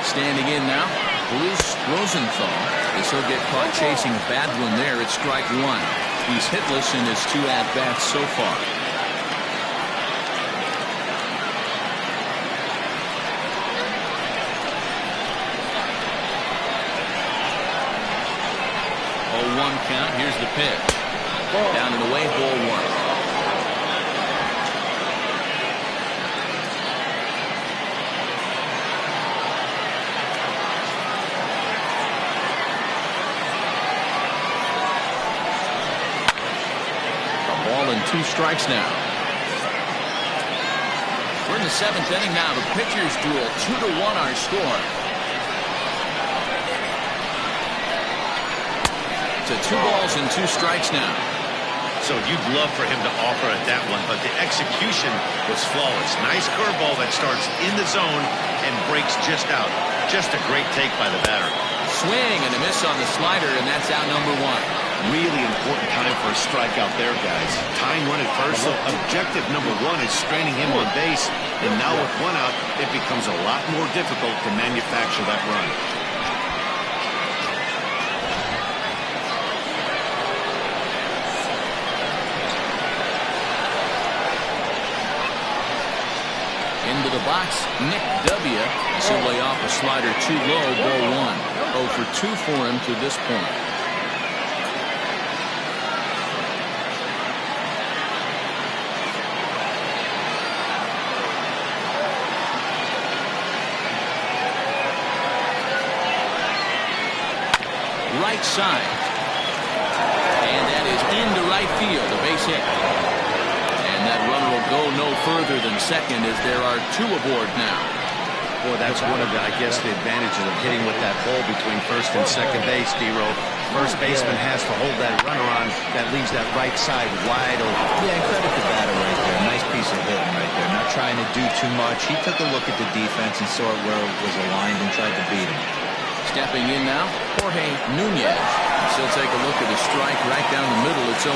Standing in now, Bruce Rosenthal, as he'll get caught chasing a bad one there at strike 1. He's hitless in his 2 at-bats so far. One count. Here's the pitch. Down and away, ball 1. A ball and 2 strikes now. We're in the 7th inning now. The pitchers duel. 2-1 our score. To 2 balls and 2 strikes now. So you'd love for him to offer at that one, but the execution was flawless. Nice curveball that starts in the zone and breaks just out. Just a great take by the batter. Swing and a miss on the slider, and that's out number 1. Really important time for a strikeout there, guys. Tying one at first, so objective number one is straining him on base. And now with one out, it becomes a lot more difficult to manufacture that run. Into the box, Nick W. This will lay off a slider too low, ball one. 0 for 2 for him to this point. Right side. And that is into right field, a base hit. And that runner will go no further than second as there are 2 aboard now. Boy, that's one of the, I guess, the advantages of hitting with that hole between first and second base, D-Row. First baseman has to hold that runner on. That leaves that right side wide open. Yeah, and credit the batter right there. Nice piece of hitting right there. Not trying to do too much. He took a look at the defense and saw where it was aligned and tried to beat him. Stepping in now, Jorge Nunez. He'll take a look at his strike right down the middle. It's 0-1.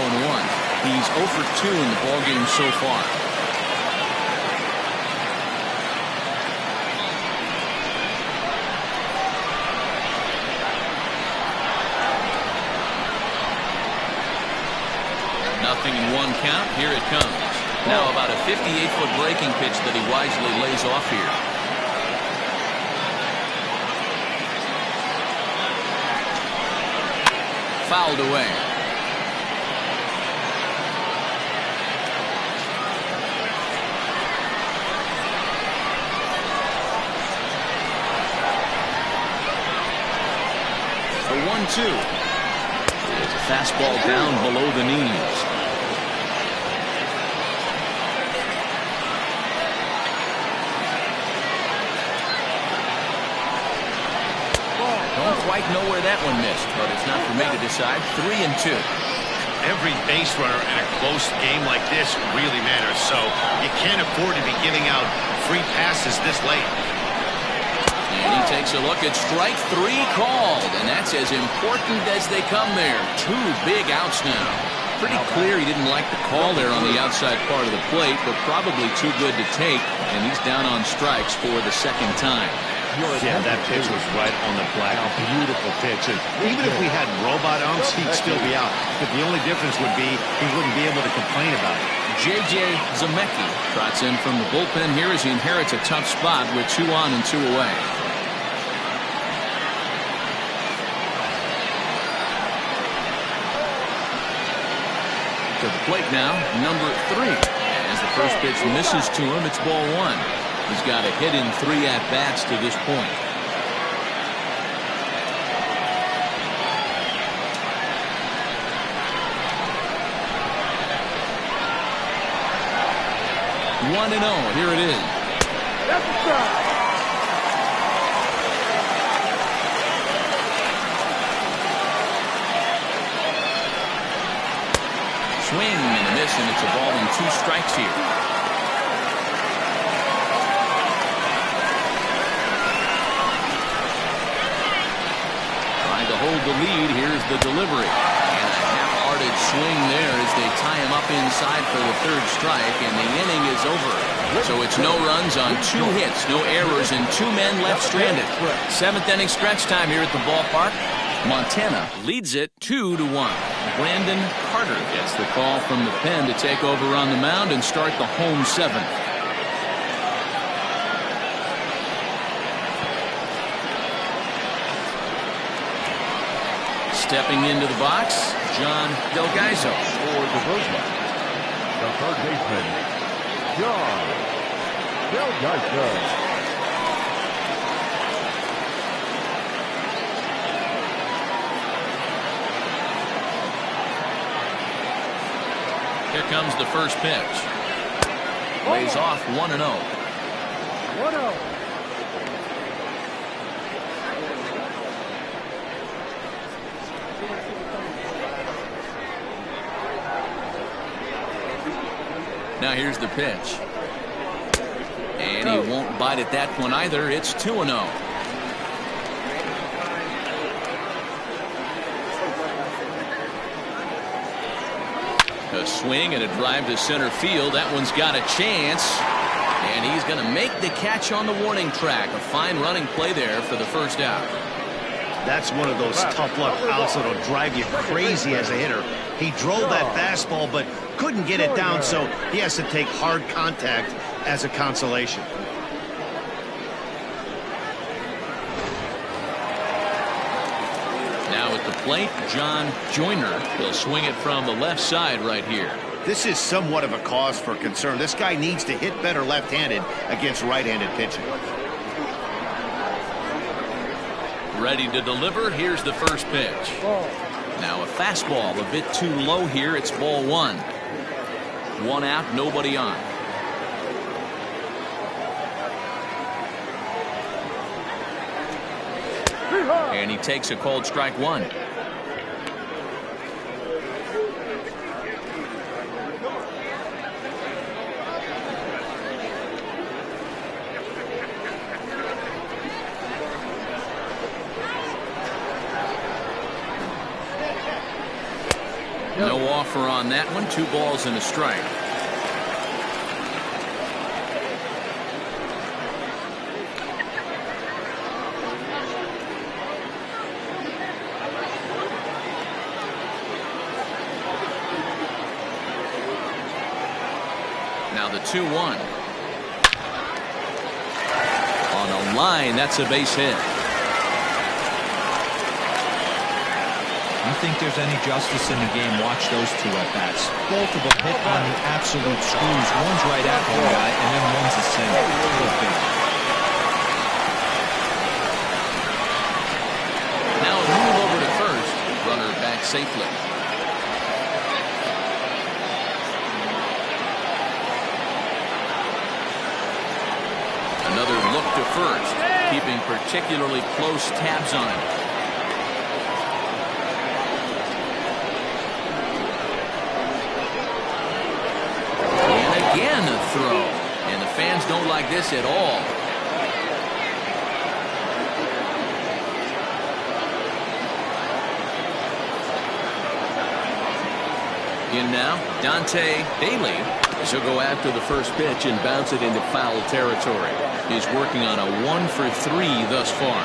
He's 0 for 2 in the ballgame so far. Nothing in 1 count. Here it comes. Now about a 58-foot breaking pitch that he wisely lays off here. Fouled away. For 1-2. It's a fastball down below the knees. Don't quite know where that one missed, but it's not for me to decide. 3-2. Every base runner in a close game like this really matters, so you can't afford to be giving out free passes this late. And he takes a look at strike 3 called, and that's as important as they come there. 2 big outs now. Pretty clear he didn't like the call there on the outside part of the plate, but probably too good to take, and he's down on strikes for the second time. Yeah, that pitch was right on the black. Beautiful pitch. And even if we had robot umps, he'd still be out. But the only difference would be he wouldn't be able to complain about it. J.J. Zemecki trots in from the bullpen here as he inherits a tough spot with 2 on and 2 away. To the plate now, number 3. As the first pitch misses to him, it's ball 1. He's got a hit in 3 at-bats to this point. One and 0. Here it is. That's a strike. Swing and a miss, and it's a ball and 2 strikes here. To hold the lead, here's the delivery. And a half-hearted swing there as they tie him up inside for the 3rd strike, and the inning is over. So it's no runs on 2 hits, no errors, and 2 men left stranded. 7th inning stretch time here at the ballpark. Montana leads it 2-1. Brandon Carter gets the call from the pen to take over on the mound and start the home 7th. Stepping into the box, John Delgaizo. For the Rosemont, the third baseman, John Delgaizo. Here comes the first pitch. Lays off 1-0. 1-0. Now here's the pitch. And he won't bite at that one either. It's 2-0. swing and a drive to center field. That one's got a chance. And he's going to make the catch on the warning track. A fine running play there for the first out. That's one of those tough luck outs that'll drive you crazy as a hitter. He drove that fastball but couldn't get it down, so he has to take hard contact as a consolation. Now at the plate, John Joyner. He'll swing it from the left side right here. This is somewhat of a cause for concern. This guy needs to hit better left-handed against right-handed pitching. Ready to deliver. Here's the first pitch. Now a fastball a bit too low here. It's ball one. One out, nobody on. And he takes a called strike one. No offer on that one. 2 balls and a strike. Now the 2-1. On a line, that's a base hit. You think there's any justice in the game, watch those 2 at-bats. Both of them hit on the absolute screws. One's right at one guy, and then one's a single. Go big. Now a move over to first. Runner back safely. Another look to first, keeping particularly close tabs on him. Again a throw, and the fans don't like this at all. In now, Dante Bailey. He'll go after the first pitch and bounce it into foul territory. He's working on a 1 for 3 thus far.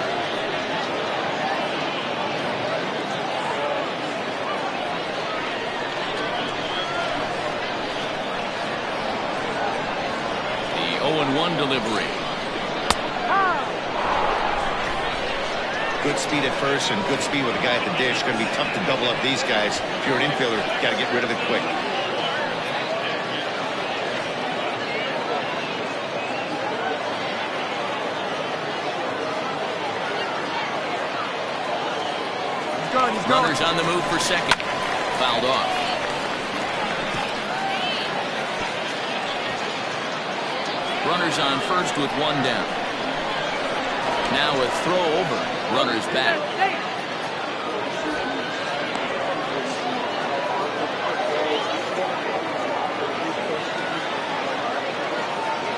The 0-1 delivery. Good speed at first and good speed with a guy at the dish. It's going to be tough to double up these guys. If you're an infielder, you got to get rid of it quick. Runners on the move for second. Fouled off. Runners on first with 1 down. Now a throw over. Runners back.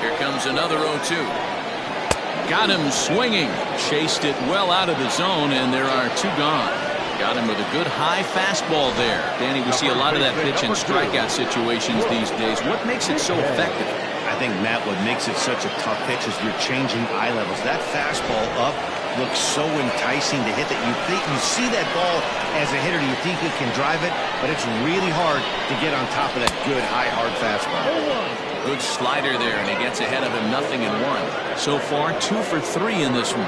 Here comes another 0-2. Got him swinging. Chased it well out of the zone, and there are 2 gone. Got him with a good high fastball there. Danny, we see a lot of that pitch in strikeout situations these days. What makes it so effective? I think, Matt, what makes it such a tough pitch is you're changing eye levels. That fastball up looks so enticing to hit that you see that ball as a hitter, you think you can drive it, but it's really hard to get on top of that good high hard fastball. Good slider there, and he gets ahead of him 0-1. So far 2 for 3 in this one.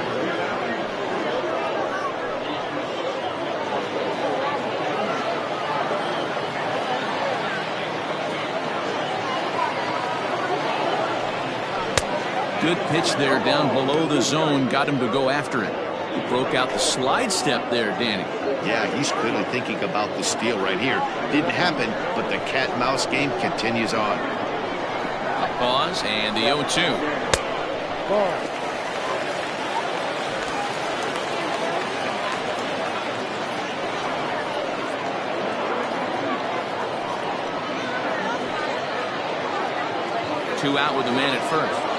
Good pitch there down below the zone. Got him to go after it. He broke out the slide step there, Danny. Yeah, he's clearly thinking about the steal right here. Didn't happen, but the cat-mouse game continues on. A pause and the 0-2. Ball. Two out with a man at first.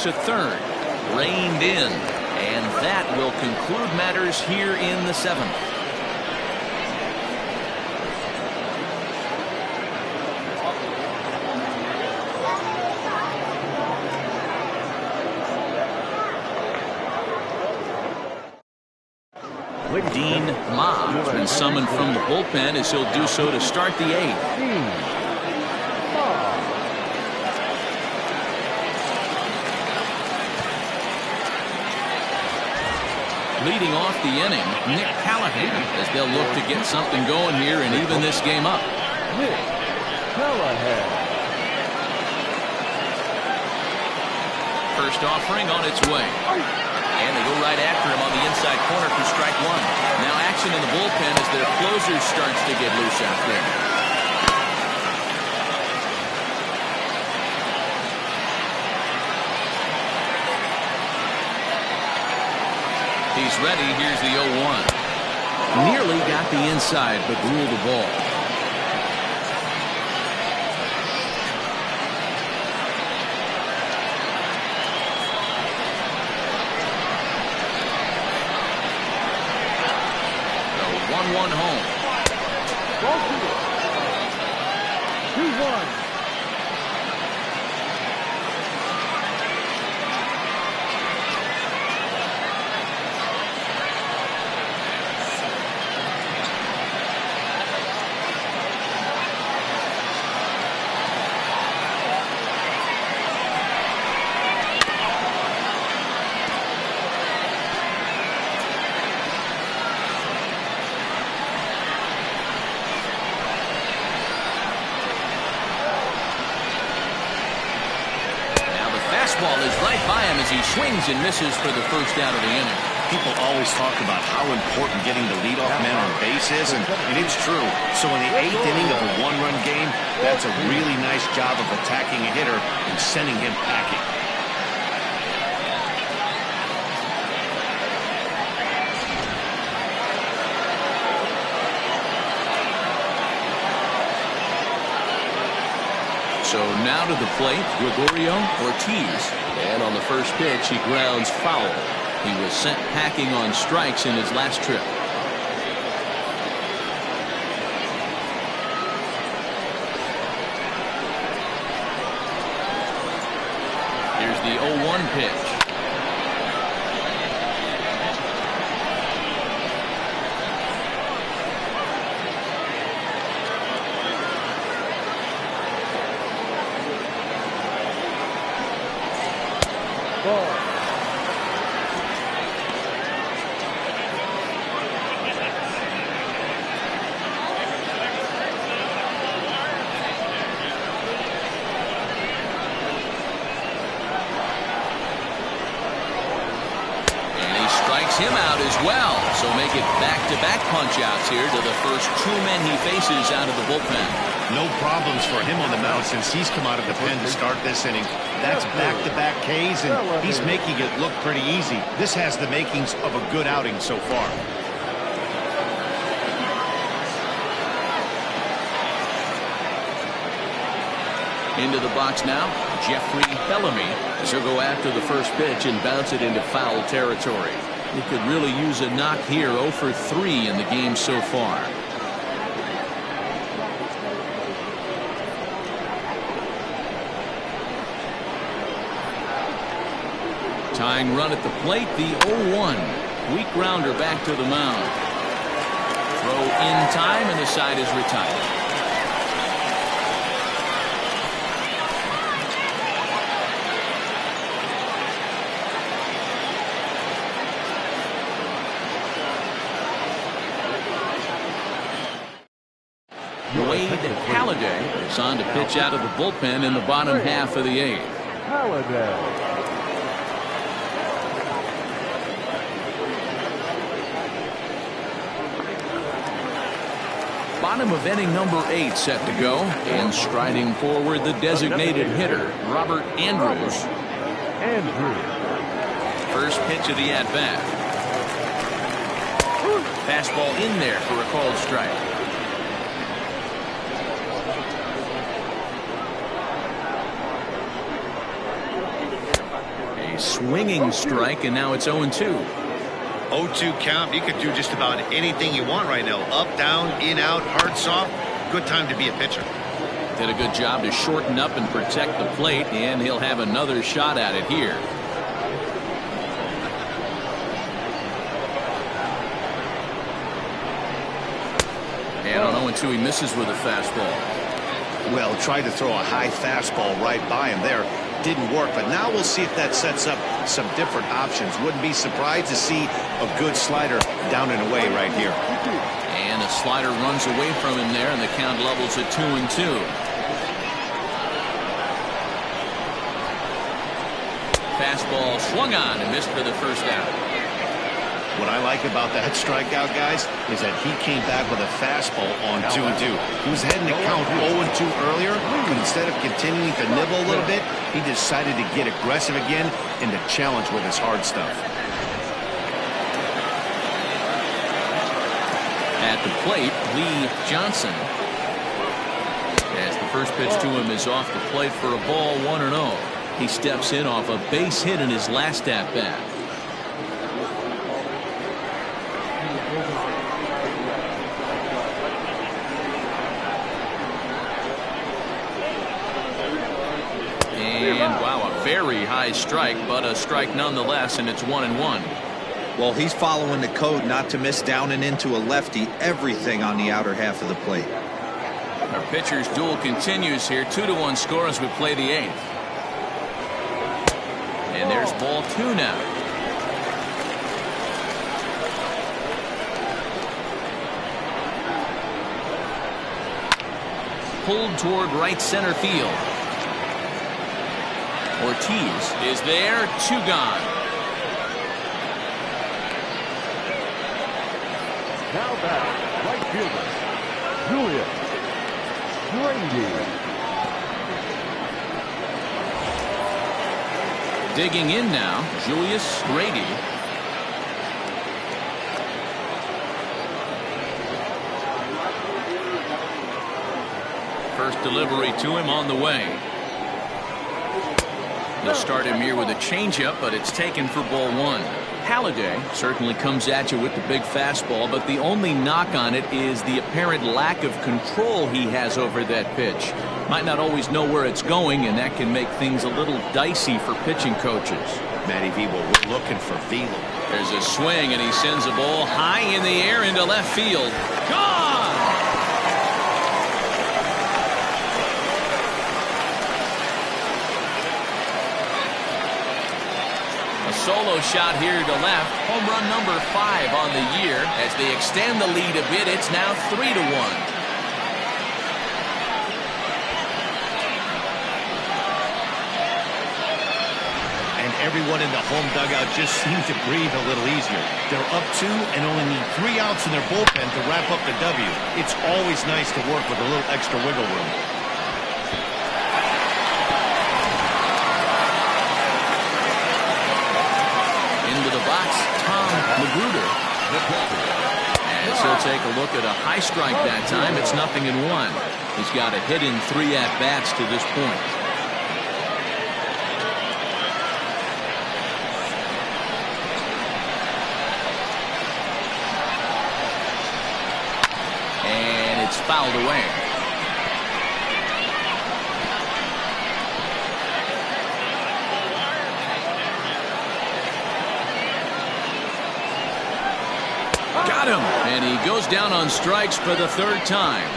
To third, reined in, And that will conclude matters here in the 7th. Dean Ma has been summoned from the bullpen as he'll do so to start the 8th. Leading off the inning, Nick Callahan, as they'll look to get something going here and even this game up. Nick Callahan. First offering on its way. And they go right after him on the inside corner for strike 1. Now action in the bullpen as their closer starts to get loose out there. He's ready. Here's the 0-1. Nearly got the inside, but ruled the ball. The 1-1 home. 2-1. Fastball is right by him as he swings and misses for the first out of the inning. People always talk about how important getting the leadoff man on base is, and it's true. So in the 8th inning of a one-run game, that's a really nice job of attacking a hitter and sending him packing. So now to the plate, Gregorio Ortiz. And on the first pitch, he grounds foul. He was sent packing on strikes in his last trip. Here's the 0-1 pitch. Him out as well, so make it back-to-back punch-outs here to the first 2 men he faces out of the bullpen. No problems for him on the mound since he's come out of the pen to start this inning. That's back-to-back Ks, and he's making it look pretty easy. This has the makings of a good outing so far. Into the box now, Jeffrey Bellamy, as he'll go after the first pitch and bounce it into foul territory. He could really use a knock here. 0 for 3 in the game so far. Tying run at the plate, the 0-1. Weak grounder back to the mound. Throw in time, and the side is retired. Halliday is on to pitch out of the bullpen in the bottom half of the 8th. Halliday. Bottom of inning number 8 set to go, and striding forward the designated hitter, Robert Andrews. First pitch of the at-bat. Fastball in there for a called strike. swinging strike, and now it's 0-2. 0-2 count. You could do just about anything you want right now. Up, down, in, out, hard, soft. Good time to be a pitcher. Did a good job to shorten up and protect the plate, and he'll have another shot at it here. And on 0-2, he misses with a fastball. Well, tried to throw a high fastball right by him there. Didn't work, but now we'll see if that sets up some different options. Wouldn't be surprised to see a good slider down and away right here. And a slider runs away from him there, and the count levels at 2-2. Fastball swung on and missed for the first out. What I like about that strikeout, guys, is that he came back with a fastball on 2-2. He was heading to count 0-2 earlier, but instead of continuing to nibble a little bit, he decided to get aggressive again and to challenge with his hard stuff. At the plate, Lee Johnson. As the first pitch to him is off the plate for a ball, 1-0. He steps in off a base hit in his last at-bat. And wow, a very high strike, but a strike nonetheless, and it's 1-1. Well, he's following the code not to miss down and into a lefty. Everything on the outer half of the plate. Our pitcher's duel continues here. 2-1 score as we play the 8th. And there's ball 2 now. Pulled toward right center field. Ortiz is there, 2 gone. Now back, right fielder, Julius Brady. Digging in now, Julius Brady. First delivery to him on the way. He'll start him here with a changeup, but it's taken for ball 1. Halliday certainly comes at you with the big fastball, but the only knock on it is the apparent lack of control he has over that pitch. Might not always know where it's going, and that can make things a little dicey for pitching coaches. Matty V, well, we're looking for Velo. There's a swing, and he sends a ball high in the air into left field. Gone! A solo shot here to left. Home run number 5 on the year. As they extend the lead a bit, it's now 3-1. Everyone in the home dugout just seemed to breathe a little easier. They're up 2 and only need 3 outs in their bullpen to wrap up the W. It's always nice to work with a little extra wiggle room. Into the box, Tom Magruder. As he'll take a look at a high strike that time. It's 0-1. He's got a hit in 3 at-bats to this point. It's fouled away. Got him, and he goes down on strikes for the 3rd time.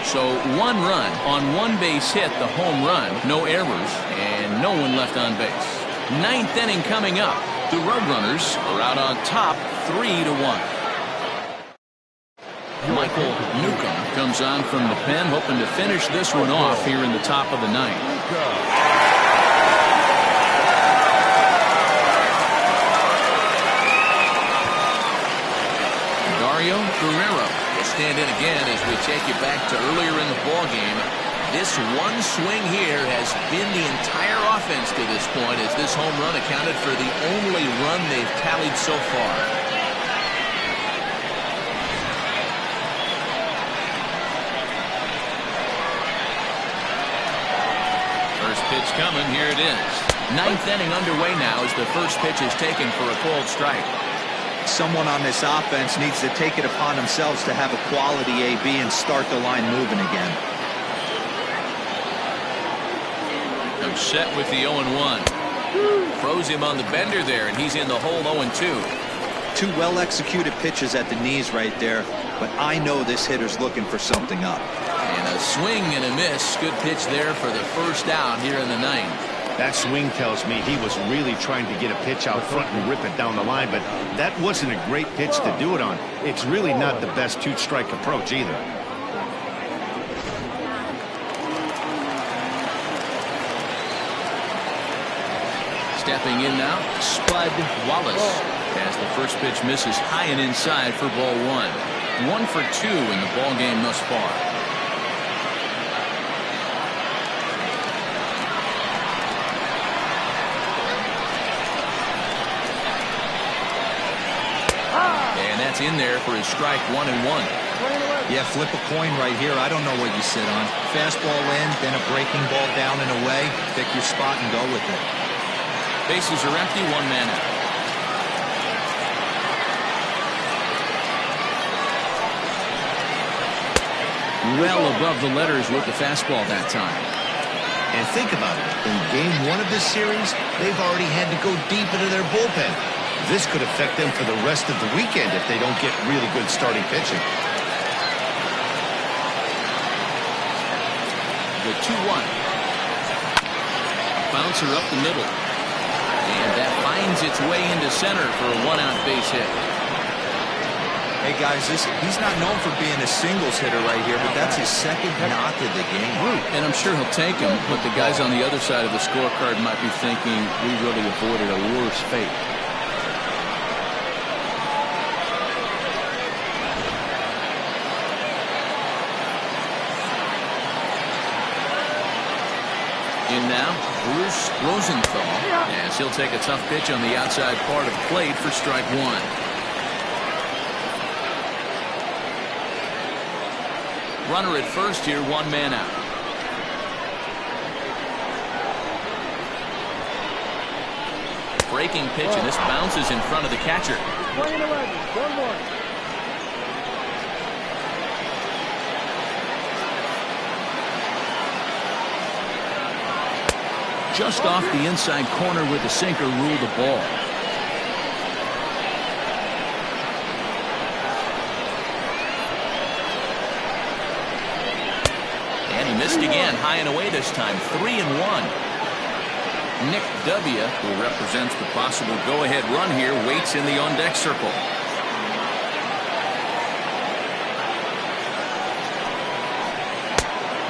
So 1 run on 1 base hit, the home run, no errors, and no one left on base. 9th inning coming up. The Roadrunners are out on top, 3-1. Michael Newcomb comes on from the pen, hoping to finish this one off here in the top of the 9th. Dario Guerrero will stand in again as we take you back to earlier in the ballgame. This one swing here has been the entire offense to this point, as this home run accounted for the only run they've tallied so far. First pitch coming, here it is. Ninth inning underway now as the first pitch is taken for a called strike. Someone on this offense needs to take it upon themselves to have a quality AB and start the line moving again. I'm set with the 0-1. Throws him on the bender there, and he's in the hole 0-2. Two well-executed pitches at the knees right there, but I know this hitter's looking for something up. And a swing and a miss. Good pitch there for the first out here in the ninth. That swing tells me he was really trying to get a pitch out front and rip it down the line, but that wasn't a great pitch to do it on. It's really not the best two-strike approach either. Stepping in now, Spud Wallace. As the first pitch misses high and inside for ball one. 1 for 2 in the ball game thus far. And that's in there for his strike 1-1. Yeah, flip a coin right here. I don't know what you sit on. Fastball in, then a breaking ball down and away. Pick your spot and go with it. Bases are empty, 1 man out. Well above the letters with the fastball that time. And think about it. In game 1 of this series, they've already had to go deep into their bullpen. This could affect them for the rest of the weekend if they don't get really good starting pitching. The 2-1. A bouncer up the middle. And that finds its way into center for a 1-out base hit. Hey, guys, he's not known for being a singles hitter right here, but that's his second knock of the game. And I'm sure he'll take him, but the guys on the other side of the scorecard might be thinking we really avoided a worse fate. In now, Bruce Rosenthal, as he'll take a tough pitch on the outside part of the plate for strike 1. Runner at first here, 1 man out. Breaking pitch, and this bounces in front of the catcher. Playing 11, 1-1. Just off the inside corner with the sinker ruled the ball. And he missed again, high and away this time, 3-1. Nick W., who represents the possible go-ahead run here, waits in the on-deck circle.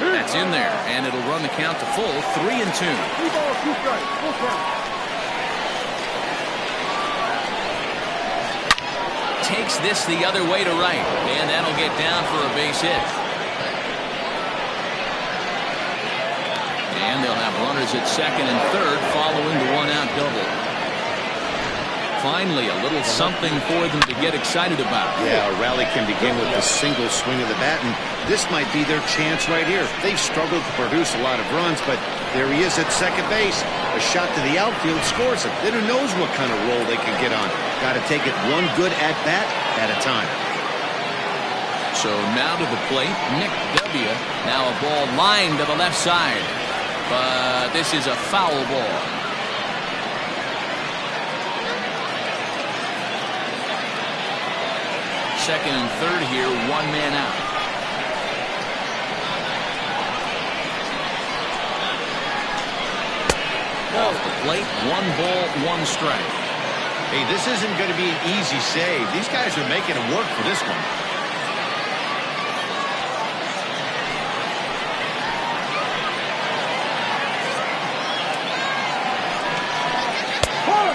That's in there, and it'll run the count to full, 3-2. 3 balls, 2 strikes, full count. Takes this the other way to right, and that'll get down for a base hit. And they'll have runners at second and third following the 1-out double. Finally, a little something for them to get excited about. Yeah, a rally can begin with a single swing of the bat, and this might be their chance right here. They've struggled to produce a lot of runs, but there he is at second base. A shot to the outfield scores it. Then who knows what kind of roll they can get on. Got to take it one good at-bat at a time. So now to the plate, Nick W. Now a ball lined to the left side. But this is a foul ball. Second and third here, 1 man out. Off the plate, 1 ball, 1 strike. Hey, this isn't going to be an easy save. These guys are making it work for this one.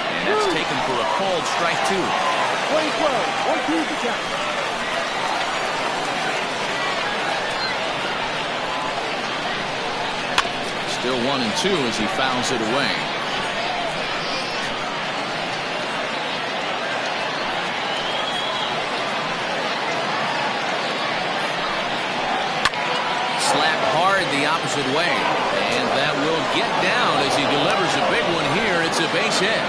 And that's taken for a called strike 2. 20-12, 1-2 to count. Still 1-2 as he fouls it away. Slapped hard the opposite way. And that will get down as he delivers a big one here. It's a base hit.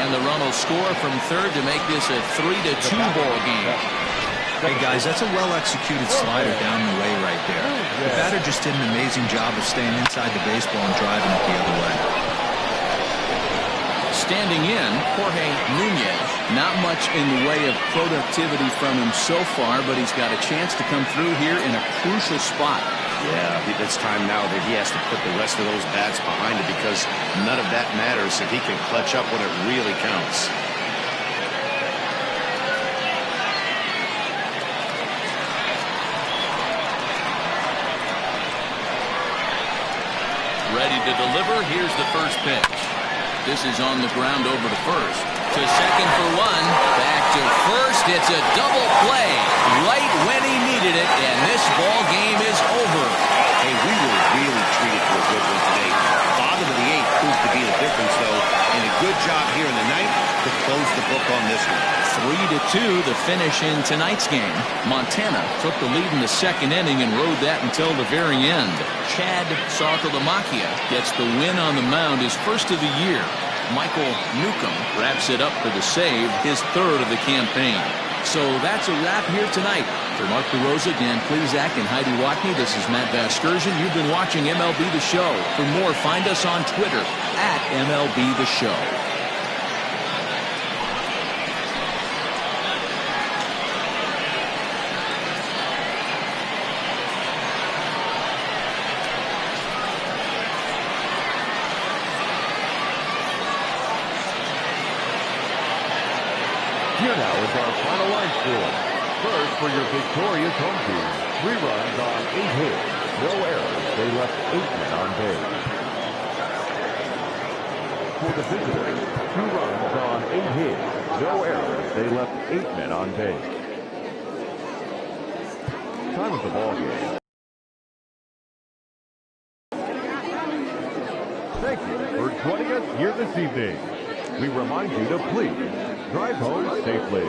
And the run will score from third to make this a 3-2 ball game. Hey, guys, that's a well-executed slider down the way right there. The batter just did an amazing job of staying inside the baseball and driving it the other way. Standing in, Jorge Nunez. Not much in the way of productivity from him so far, but he's got a chance to come through here in a crucial spot. Yeah, it's time now that he has to put the rest of those bats behind it, because none of that matters if he can clutch up when it really counts. Ready to deliver. Here's the first pitch. This is on the ground over to first. To second for one. Back to first. It's a double play right when he needed it, and this ball game is over. Hey, we were really treated to a good one today. Bottom of the eighth proved to be the difference, though, and a good job here in the ninth to close the book on this one. 3-2 the finish in tonight's game. Montana took the lead in the second inning and rode that until the very end. Chad Sarkodamakia gets the win on the mound, his first of the year. Michael Newcomb wraps it up for the save, his third of the campaign. So that's a wrap here tonight. For Mark DeRosa, Dan Plesac, and Heidi Watney, this is Matt Vasgersian. You've been watching MLB The Show. For more, find us on Twitter at MLB The Show. Here now is our final line score. First, for your victorious home team, 3 runs on 8 hits, no errors. They left 8 men on base. For the visitors, 2 runs on 8 hits, no errors. They left 8 men on base. Time of the ball game. Thank you for joining us here this evening. We remind you to please drive home safely.